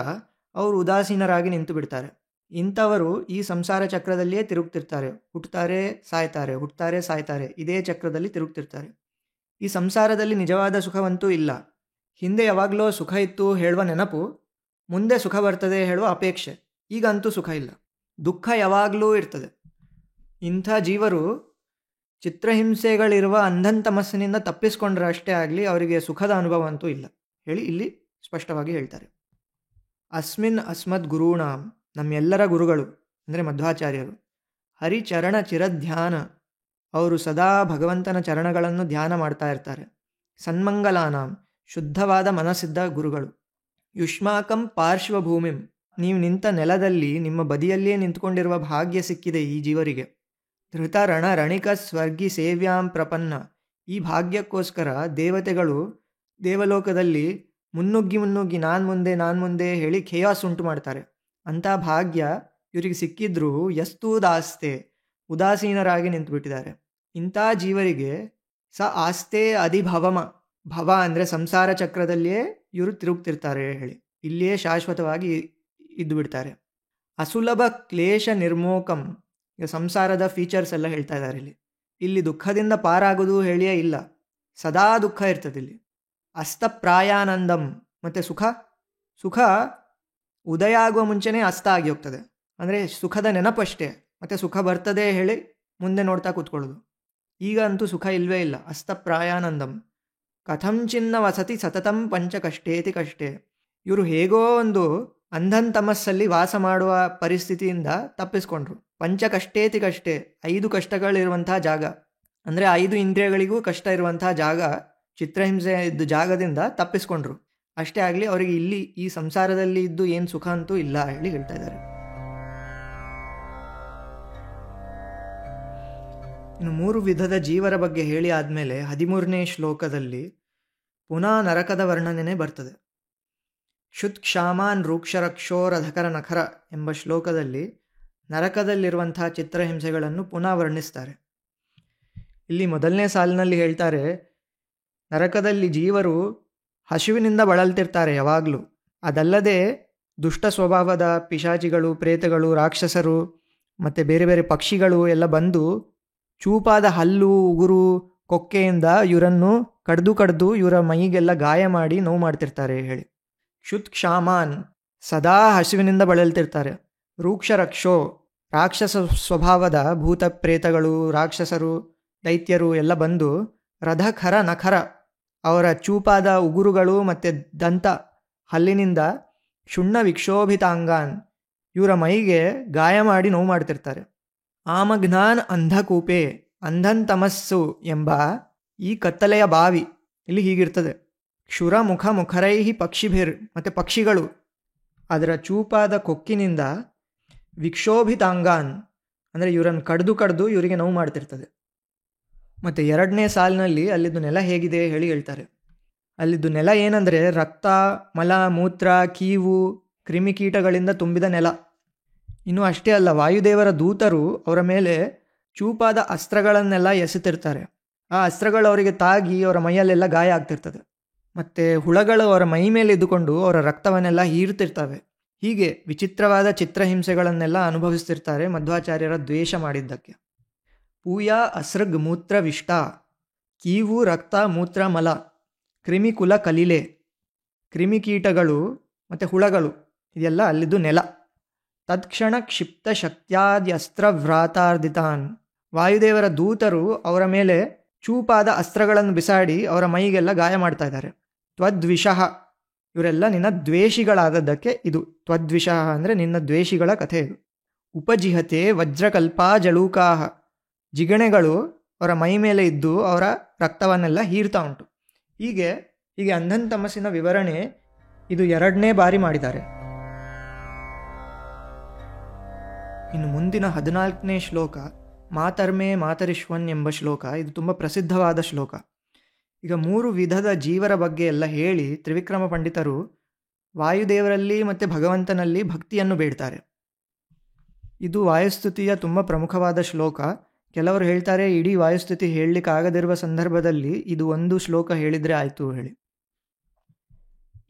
Speaker 1: ಅವರು ಉದಾಸೀನರಾಗಿ ನಿಂತು ಬಿಡ್ತಾರೆ. ಇಂಥವರು ಈ ಸಂಸಾರ ಚಕ್ರದಲ್ಲಿಯೇ ತಿರುಗ್ತಿರ್ತಾರೆ. ಹುಟ್ಟುತ್ತಾರೆ ಸಾಯ್ತಾರೆ, ಹುಟ್ಟುತ್ತಾರೆ ಸಾಯ್ತಾರೆ, ಇದೇ ಚಕ್ರದಲ್ಲಿ ತಿರುಗ್ತಿರ್ತಾರೆ. ಈ ಸಂಸಾರದಲ್ಲಿ ನಿಜವಾದ ಸುಖವಂತೂ ಇಲ್ಲ. ಹಿಂದೆ ಯಾವಾಗಲೋ ಸುಖ ಇತ್ತು ಹೇಳುವ ನೆನಪು, ಮುಂದೆ ಸುಖ ಬರ್ತದೆ ಹೇಳುವ ಅಪೇಕ್ಷೆ. ಈಗಂತೂ ಸುಖ ಇಲ್ಲ, ದುಃಖ ಯಾವಾಗಲೂ ಇರ್ತದೆ. ಇಂಥ ಜೀವರು ಚಿತ್ರಹಿಂಸೆಗಳಿರುವ ಅಂಧನ್ ತಮಸ್ಸಿನಿಂದ ತಪ್ಪಿಸ್ಕೊಂಡ್ರೆ ಅಷ್ಟೇ ಆಗಲಿ ಅವರಿಗೆ ಸುಖದ ಅನುಭವ ಅಂತೂ ಇಲ್ಲ ಹೇಳಿ ಇಲ್ಲಿ ಸ್ಪಷ್ಟವಾಗಿ ಹೇಳ್ತಾರೆ. ಅಸ್ಮಿನ್ ಅಸ್ಮದ್ ಗುರುಣಾಂ, ನಮ್ಮೆಲ್ಲರ ಗುರುಗಳು ಅಂದರೆ ಮಧ್ವಾಚಾರ್ಯರು, ಹರಿಚರಣ ಚಿರಧ್ಯಾನ, ಅವರು ಸದಾ ಭಗವಂತನ ಚರಣಗಳನ್ನು ಧ್ಯಾನ ಮಾಡ್ತಾ ಇರ್ತಾರೆ. ಸನ್ಮಂಗಲಾನಾಂ, ಶುದ್ಧವಾದ ಮನಸ್ಸಿದ್ದ ಗುರುಗಳು. ಯುಷ್ಮಾಕಂ ಪಾರ್ಶ್ವಭೂಮಿಂ, ನೀವು ನಿಂತ ನೆಲದಲ್ಲಿ ನಿಮ್ಮ ಬದಿಯಲ್ಲಿಯೇ ನಿಂತ್ಕೊಂಡಿರುವ ಭಾಗ್ಯ ಸಿಕ್ಕಿದೆ ಈ ಜೀವರಿಗೆ. ಧೃತ ರಣ ರಣಿಕ ಸ್ವರ್ಗಿ ಸೇವ್ಯಾಂ ಪ್ರಪನ್ನ, ಈ ಭಾಗ್ಯಕ್ಕೋಸ್ಕರ ದೇವತೆಗಳು ದೇವಲೋಕದಲ್ಲಿ ಮುನ್ನುಗ್ಗಿ ನಾನು ಮುಂದೆ ಹೇಳಿ ಖೇಯಾಸ್ ಉಂಟು ಮಾಡ್ತಾರೆ. ಅಂಥ ಭಾಗ್ಯ ಇವರಿಗೆ ಸಿಕ್ಕಿದ್ರೂ ಯಸ್ತೂದಾಸ್ತೆ, ಉದಾಸೀನರಾಗಿ ನಿಂತುಬಿಟ್ಟಿದ್ದಾರೆ. ಇಂಥ ಜೀವರಿಗೆ ಸ ಆಸ್ತೆ ಅಧಿಭವಮ, ಭವ ಅಂದರೆ ಸಂಸಾರ ಚಕ್ರದಲ್ಲಿಯೇ ಇವರು ತಿರುಗ್ತಿರ್ತಾರೆ ಹೇಳಿ, ಇಲ್ಲಿಯೇ ಶಾಶ್ವತವಾಗಿ ಇದ್ದು ಬಿಡ್ತಾರೆ. ಅಸುಲಭ ಕ್ಲೇಶ ನಿರ್ಮೋಕಂ, ಈಗ ಸಂಸಾರದ ಫೀಚರ್ಸ್ ಎಲ್ಲ ಹೇಳ್ತಾ ಇದ್ದಾರೆ ಇಲ್ಲಿ ದುಃಖದಿಂದ ಪಾರಾಗೋದು ಹೇಳಿಯೇ ಇಲ್ಲ, ಸದಾ ದುಃಖ ಇರ್ತದೆ ಇಲ್ಲಿ. ಅಸ್ತಪ್ರಾಯಾನಂದಂ, ಮತ್ತು ಸುಖ ಉದಯ ಆಗುವ ಮುಂಚೆನೇ ಅಸ್ತ ಆಗಿ ಹೋಗ್ತದೆ, ಅಂದರೆ ಸುಖದ ನೆನಪಷ್ಟೇ, ಮತ್ತು ಸುಖ ಬರ್ತದೆ ಹೇಳಿ ಮುಂದೆ ನೋಡ್ತಾ ಕೂತ್ಕೊಳ್ಳೋದು. ಈಗ ಅಂತೂ ಸುಖ ಇಲ್ಲವೇ ಇಲ್ಲ. ಅಸ್ತಪ್ರಾಯಾನಂದಂ ಕಥಂಚಿನ್ನ ವಸತಿ ಸತತಂ ಪಂಚ ಕಷ್ಟೇತಿ ಕಷ್ಟೇ, ಇವರು ಹೇಗೋ ಒಂದು ಅಂಧನ್ ತಮಸ್ಸಲ್ಲಿ ವಾಸ ಮಾಡುವ ಪರಿಸ್ಥಿತಿಯಿಂದ ತಪ್ಪಿಸ್ಕೊಂಡ್ರು. ಪಂಚ ಕಷ್ಟೇತಿ ಕಷ್ಟೇ, 5 ಕಷ್ಟಗಳಿರುವಂತಹ ಜಾಗ, ಅಂದರೆ 5 ಇಂದ್ರಿಯಗಳಿಗೂ ಕಷ್ಟ ಇರುವಂತಹ ಜಾಗ, ಚಿತ್ರಹಿಂಸೆ ಇದ್ದ ಜಾಗದಿಂದ ತಪ್ಪಿಸ್ಕೊಂಡ್ರು. ಅಷ್ಟೇ ಆಗಲಿ ಅವರಿಗೆ ಇಲ್ಲಿ ಈ ಸಂಸಾರದಲ್ಲಿ ಇದ್ದು ಏನು ಸುಖ ಅಂತೂ ಇಲ್ಲ ಹೇಳಿ ಹೇಳ್ತಾ ಇದ್ದಾರೆ. ಇನ್ನು 3 ವಿಧದ ಜೀವರ ಬಗ್ಗೆ ಹೇಳಿ ಆದಮೇಲೆ 13ನೇ ಶ್ಲೋಕದಲ್ಲಿ ಪುನಃ ನರಕದ ವರ್ಣನೆ ಬರ್ತದೆ. ಕ್ಷುತ್ ಕ್ಷಾಮಾನ್ ರೂಕ್ಷರಕ್ಷೋರಧಕರ ನಖರ ಎಂಬ ಶ್ಲೋಕದಲ್ಲಿ ನರಕದಲ್ಲಿರುವಂತಹ ಚಿತ್ರಹಿಂಸೆಗಳನ್ನು ಪುನಃ ವರ್ಣಿಸ್ತಾರೆ. ಇಲ್ಲಿ 1ನೇ ಸಾಲಿನಲ್ಲಿ ಹೇಳ್ತಾರೆ, ನರಕದಲ್ಲಿ ಜೀವರು ಹಸಿವಿನಿಂದ ಬಳಲ್ತಿರ್ತಾರೆ ಯಾವಾಗಲೂ. ಅದಲ್ಲದೆ ದುಷ್ಟ ಸ್ವಭಾವದ ಪಿಶಾಚಿಗಳು, ಪ್ರೇತಗಳು, ರಾಕ್ಷಸರು ಮತ್ತು ಬೇರೆ ಬೇರೆ ಪಕ್ಷಿಗಳು ಎಲ್ಲ ಬಂದು ಚೂಪಾದ ಹಲ್ಲು, ಉಗುರು, ಕೊಕ್ಕೆಯಿಂದ ಇವರನ್ನು ಕಡ್ದು ಇವರ ಮೈಗೆಲ್ಲ ಗಾಯ ಮಾಡಿ ನೋವು ಮಾಡ್ತಿರ್ತಾರೆ ಹೇಳಿ. ಕ್ಷುತ್ ಕ್ಷಾಮಾನ್, ಸದಾ ಹಸಿವಿನಿಂದ ಬಳಲ್ತಿರ್ತಾರೆ. ರೂಕ್ಷ ರಕ್ಷೋ, ರಾಕ್ಷಸ ಸ್ವಭಾವದ ಭೂತ ಪ್ರೇತಗಳು, ರಾಕ್ಷಸರು, ದೈತ್ಯರು ಎಲ್ಲ ಬಂದು ರಥಖರ ನಖರ, ಅವರ ಚೂಪಾದ ಉಗುರುಗಳು ಮತ್ತು ದಂತ ಹಲ್ಲಿನಿಂದ ಕ್ಷುಣ್ಣ ವಿಕ್ಷೋಭಿತಾಂಗಾನ್, ಇವರ ಮೈಗೆ ಗಾಯ ಮಾಡಿ ನೋವು ಮಾಡ್ತಿರ್ತಾರೆ. ಆಮಘ್ನಾನ್ ಅಂಧಕೂಪೆ, ಅಂಧನ್ ತಮಸ್ಸು ಎಂಬ ಈ ಕತ್ತಲೆಯ ಬಾವಿ ಇಲ್ಲಿ ಹೀಗಿರ್ತದೆ. ಕ್ಷುರ ಮುಖ ಮುಖರೈಹಿ ಪಕ್ಷಿಭಿರ್, ಮತ್ತು ಪಕ್ಷಿಗಳು ಅದರ ಚೂಪಾದ ಕೊಕ್ಕಿನಿಂದ ವಿಕ್ಷೋಭಿತಾಂಗಾನ್ ಅಂದರೆ ಇವರನ್ನು ಕಡ್ದು ಇವರಿಗೆ ನೋವು ಮಾಡ್ತಿರ್ತದೆ. ಮತ್ತು 2ನೇ ಸಾಲಿನಲ್ಲಿ ಅಲ್ಲಿದ್ದು ನೆಲ ಹೇಗಿದೆ ಹೇಳಿ ಹೇಳ್ತಾರೆ. ಅಲ್ಲಿದ್ದು ನೆಲ ಏನಂದರೆ ರಕ್ತ, ಮಲ, ಮೂತ್ರ, ಕೀವು, ಕ್ರಿಮಿಕೀಟಗಳಿಂದ ತುಂಬಿದ ನೆಲ. ಇನ್ನೂ ಅಷ್ಟೇ ಅಲ್ಲ, ವಾಯುದೇವರ ದೂತರು ಅವರ ಮೇಲೆ ಚೂಪಾದ ಅಸ್ತ್ರಗಳನ್ನೆಲ್ಲ ಎಸೆತಿರ್ತಾರೆ. ಆ ಅಸ್ತ್ರಗಳು ಅವರಿಗೆ ತಾಗಿ ಅವರ ಮೈಯಲ್ಲೆಲ್ಲ ಗಾಯ ಆಗ್ತಿರ್ತದೆ. ಮತ್ತು ಹುಳಗಳು ಅವರ ಮೈ ಮೇಲೆ ಇದ್ದುಕೊಂಡು ಅವರ ರಕ್ತವನ್ನೆಲ್ಲ ಹೀರ್ತಿರ್ತವೆ. ಹೀಗೆ ವಿಚಿತ್ರವಾದ ಚಿತ್ರಹಿಂಸೆಗಳನ್ನೆಲ್ಲ ಅನುಭವಿಸ್ತಿರ್ತಾರೆ ಮಧ್ವಾಚಾರ್ಯರ ದ್ವೇಷ ಮಾಡಿದ್ದಕ್ಕೆ. ಪೂಯ ಅಸೃಗ್ ಮೂತ್ರ ವಿಷ್ಟ, ಕೀವು ರಕ್ತ ಮೂತ್ರ ಮಲ, ಕ್ರಿಮಿಕುಲ ಕಲಿಲೆ, ಕ್ರಿಮಿಕೀಟಗಳು ಮತ್ತು ಹುಳಗಳು ಇದೆಲ್ಲ ಅಲ್ಲಿದ್ದು ನೆಲ. ತತ್ಕ್ಷಣ ಕ್ಷಿಪ್ತ ಶಕ್ತ್ಯಾದ್ಯಸ್ತ್ರವ್ರಾತಾರ್ದಿತಾನ್, ವಾಯುದೇವರ ದೂತರು ಅವರ ಮೇಲೆ ಚೂಪಾದ ಅಸ್ತ್ರಗಳನ್ನು ಬಿಸಾಡಿ ಅವರ ಮೈಗೆಲ್ಲ ಗಾಯ ಮಾಡ್ತಾ ಇದ್ದಾರೆ. ತ್ವದ್ವಿಷಃ ಇವರೆಲ್ಲ ನಿನ್ನ ದ್ವೇಷಿಗಳಾದದ್ದಕ್ಕೆ ಇದು. ತ್ವದ್ವಿಷಃ ಅಂದರೆ ನಿನ್ನ ದ್ವೇಷಿಗಳ ಕಥೆ ಇದು. ಉಪಜಿಹತೆ ವಜ್ರಕಲ್ಪಾ ಜಳೂಕಾಹ, ಜಿಗಣೆಗಳು ಅವರ ಮೈ ಮೇಲೆ ಇದ್ದು ಅವರ ರಕ್ತವನ್ನೆಲ್ಲ ಹೀರ್ತಾ ಉಂಟು. ಹೀಗೆ ಅಂಧನ್ ತಮಸ್ಸಿನ ವಿವರಣೆ ಇದು 2ನೇ ಬಾರಿ ಮಾಡಿದ್ದಾರೆ. ಇನ್ನು ಮುಂದಿನ 14ನೇ ಶ್ಲೋಕ ಮಾತರ್ಮೇ ಮಾತರಿಶ್ವನ್ ಎಂಬ ಶ್ಲೋಕ. ಇದು ತುಂಬ ಪ್ರಸಿದ್ಧವಾದ ಶ್ಲೋಕ. ಈಗ 3 ವಿಧದ ಜೀವರ ಬಗ್ಗೆ ಎಲ್ಲ ಹೇಳಿ ತ್ರಿವಿಕ್ರಮ ಪಂಡಿತರು ವಾಯುದೇವರಲ್ಲಿ ಮತ್ತು ಭಗವಂತನಲ್ಲಿ ಭಕ್ತಿಯನ್ನು ಬೇಡ್ತಾರೆ. ಇದು ವಾಯುಸ್ತುತಿಯ ತುಂಬ ಪ್ರಮುಖವಾದ ಶ್ಲೋಕ. ಕೆಲವರು ಹೇಳ್ತಾರೆ ಇಡೀ ವಾಯುಸ್ತುತಿ ಹೇಳಲಿಕ್ಕಾಗದಿರುವ ಸಂದರ್ಭದಲ್ಲಿ ಇದು ಒಂದು ಶ್ಲೋಕ ಹೇಳಿದರೆ ಆಯಿತು ಹೇಳಿ.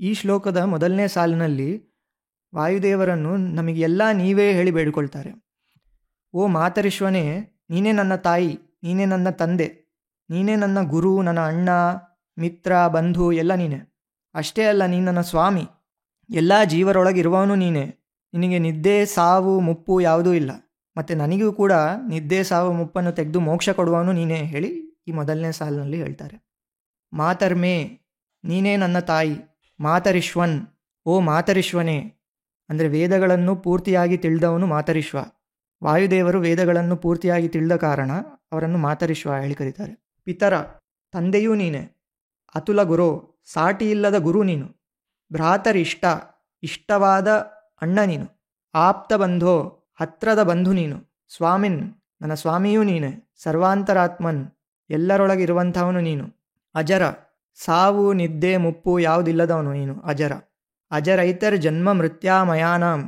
Speaker 1: ಈ ಶ್ಲೋಕದ ಮೊದಲನೇ ಸಾಲಿನಲ್ಲಿ ವಾಯುದೇವರನ್ನು ನಮಗೆಲ್ಲ ನೀವೇ ಹೇಳಿ ಬೇಡಿಕೊಳ್ತಾರೆ. ಓ ಮಾತರಿಶ್ವನೇ, ನೀನೇ ನನ್ನ ತಾಯಿ, ನೀನೇ ನನ್ನ ತಂದೆ, ನೀನೇ ನನ್ನ ಗುರು, ನನ್ನ ಅಣ್ಣ, ಮಿತ್ರ, ಬಂಧು ಎಲ್ಲ ನೀನೇ. ಅಷ್ಟೇ ಅಲ್ಲ, ನೀನು ನನ್ನ ಸ್ವಾಮಿ, ಎಲ್ಲ ಜೀವರೊಳಗಿರುವವನು ನೀನೇ. ನಿನಗೆ ನಿದ್ದೆ ಸಾವು ಮುಪ್ಪು ಯಾವುದೂ ಇಲ್ಲ, ಮತ್ತು ನನಗೂ ಕೂಡ ನಿದ್ದೆ ಸಾವು ಮುಪ್ಪನ್ನು ತೆಗೆದು ಮೋಕ್ಷ ಕೊಡುವವನು ನೀನೇ ಹೇಳಿ ಈ ಮೊದಲನೇ ಸಾಲಿನಲ್ಲಿ ಹೇಳ್ತಾರೆ. ಮಾತರ್ಮೇ, ನೀನೇ ನನ್ನ ತಾಯಿ. ಮಾತರಿಶ್ವನ್, ಓ ಮಾತರಿಶ್ವನೇ, ಅಂದರೆ ವೇದಗಳನ್ನು ಪೂರ್ತಿಯಾಗಿ ತಿಳಿದವನು ಮಾತರಿಶ್ವ. ವಾಯುದೇವರು ವೇದಗಳನ್ನು ಪೂರ್ತಿಯಾಗಿ ತಿಳಿದ ಕಾರಣ ಅವರನ್ನು ಮಾತರಿಶ್ವ ಹೇಳಿ ಕರೀತಾರೆ. ಪಿತರ, ತಂದೆಯೂ ನೀನೆ. ಅತುಲ ಗುರೋ, ಸಾಟಿ ಇಲ್ಲದ ಗುರು ನೀನು. ಭ್ರಾತರಿಷ್ಟ, ಇಷ್ಟವಾದ ಅಣ್ಣ ನೀನು. ಆಪ್ತ ಬಂಧೋ, ಹತ್ರದ ಬಂಧು ನೀನು. ಸ್ವಾಮಿನ್, ನನ್ನ ಸ್ವಾಮಿಯೂ ನೀನೆ. ಸರ್ವಾಂತರಾತ್ಮನ್, ಎಲ್ಲರೊಳಗಿರುವಂಥವನು ನೀನು. ಅಜರ, ಸಾವು ನಿದ್ದೆ ಮುಪ್ಪು ಯಾವುದಿಲ್ಲದವನು ನೀನು ಅಜರ. ಅಜರೈತರ್ ಜನ್ಮ ಮೃತ್ಯಾಮಯಾನಾಂ,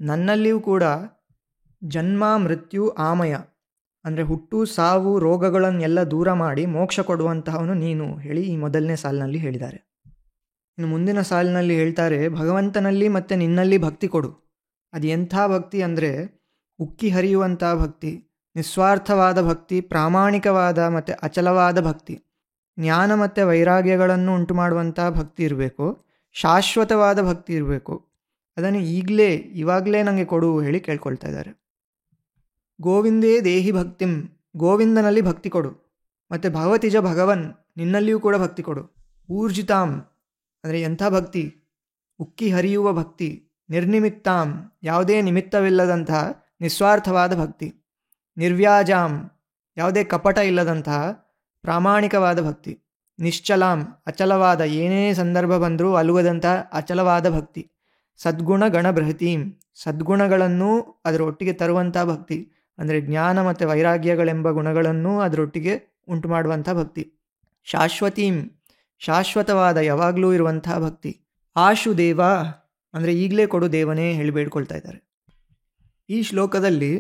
Speaker 1: ನನ್ನಲ್ಲಿಯೂ ಕೂಡ ಜನ್ಮ ಮೃತ್ಯು ಆಮಯ ಅಂದರೆ ಹುಟ್ಟು ಸಾವು ರೋಗಗಳನ್ನೆಲ್ಲ ದೂರ ಮಾಡಿ ಮೋಕ್ಷ ಕೊಡುವಂತಹವನು ನೀನು ಹೇಳಿ ಈ ಮೊದಲನೇ ಸಾಲಿನಲ್ಲಿ ಹೇಳಿದ್ದಾರೆ. ಇನ್ನು ಮುಂದಿನ ಸಾಲಿನಲ್ಲಿ ಹೇಳ್ತಾರೆ, ಭಗವಂತನಲ್ಲಿ ಮತ್ತು ನಿನ್ನಲ್ಲಿ ಭಕ್ತಿ ಕೊಡು. ಅದು ಎಂಥ ಭಕ್ತಿ ಅಂದರೆ ಉಕ್ಕಿ ಹರಿಯುವಂಥ ಭಕ್ತಿ, ನಿಸ್ವಾರ್ಥವಾದ ಭಕ್ತಿ, ಪ್ರಾಮಾಣಿಕವಾದ ಮತ್ತು ಅಚಲವಾದ ಭಕ್ತಿ. ಜ್ಞಾನ ಮತ್ತು ವೈರಾಗ್ಯಗಳನ್ನು ಉಂಟು ಮಾಡುವಂಥ ಭಕ್ತಿ ಇರಬೇಕು, ಶಾಶ್ವತವಾದ ಭಕ್ತಿ ಇರಬೇಕು. ಅದನ್ನು ಇವಾಗಲೇ ನನಗೆ ಕೊಡು ಹೇಳಿ ಕೇಳ್ಕೊಳ್ತಾ ಇದ್ದಾರೆ. ಗೋವಿಂದೇ ದೇಹಿ ಭಕ್ತಿಂ, ಗೋವಿಂದನಲ್ಲಿ ಭಕ್ತಿ ಕೊಡು. ಮತ್ತು ಭವತಿಜ ಭಗವನ್, ನಿನ್ನಲ್ಲಿಯೂ ಕೂಡ ಭಕ್ತಿ ಕೊಡು. ಊರ್ಜಿತಾಂ ಅಂದರೆ ಎಂಥ ಭಕ್ತಿ, ಉಕ್ಕಿ ಹರಿಯುವ ಭಕ್ತಿ. ನಿರ್ನಿಮಿತ್ತಾಂ, ಯಾವುದೇ ನಿಮಿತ್ತವಿಲ್ಲದಂತಹ ನಿಸ್ವಾರ್ಥವಾದ ಭಕ್ತಿ. ನಿರ್ವ್ಯಾಜಾಂ, ಯಾವುದೇ ಕಪಟ ಇಲ್ಲದಂತಹ ಪ್ರಾಮಾಣಿಕವಾದ ಭಕ್ತಿ. ನಿಶ್ಚಲಾಂ, ಅಚಲವಾದ, ಏನೇ ಸಂದರ್ಭ ಬಂದರೂ ಅಲುಗದಂತಹ ಅಚಲವಾದ ಭಕ್ತಿ. ಸದ್ಗುಣ ಗಣಬೃಹತೀಂ, ಸದ್ಗುಣಗಳನ್ನು ಅದರೊಟ್ಟಿಗೆ ತರುವಂಥ ಭಕ್ತಿ ಅಂದರೆ ಜ್ಞಾನ ಮತ್ತು ವೈರಾಗ್ಯಗಳೆಂಬ ಗುಣಗಳನ್ನು ಅದರೊಟ್ಟಿಗೆ ಉಂಟು ಮಾಡುವಂಥ ಭಕ್ತಿ. ಶಾಶ್ವತೀಂ, ಶಾಶ್ವತವಾದ ಯಾವಾಗಲೂ ಇರುವಂಥ ಭಕ್ತಿ. ಆಶು ದೇವ ಅಂದರೆ ಈಗಲೇ ಕೊಡು ದೇವನೇ ಹೇಳಿ ಬೇಡ್ಕೊಳ್ತಾ ಇದ್ದಾರೆ. ಈ ಶ್ಲೋಕದಲ್ಲಿ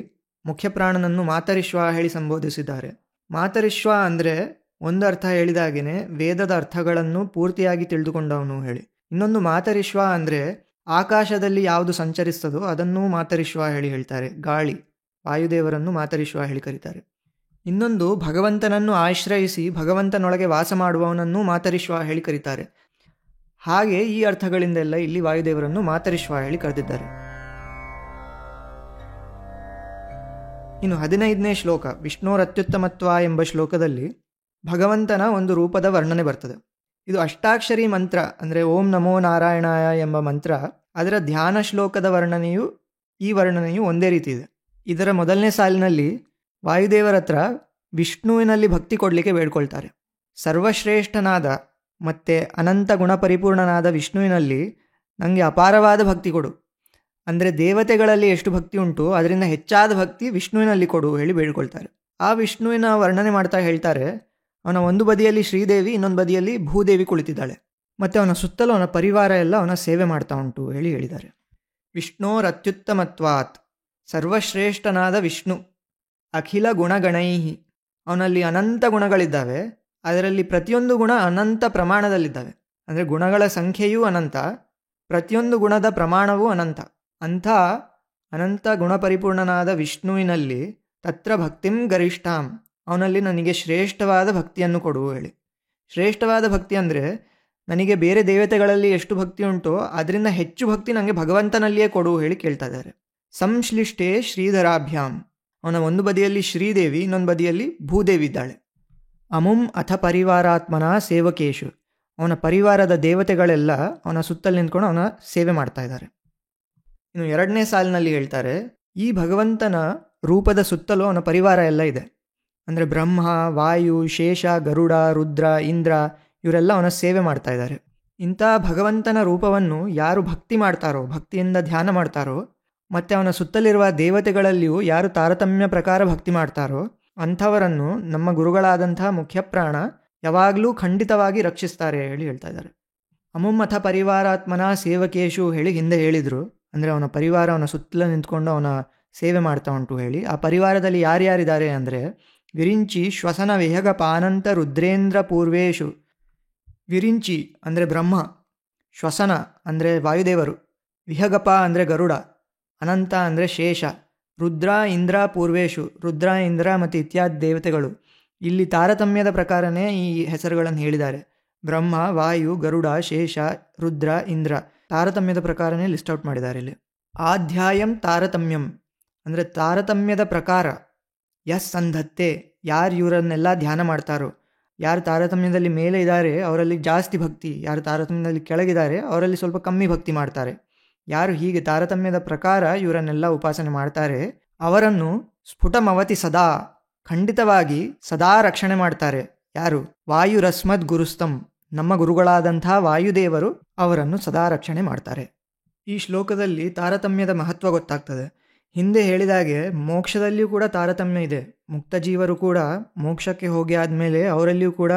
Speaker 1: ಮುಖ್ಯಪ್ರಾಣನನ್ನು ಮಾತರಿಶ್ವ ಹೇಳಿ ಸಂಬೋಧಿಸಿದ್ದಾರೆ. ಮಾತರಿಶ್ವ ಅಂದರೆ ಒಂದು ಅರ್ಥ ಹೇಳಿದಾಗೇನೆ ವೇದದ ಅರ್ಥಗಳನ್ನು ಪೂರ್ತಿಯಾಗಿ ತಿಳಿದುಕೊಂಡವನು ಹೇಳಿ. ಇನ್ನೊಂದು ಮಾತರಿಶ್ವ ಅಂದರೆ ಆಕಾಶದಲ್ಲಿ ಯಾವುದು ಸಂಚರಿಸ್ತದೋ ಅದನ್ನು ಮಾತರಿಶ್ವ ಹೇಳಿ ಹೇಳ್ತಾರೆ. ಗಾಳಿ, ವಾಯುದೇವರನ್ನು ಮಾತರಿಶ್ವ ಹೇಳಿ ಕರೀತಾರೆ. ಇನ್ನೊಂದು ಭಗವಂತನನ್ನು ಆಶ್ರಯಿಸಿ ಭಗವಂತನೊಳಗೆ ವಾಸ ಮಾಡುವವನನ್ನು ಮಾತರಿಶ್ವ ಹೇಳಿ ಕರೀತಾರೆ. ಹಾಗೆ ಈ ಅರ್ಥಗಳಿಂದೆಲ್ಲ ಇಲ್ಲಿ ವಾಯುದೇವರನ್ನು ಮಾತರಿಶ್ವ ಹೇಳಿ ಕರೆದಿದ್ದಾರೆ. ಇನ್ನು 15ನೇ ಶ್ಲೋಕ ವಿಷ್ಣೋರತ್ಯುತ್ತಮತ್ವ ಎಂಬ ಶ್ಲೋಕದಲ್ಲಿ ಭಗವಂತನ ಒಂದು ರೂಪದ ವರ್ಣನೆ ಬರ್ತದೆ. ಇದು ಅಷ್ಟಾಕ್ಷರಿ ಮಂತ್ರ ಅಂದರೆ ಓಂ ನಮೋ ನಾರಾಯಣಾಯ ಎಂಬ ಮಂತ್ರ. ಅದರ ಧ್ಯಾನ ಶ್ಲೋಕದ ವರ್ಣನೆಯು ಈ ವರ್ಣನೆಯು ಒಂದೇ ರೀತಿ ಇದೆ. ಇದರ ಮೊದಲನೇ ಸಾಲಿನಲ್ಲಿ ವಾಯುದೇವರ ಹತ್ರ ವಿಷ್ಣುವಿನಲ್ಲಿ ಭಕ್ತಿ ಕೊಡಲಿಕ್ಕೆ ಬೇಡ್ಕೊಳ್ತಾರೆ. ಸರ್ವಶ್ರೇಷ್ಠನಾದ ಮತ್ತು ಅನಂತ ಗುಣಪರಿಪೂರ್ಣನಾದ ವಿಷ್ಣುವಿನಲ್ಲಿ ನನಗೆ ಅಪಾರವಾದ ಭಕ್ತಿ ಕೊಡು. ಅಂದರೆ ದೇವತೆಗಳಲ್ಲಿ ಎಷ್ಟು ಭಕ್ತಿ ಉಂಟು ಅದರಿಂದ ಹೆಚ್ಚಾದ ಭಕ್ತಿ ವಿಷ್ಣುವಿನಲ್ಲಿ ಕೊಡು ಹೇಳಿ ಬೇಡ್ಕೊಳ್ತಾರೆ. ಆ ವಿಷ್ಣುವಿನ ವರ್ಣನೆ ಮಾಡ್ತಾ ಹೇಳ್ತಾರೆ, ಅವನ ಒಂದು ಬದಿಯಲ್ಲಿ ಶ್ರೀದೇವಿ, ಇನ್ನೊಂದು ಬದಿಯಲ್ಲಿ ಭೂದೇವಿ ಕುಳಿತಿದ್ದಾಳೆ. ಮತ್ತು ಅವನ ಸುತ್ತಲೂ ಅವನ ಪರಿವಾರ ಎಲ್ಲ ಅವನ ಸೇವೆ ಮಾಡ್ತಾ ಉಂಟು ಹೇಳಿದ್ದಾರೆ. ವಿಷ್ಣೋರತ್ಯುತ್ತಮತ್ವಾತ್, ಸರ್ವಶ್ರೇಷ್ಠನಾದ ವಿಷ್ಣು. ಅಖಿಲ ಗುಣಗಣೈಹಿ, ಅವನಲ್ಲಿ ಅನಂತ ಗುಣಗಳಿದ್ದಾವೆ. ಅದರಲ್ಲಿ ಪ್ರತಿಯೊಂದು ಗುಣ ಅನಂತ ಪ್ರಮಾಣದಲ್ಲಿದ್ದಾವೆ. ಅಂದರೆ ಗುಣಗಳ ಸಂಖ್ಯೆಯೂ ಅನಂತ, ಪ್ರತಿಯೊಂದು ಗುಣದ ಪ್ರಮಾಣವೂ ಅನಂತ. ಅಂಥ ಅನಂತ ಗುಣಪರಿಪೂರ್ಣನಾದ ವಿಷ್ಣುವಿನಲ್ಲಿ ತತ್ರ ಭಕ್ತಿಂ ಗರಿಷ್ಠಾಂ, ಅವನಲ್ಲಿ ನನಗೆ ಶ್ರೇಷ್ಠವಾದ ಭಕ್ತಿಯನ್ನು ಕೊಡು ಹೇಳಿ. ಶ್ರೇಷ್ಠವಾದ ಭಕ್ತಿ ಅಂದರೆ ನನಗೆ ಬೇರೆ ದೇವತೆಗಳಲ್ಲಿ ಎಷ್ಟು ಭಕ್ತಿ ಉಂಟೋ ಅದರಿಂದ ಹೆಚ್ಚು ಭಕ್ತಿ ನನಗೆ ಭಗವಂತನಲ್ಲಿಯೇ ಕೊಡು ಹೇಳಿ ಕೇಳ್ತಾ ಇದ್ದಾರೆ. ಸಂಶ್ಲಿಷ್ಟೇ ಶ್ರೀಧರಾಭ್ಯಾಂ, ಅವನ ಒಂದು ಬದಿಯಲ್ಲಿ ಶ್ರೀದೇವಿ, ಇನ್ನೊಂದು ಬದಿಯಲ್ಲಿ ಭೂದೇವಿ ಇದ್ದಾಳೆ. ಅಮುಂ ಅಥ ಪರಿವಾರಾತ್ಮನ ಸೇವಕೇಶು, ಅವನ ಪರಿವಾರದ ದೇವತೆಗಳೆಲ್ಲ ಅವನ ಸುತ್ತಲ್ಲಿ ನಿಂತ್ಕೊಂಡು ಅವನ ಸೇವೆ ಮಾಡ್ತಾ ಇದ್ದಾರೆ. ಇನ್ನು 2ನೇ ಸಾಲಿನಲ್ಲಿ ಹೇಳ್ತಾರೆ, ಈ ಭಗವಂತನ ರೂಪದ ಸುತ್ತಲೂ ಅವನ ಪರಿವಾರ ಎಲ್ಲ ಇದೆ. ಅಂದರೆ ಬ್ರಹ್ಮ, ವಾಯು, ಶೇಷ, ಗರುಡ, ರುದ್ರ, ಇಂದ್ರ ಇವರೆಲ್ಲ ಅವನ ಸೇವೆ ಮಾಡ್ತಾ ಇದ್ದಾರೆ. ಇಂಥ ಭಗವಂತನ ರೂಪವನ್ನು ಯಾರು ಭಕ್ತಿ ಮಾಡ್ತಾರೋ, ಭಕ್ತಿಯಿಂದ ಧ್ಯಾನ ಮಾಡ್ತಾರೋ, ಮತ್ತು ಅವನ ಸುತ್ತಲಿರುವ ದೇವತೆಗಳಲ್ಲಿಯೂ ಯಾರು ತಾರತಮ್ಯ ಪ್ರಕಾರ ಭಕ್ತಿ ಮಾಡ್ತಾರೋ ಅಂಥವರನ್ನು ನಮ್ಮ ಗುರುಗಳಾದಂಥ ಮುಖ್ಯಪ್ರಾಣ ಯಾವಾಗಲೂ ಖಂಡಿತವಾಗಿ ರಕ್ಷಿಸ್ತಾರೆ ಹೇಳಿ ಹೇಳ್ತಾ ಇದ್ದಾರೆ. ಅಮುಮ್ಮಥ ಪರಿವಾರಾತ್ಮನ ಸೇವಕೇಶು ಹೇಳಿ ಹಿಂದೆ ಹೇಳಿದರು. ಅಂದರೆ ಅವನ ಪರಿವಾರ ಅವನ ಸುತ್ತಲ ನಿಂತ್ಕೊಂಡು ಅವನ ಸೇವೆ ಮಾಡ್ತಾ ಉಂಟು ಹೇಳಿ. ಆ ಪರಿವಾರದಲ್ಲಿ ಯಾರ್ಯಾರಿದ್ದಾರೆ ಅಂದರೆ ವಿರಿಂಚಿ ಶ್ವಸನ ವಿಹಗ ಪಾನಂತ ರುದ್ರೇಂದ್ರ ಪೂರ್ವೇಶು. ವಿರಿಂಚಿ ಅಂದರೆ ಬ್ರಹ್ಮ, ಶ್ವಸನ ಅಂದರೆ ವಾಯುದೇವರು, ವಿಹಗಪ ಅಂದರೆ ಗರುಡ, ಅನಂತ ಅಂದರೆ ಶೇಷ, ರುದ್ರ ಇಂದ್ರ ಪೂರ್ವೇಶು, ರುದ್ರ ಇಂದ್ರ ಮತ್ತು ಇತ್ಯಾದಿ ದೇವತೆಗಳು. ಇಲ್ಲಿ ತಾರತಮ್ಯದ ಪ್ರಕಾರನೇ ಈ ಹೆಸರುಗಳನ್ನು ಹೇಳಿದ್ದಾರೆ. ಬ್ರಹ್ಮ, ವಾಯು, ಗರುಡ, ಶೇಷ, ರುದ್ರ, ಇಂದ್ರ ತಾರತಮ್ಯದ ಪ್ರಕಾರನೇ ಲಿಸ್ಟ್ ಔಟ್ ಮಾಡಿದ್ದಾರೆ ಇಲ್ಲಿ. ಆಧ್ಯಾಯಂ ತಾರತಮ್ಯಂ ಅಂದರೆ ತಾರತಮ್ಯದ ಪ್ರಕಾರ. ಯಸ್ ಸಂಧತ್ತೆ, ಯಾರು ಇವರನ್ನೆಲ್ಲ ಧ್ಯಾನ ಮಾಡ್ತಾರೋ, ಯಾರು ತಾರತಮ್ಯದಲ್ಲಿ ಮೇಲೆ ಇದ್ದಾರೆ ಅವರಲ್ಲಿ ಜಾಸ್ತಿ ಭಕ್ತಿ, ಯಾರು ತಾರತಮ್ಯದಲ್ಲಿ ಕೆಳಗಿದ್ದಾರೆ ಅವರಲ್ಲಿ ಸ್ವಲ್ಪ ಕಮ್ಮಿ ಭಕ್ತಿ ಮಾಡ್ತಾರೆ. ಯಾರು ಹೀಗೆ ತಾರತಮ್ಯದ ಪ್ರಕಾರ ಇವರನ್ನೆಲ್ಲ ಉಪಾಸನೆ ಮಾಡ್ತಾರೆ ಅವರನ್ನು ಸ್ಫುಟಮವತಿ ಸದಾ, ಖಂಡಿತವಾಗಿ ಸದಾ ರಕ್ಷಣೆ ಮಾಡ್ತಾರೆ. ಯಾರು? ವಾಯುರಸ್ಮದ್ ಗುರುಸ್ತಂ, ನಮ್ಮ ಗುರುಗಳಾದಂಥ ವಾಯುದೇವರು ಅವರನ್ನು ಸದಾ ರಕ್ಷಣೆ ಮಾಡ್ತಾರೆ. ಈ ಶ್ಲೋಕದಲ್ಲಿ ತಾರತಮ್ಯದ ಮಹತ್ವ ಗೊತ್ತಾಗ್ತದೆ. ಹಿಂದೆ ಹೇಳಿದಾಗೆ ಮೋಕ್ಷದಲ್ಲಿಯೂ ಕೂಡ ತಾರತಮ್ಯ ಇದೆ. ಮುಕ್ತ ಜೀವರು ಕೂಡ ಮೋಕ್ಷಕ್ಕೆ ಹೋಗಿ ಆದಮೇಲೆ ಅವರಲ್ಲಿಯೂ ಕೂಡ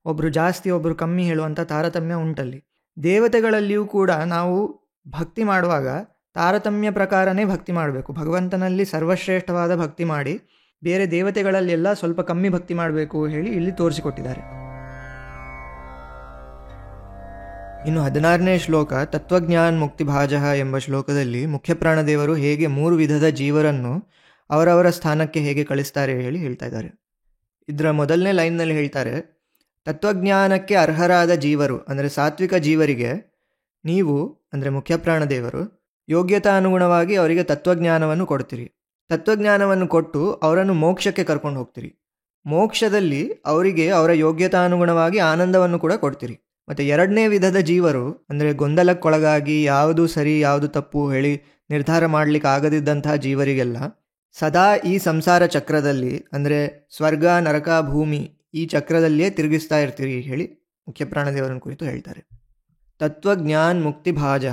Speaker 1: ಒಬ್ಬರು ಜಾಸ್ತಿ ಒಬ್ಬರು ಕಮ್ಮಿ ಹೇಳುವಂಥ ತಾರತಮ್ಯ ಉಂಟಲ್ಲಿ. ದೇವತೆಗಳಲ್ಲಿಯೂ ಕೂಡ ನಾವು ಭಕ್ತಿ ಮಾಡುವಾಗ ತಾರತಮ್ಯ ಪ್ರಕಾರನೇ ಭಕ್ತಿ ಮಾಡಬೇಕು. ಭಗವಂತನಲ್ಲಿ ಸರ್ವಶ್ರೇಷ್ಠವಾದ ಭಕ್ತಿ ಮಾಡಿ ಬೇರೆ ದೇವತೆಗಳಲ್ಲೆಲ್ಲ ಸ್ವಲ್ಪ ಕಮ್ಮಿ ಭಕ್ತಿ ಮಾಡಬೇಕು ಹೇಳಿ ಇಲ್ಲಿ ತೋರಿಸಿಕೊಟ್ಟಿದ್ದಾರೆ. ಇನ್ನು 16ನೇ ಶ್ಲೋಕ ತತ್ವಜ್ಞಾನ್ ಮುಕ್ತಿಭಾಜ ಎಂಬ ಶ್ಲೋಕದಲ್ಲಿ ಮುಖ್ಯಪ್ರಾಣದೇವರು ಹೇಗೆ 3 ವಿಧದ ಜೀವರನ್ನು ಅವರವರ ಸ್ಥಾನಕ್ಕೆ ಹೇಗೆ ಕಳಿಸ್ತಾರೆ ಹೇಳಿ ಹೇಳ್ತಾ ಇದ್ದಾರೆ. ಇದರ ಮೊದಲನೇ ಲೈನ್ನಲ್ಲಿ ಹೇಳ್ತಾರೆ, ತತ್ವಜ್ಞಾನಕ್ಕೆ ಅರ್ಹರಾದ ಜೀವರು ಅಂದರೆ ಸಾತ್ವಿಕ ಜೀವರಿಗೆ ನೀವು ಅಂದರೆ ಮುಖ್ಯಪ್ರಾಣದೇವರು ಯೋಗ್ಯತಾನುಗುಣವಾಗಿ ಅವರಿಗೆ ತತ್ವಜ್ಞಾನವನ್ನು ಕೊಡ್ತೀರಿ. ತತ್ವಜ್ಞಾನವನ್ನು ಕೊಟ್ಟು ಅವರನ್ನು ಮೋಕ್ಷಕ್ಕೆ ಕರ್ಕೊಂಡು ಹೋಗ್ತೀರಿ. ಮೋಕ್ಷದಲ್ಲಿ ಅವರಿಗೆ ಅವರ ಯೋಗ್ಯತಾನುಗುಣವಾಗಿ ಆನಂದವನ್ನು ಕೂಡ ಕೊಡ್ತೀರಿ. ಮತ್ತು 2ನೇ ವಿಧದ ಜೀವರು ಅಂದರೆ ಗೊಂದಲಕ್ಕೊಳಗಾಗಿ ಯಾವುದು ಸರಿ ಯಾವುದು ತಪ್ಪು ಹೇಳಿ ನಿರ್ಧಾರ ಮಾಡಲಿಕ್ಕೆ ಆಗದಿದ್ದಂತಹ ಜೀವರಿಗೆಲ್ಲ ಸದಾ ಈ ಸಂಸಾರ ಚಕ್ರದಲ್ಲಿ ಅಂದರೆ ಸ್ವರ್ಗ, ನರಕ, ಭೂಮಿ ಈ ಚಕ್ರದಲ್ಲಿಯೇ ತಿರುಗಿಸ್ತಾ ಇರ್ತೀರಿ ಹೇಳಿ ಮುಖ್ಯಪ್ರಾಣದೇವರನ್ನು ಕುರಿತು ಹೇಳ್ತಾರೆ. ತತ್ವಜ್ಞಾನ್ ಮುಕ್ತಿಭಾಜ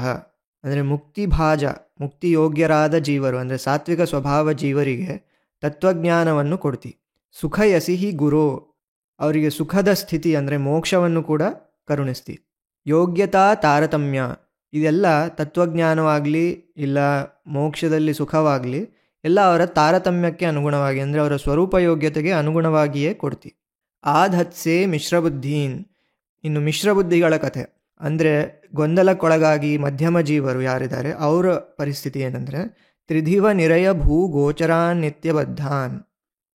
Speaker 1: ಅಂದರೆ ಮುಕ್ತಿಭಾಜ, ಮುಕ್ತಿಯೋಗ್ಯರಾದ ಜೀವರು ಅಂದರೆ ಸಾತ್ವಿಕ ಸ್ವಭಾವ ಜೀವರಿಗೆ ತತ್ವಜ್ಞಾನವನ್ನು ಕೊಡ್ತಿ. ಸುಖಯಸಿ ಹಿ ಗುರೋ, ಅವರಿಗೆ ಸುಖದ ಸ್ಥಿತಿ ಅಂದರೆ ಮೋಕ್ಷವನ್ನು ಕೂಡ ಕರುಣಿಸ್ತಿ. ಯೋಗ್ಯತಾ ತಾರತಮ್ಯ, ಇದೆಲ್ಲ ತತ್ವಜ್ಞಾನವಾಗಲಿ ಇಲ್ಲ ಮೋಕ್ಷದಲ್ಲಿ ಸುಖವಾಗಲಿ ಎಲ್ಲ ಅವರ ತಾರತಮ್ಯಕ್ಕೆ ಅನುಗುಣವಾಗಿ ಅಂದರೆ ಅವರ ಸ್ವರೂಪ ಯೋಗ್ಯತೆಗೆ ಅನುಗುಣವಾಗಿಯೇ ಕೊಡ್ತಿ. ಆಧತ್ಸೆ ಮಿಶ್ರಬುದ್ಧೀನ್, ಇನ್ನು ಮಿಶ್ರಬುದ್ಧಿಗಳ ಕಥೆ ಅಂದರೆ ಗೊಂದಲಕ್ಕೊಳಗಾಗಿ ಮಧ್ಯಮ ಜೀವರು ಯಾರಿದ್ದಾರೆ ಅವರ ಪರಿಸ್ಥಿತಿ ಏನಂದರೆ ತ್ರಿಧಿವ ನಿರಯ ಭೂ ಗೋಚರಾನ್ ನಿತ್ಯಬದ್ಧಾನ್.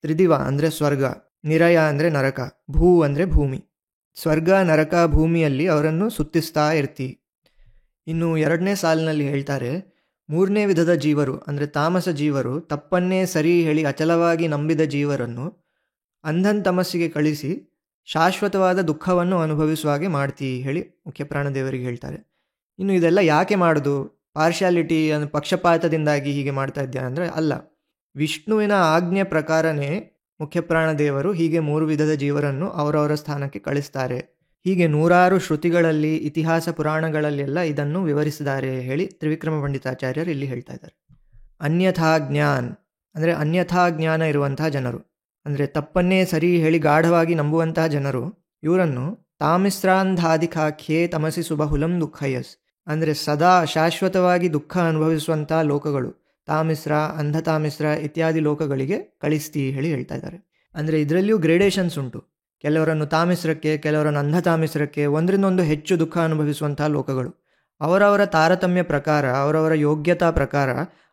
Speaker 1: ತ್ರಿದಿವ ಅಂದರೆ ಸ್ವರ್ಗ, ನಿರಯ ಅಂದರೆ ನರಕ, ಭೂ ಅಂದರೆ ಭೂಮಿ. ಸ್ವರ್ಗ, ನರಕ, ಭೂಮಿಯಲ್ಲಿ ಅವರನ್ನು ಸುತ್ತಿಸ್ತಾ ಇರ್ತಿ. ಇನ್ನು 2ನೇ ಸಾಲಿನಲ್ಲಿ ಹೇಳ್ತಾರೆ, 3ನೇ ವಿಧದ ಜೀವರು ಅಂದರೆ ತಾಮಸ ಜೀವರು ತಪ್ಪನ್ನೇ ಸರಿ ಹೇಳಿ ಅಚಲವಾಗಿ ನಂಬಿದ ಜೀವರನ್ನು ಅಂಧನ್ ತಮಸ್ಸಿಗೆ ಕಳಿಸಿ ಶಾಶ್ವತವಾದ ದುಃಖವನ್ನು ಅನುಭವಿಸುವ ಹಾಗೆ ಮಾಡ್ತಿ ಹೇಳಿ ಮುಖ್ಯಪ್ರಾಣದೇವರಿಗೆ ಹೇಳ್ತಾರೆ. ಇನ್ನು ಇದೆಲ್ಲ ಯಾಕೆ ಮಾಡೋದು? ಪಾರ್ಶಾಲಿಟಿ ಅಂದರೆ ಪಕ್ಷಪಾತದಿಂದಾಗಿ ಹೀಗೆ ಮಾಡ್ತಾ ಇದ್ಯಾ ಅಂದರೆ ಅಲ್ಲ. ವಿಷ್ಣುವಿನ ಆಜ್ಞೆ ಪ್ರಕಾರನೇ ಮುಖ್ಯಪ್ರಾಣದೇವರು ಹೀಗೆ 3 ವಿಧದ ಜೀವರನ್ನು ಅವರವರ ಸ್ಥಾನಕ್ಕೆ ಕಳಿಸ್ತಾರೆ. ಹೀಗೆ ನೂರಾರು ಶ್ರುತಿಗಳಲ್ಲಿ ಇತಿಹಾಸ ಪುರಾಣಗಳಲ್ಲೆಲ್ಲ ಇದನ್ನು ವಿವರಿಸಿದ್ದಾರೆ ಹೇಳಿ ತ್ರಿವಿಕ್ರಮ ಪಂಡಿತಾಚಾರ್ಯರು ಇಲ್ಲಿ ಹೇಳ್ತಾ ಇದ್ದಾರೆ. ಅನ್ಯಥಾ ಜ್ಞಾನ್ ಅಂದರೆ ಅನ್ಯಥಾ ಜ್ಞಾನ ಇರುವಂತಹ ಜನರು ಅಂದರೆ ತಪ್ಪನ್ನೇ ಸರಿ ಹೇಳಿ ಗಾಢವಾಗಿ ನಂಬುವಂತಹ ಜನರು, ಇವರನ್ನು ತಾಮಿಸ್ರಾಂಧಾಧಿಕಾಖ್ಯೇ ತಮಸಿ ಸುಬಹುಲಂ ದುಃಖಯಸ್ ಅಂದರೆ ಸದಾ ಶಾಶ್ವತವಾಗಿ ದುಃಖ ಅನುಭವಿಸುವಂಥ ಲೋಕಗಳು, ತಾಮಿಸ್ರ, ಅಂಧತಾಮಿಸ್ರ ಇತ್ಯಾದಿ ಲೋಕಗಳಿಗೆ ಕಳಿಸ್ತಿ ಹೇಳಿ ಹೇಳ್ತಾ ಇದ್ದಾರೆ. ಅಂದರೆ ಇದರಲ್ಲಿಯೂ ಗ್ರೇಡೇಷನ್ಸ್ ಉಂಟು. ಕೆಲವರನ್ನು ತಾಮಿಸ್ರಕ್ಕೆ, ಕೆಲವರನ್ನು ಅಂಧತಾಮಿಸ್ರಕ್ಕೆ, ಒಂದರಿಂದೊಂದು ಹೆಚ್ಚು ದುಃಖ ಅನುಭವಿಸುವಂಥ ಲೋಕಗಳು. ಅವರವರ ತಾರತಮ್ಯ ಪ್ರಕಾರ, ಅವರವರ ಯೋಗ್ಯತಾ ಪ್ರಕಾರ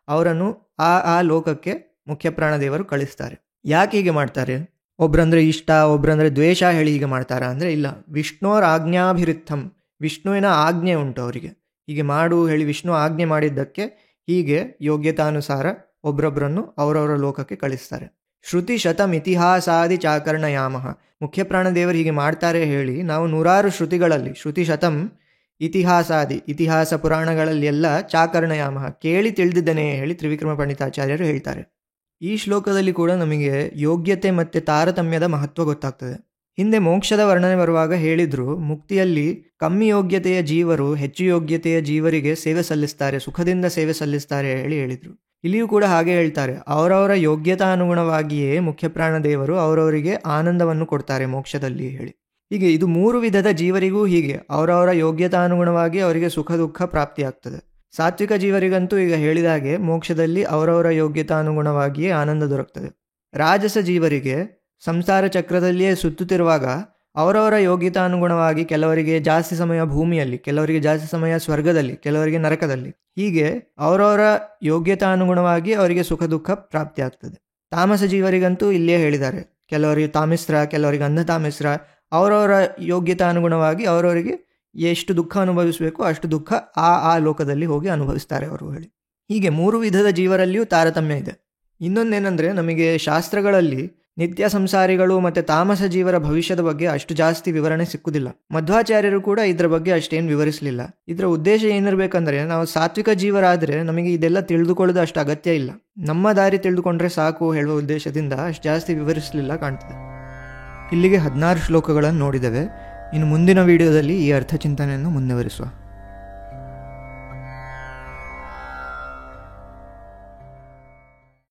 Speaker 1: ಅವರನ್ನು ಆ ಲೋಕಕ್ಕೆ ಮುಖ್ಯಪ್ರಾಣದೇವರು ಕಳಿಸ್ತಾರೆ. ಯಾಕೆ ಹೀಗೆ ಮಾಡ್ತಾರೆ? ಒಬ್ರಂದ್ರೆ ಇಷ್ಟ, ಒಬ್ರಂದ್ರೆ ದ್ವೇಷ ಹೇಳಿ ಹೀಗೆ ಮಾಡ್ತಾರಾ ಅಂದರೆ ಇಲ್ಲ. ವಿಷ್ಣೋರ್ ಆಜ್ಞಾಭಿರಿತ್ತಂ, ವಿಷ್ಣುವಿನ ಆಜ್ಞೆ ಉಂಟು ಅವರಿಗೆ, ಹೀಗೆ ಮಾಡು ಹೇಳಿ ವಿಷ್ಣು ಆಜ್ಞೆ ಮಾಡಿದ್ದಕ್ಕೆ ಹೀಗೆ ಯೋಗ್ಯತಾನುಸಾರ ಒಬ್ಬರೊಬ್ಬರನ್ನು ಅವರವರ ಲೋಕಕ್ಕೆ ಕಳಿಸ್ತಾರೆ. ಶ್ರುತಿ ಶತಂ ಇತಿಹಾಸಾದಿ ಚಾಕರ್ಣಯಾಮಃ, ಮುಖ್ಯ ಪ್ರಾಣದೇವರು ಹೀಗೆ ಮಾಡ್ತಾರೆ ಹೇಳಿ ನಾವು ನೂರಾರು ಶ್ರುತಿಗಳಲ್ಲಿ ಶ್ರುತಿ ಶತಂ ಇತಿಹಾಸ ಪುರಾಣಗಳಲ್ಲಿ ಎಲ್ಲ ಚಾಕರ್ಣಯಾಮ ಕೇಳಿ ತಿಳಿದಿದ್ದೇನೆ ಹೇಳಿ ತ್ರಿವಿಕ್ರಮ ಪಂಡಿತಾಚಾರ್ಯರು ಹೇಳ್ತಾರೆ. ಈ ಶ್ಲೋಕದಲ್ಲಿ ಕೂಡ ನಮಗೆ ಯೋಗ್ಯತೆ ಮತ್ತು ತಾರತಮ್ಯದ ಮಹತ್ವ ಗೊತ್ತಾಗ್ತದೆ. ಹಿಂದೆ ಮೋಕ್ಷದ ವರ್ಣನೆ ಬರುವಾಗ ಹೇಳಿದ್ರು, ಮುಕ್ತಿಯಲ್ಲಿ ಕಮ್ಮಿ ಯೋಗ್ಯತೆಯ ಜೀವರು ಹೆಚ್ಚು ಯೋಗ್ಯತೆಯ ಜೀವರಿಗೆ ಸೇವೆ ಸಲ್ಲಿಸ್ತಾರೆ, ಸುಖದಿಂದ ಸೇವೆ ಸಲ್ಲಿಸ್ತಾರೆ ಹೇಳಿದರು. ಇಲ್ಲಿಯೂ ಕೂಡ ಹಾಗೆ ಹೇಳ್ತಾರೆ, ಅವರವರ ಯೋಗ್ಯತಾನುಗುಣವಾಗಿಯೇ ಮುಖ್ಯ ಪ್ರಾಣದೇವರು ಅವರವರಿಗೆ ಆನಂದವನ್ನು ಕೊಡ್ತಾರೆ ಮೋಕ್ಷದಲ್ಲಿ ಹೇಳಿ. ಹೀಗೆ ಇದು 3 ವಿಧದ ಜೀವರಿಗೂ ಹೀಗೆ ಅವರವರ ಯೋಗ್ಯತಾನುಗುಣವಾಗಿ ಅವರಿಗೆ ಸುಖ ದುಃಖ ಪ್ರಾಪ್ತಿಯಾಗ್ತದೆ. ಸಾತ್ವಿಕ ಜೀವರಿಗಂತೂ ಈಗ ಹೇಳಿದ ಹಾಗೆ ಮೋಕ್ಷದಲ್ಲಿ ಅವರವರ ಯೋಗ್ಯತಾನುಗುಣವಾಗಿಯೇ ಆನಂದ ದೊರಕ್ತದೆ. ರಾಜಸ ಜೀವರಿಗೆ ಸಂಸಾರ ಚಕ್ರದಲ್ಲಿಯೇ ಸುತ್ತುತ್ತಿರುವಾಗ ಅವರವರ ಯೋಗ್ಯತಾನುಗುಣವಾಗಿ ಕೆಲವರಿಗೆ ಜಾಸ್ತಿ ಸಮಯ ಭೂಮಿಯಲ್ಲಿ, ಕೆಲವರಿಗೆ ಜಾಸ್ತಿ ಸಮಯ ಸ್ವರ್ಗದಲ್ಲಿ, ಕೆಲವರಿಗೆ ನರಕದಲ್ಲಿ, ಹೀಗೆ ಅವರವರ ಯೋಗ್ಯತಾನುಗುಣವಾಗಿ ಅವರಿಗೆ ಸುಖ ದುಃಖ ಪ್ರಾಪ್ತಿಯಾಗ್ತದೆ. ತಾಮಸ ಜೀವರಿಗಂತೂ ಇಲ್ಲೇ ಹೇಳಿದ್ದಾರೆ, ಕೆಲವರಿಗೆ ತಾಮಿಸ್ರ, ಕೆಲವರಿಗೆ ಅಂಧತಾಮಿಸ್ರ, ಅವರವರ ಯೋಗ್ಯತಾನುಗುಣವಾಗಿ ಅವರವರಿಗೆ ಎಷ್ಟು ದುಃಖ ಅನುಭವಿಸಬೇಕು ಅಷ್ಟು ದುಃಖ ಆ ಲೋಕದಲ್ಲಿ ಹೋಗಿ ಅನುಭವಿಸ್ತಾರೆ ಅವರು ಹೇಳಿ. ಹೀಗೆ 3 ವಿಧದ ಜೀವರಲ್ಲಿಯೂ ತಾರತಮ್ಯ ಇದೆ. ಇನ್ನೊಂದೇನೆಂದರೆ, ನಮಗೆ ಶಾಸ್ತ್ರಗಳಲ್ಲಿ ನಿತ್ಯ ಸಂಸಾರಿಗಳು ಮತ್ತು ತಾಮಸ ಜೀವರ ಭವಿಷ್ಯದ ಬಗ್ಗೆ ಅಷ್ಟು ಜಾಸ್ತಿ ವಿವರಣೆ ಸಿಕ್ಕುದಿಲ್ಲ. ಮಧ್ವಾಚಾರ್ಯರು ಕೂಡ ಇದರ ಬಗ್ಗೆ ಅಷ್ಟೇನು ವಿವರಿಸಲಿಲ್ಲ. ಇದರ ಉದ್ದೇಶ ಏನಿರಬೇಕಂದ್ರೆ, ನಾವು ಸಾತ್ವಿಕ ಜೀವರಾದರೆ ನಮಗೆ ಇದೆಲ್ಲ ತಿಳಿದುಕೊಳ್ಳೋದು ಅಷ್ಟು ಅಗತ್ಯ ಇಲ್ಲ, ನಮ್ಮ ದಾರಿ ತಿಳಿದುಕೊಂಡ್ರೆ ಸಾಕು ಹೇಳುವ ಉದ್ದೇಶದಿಂದ ಅಷ್ಟು ಜಾಸ್ತಿ ವಿವರಿಸಲಿಲ್ಲ ಕಾಣ್ತದೆ. ಇಲ್ಲಿಗೆ 16 ಶ್ಲೋಕಗಳನ್ನು ನೋಡಿದ್ದೇವೆ. ಇನ್ನು ಮುಂದಿನ ವಿಡಿಯೋದಲ್ಲಿ ಈ ಅರ್ಥಚಿಂತನೆಯನ್ನು ಮುಂದುವರಿಸುವ.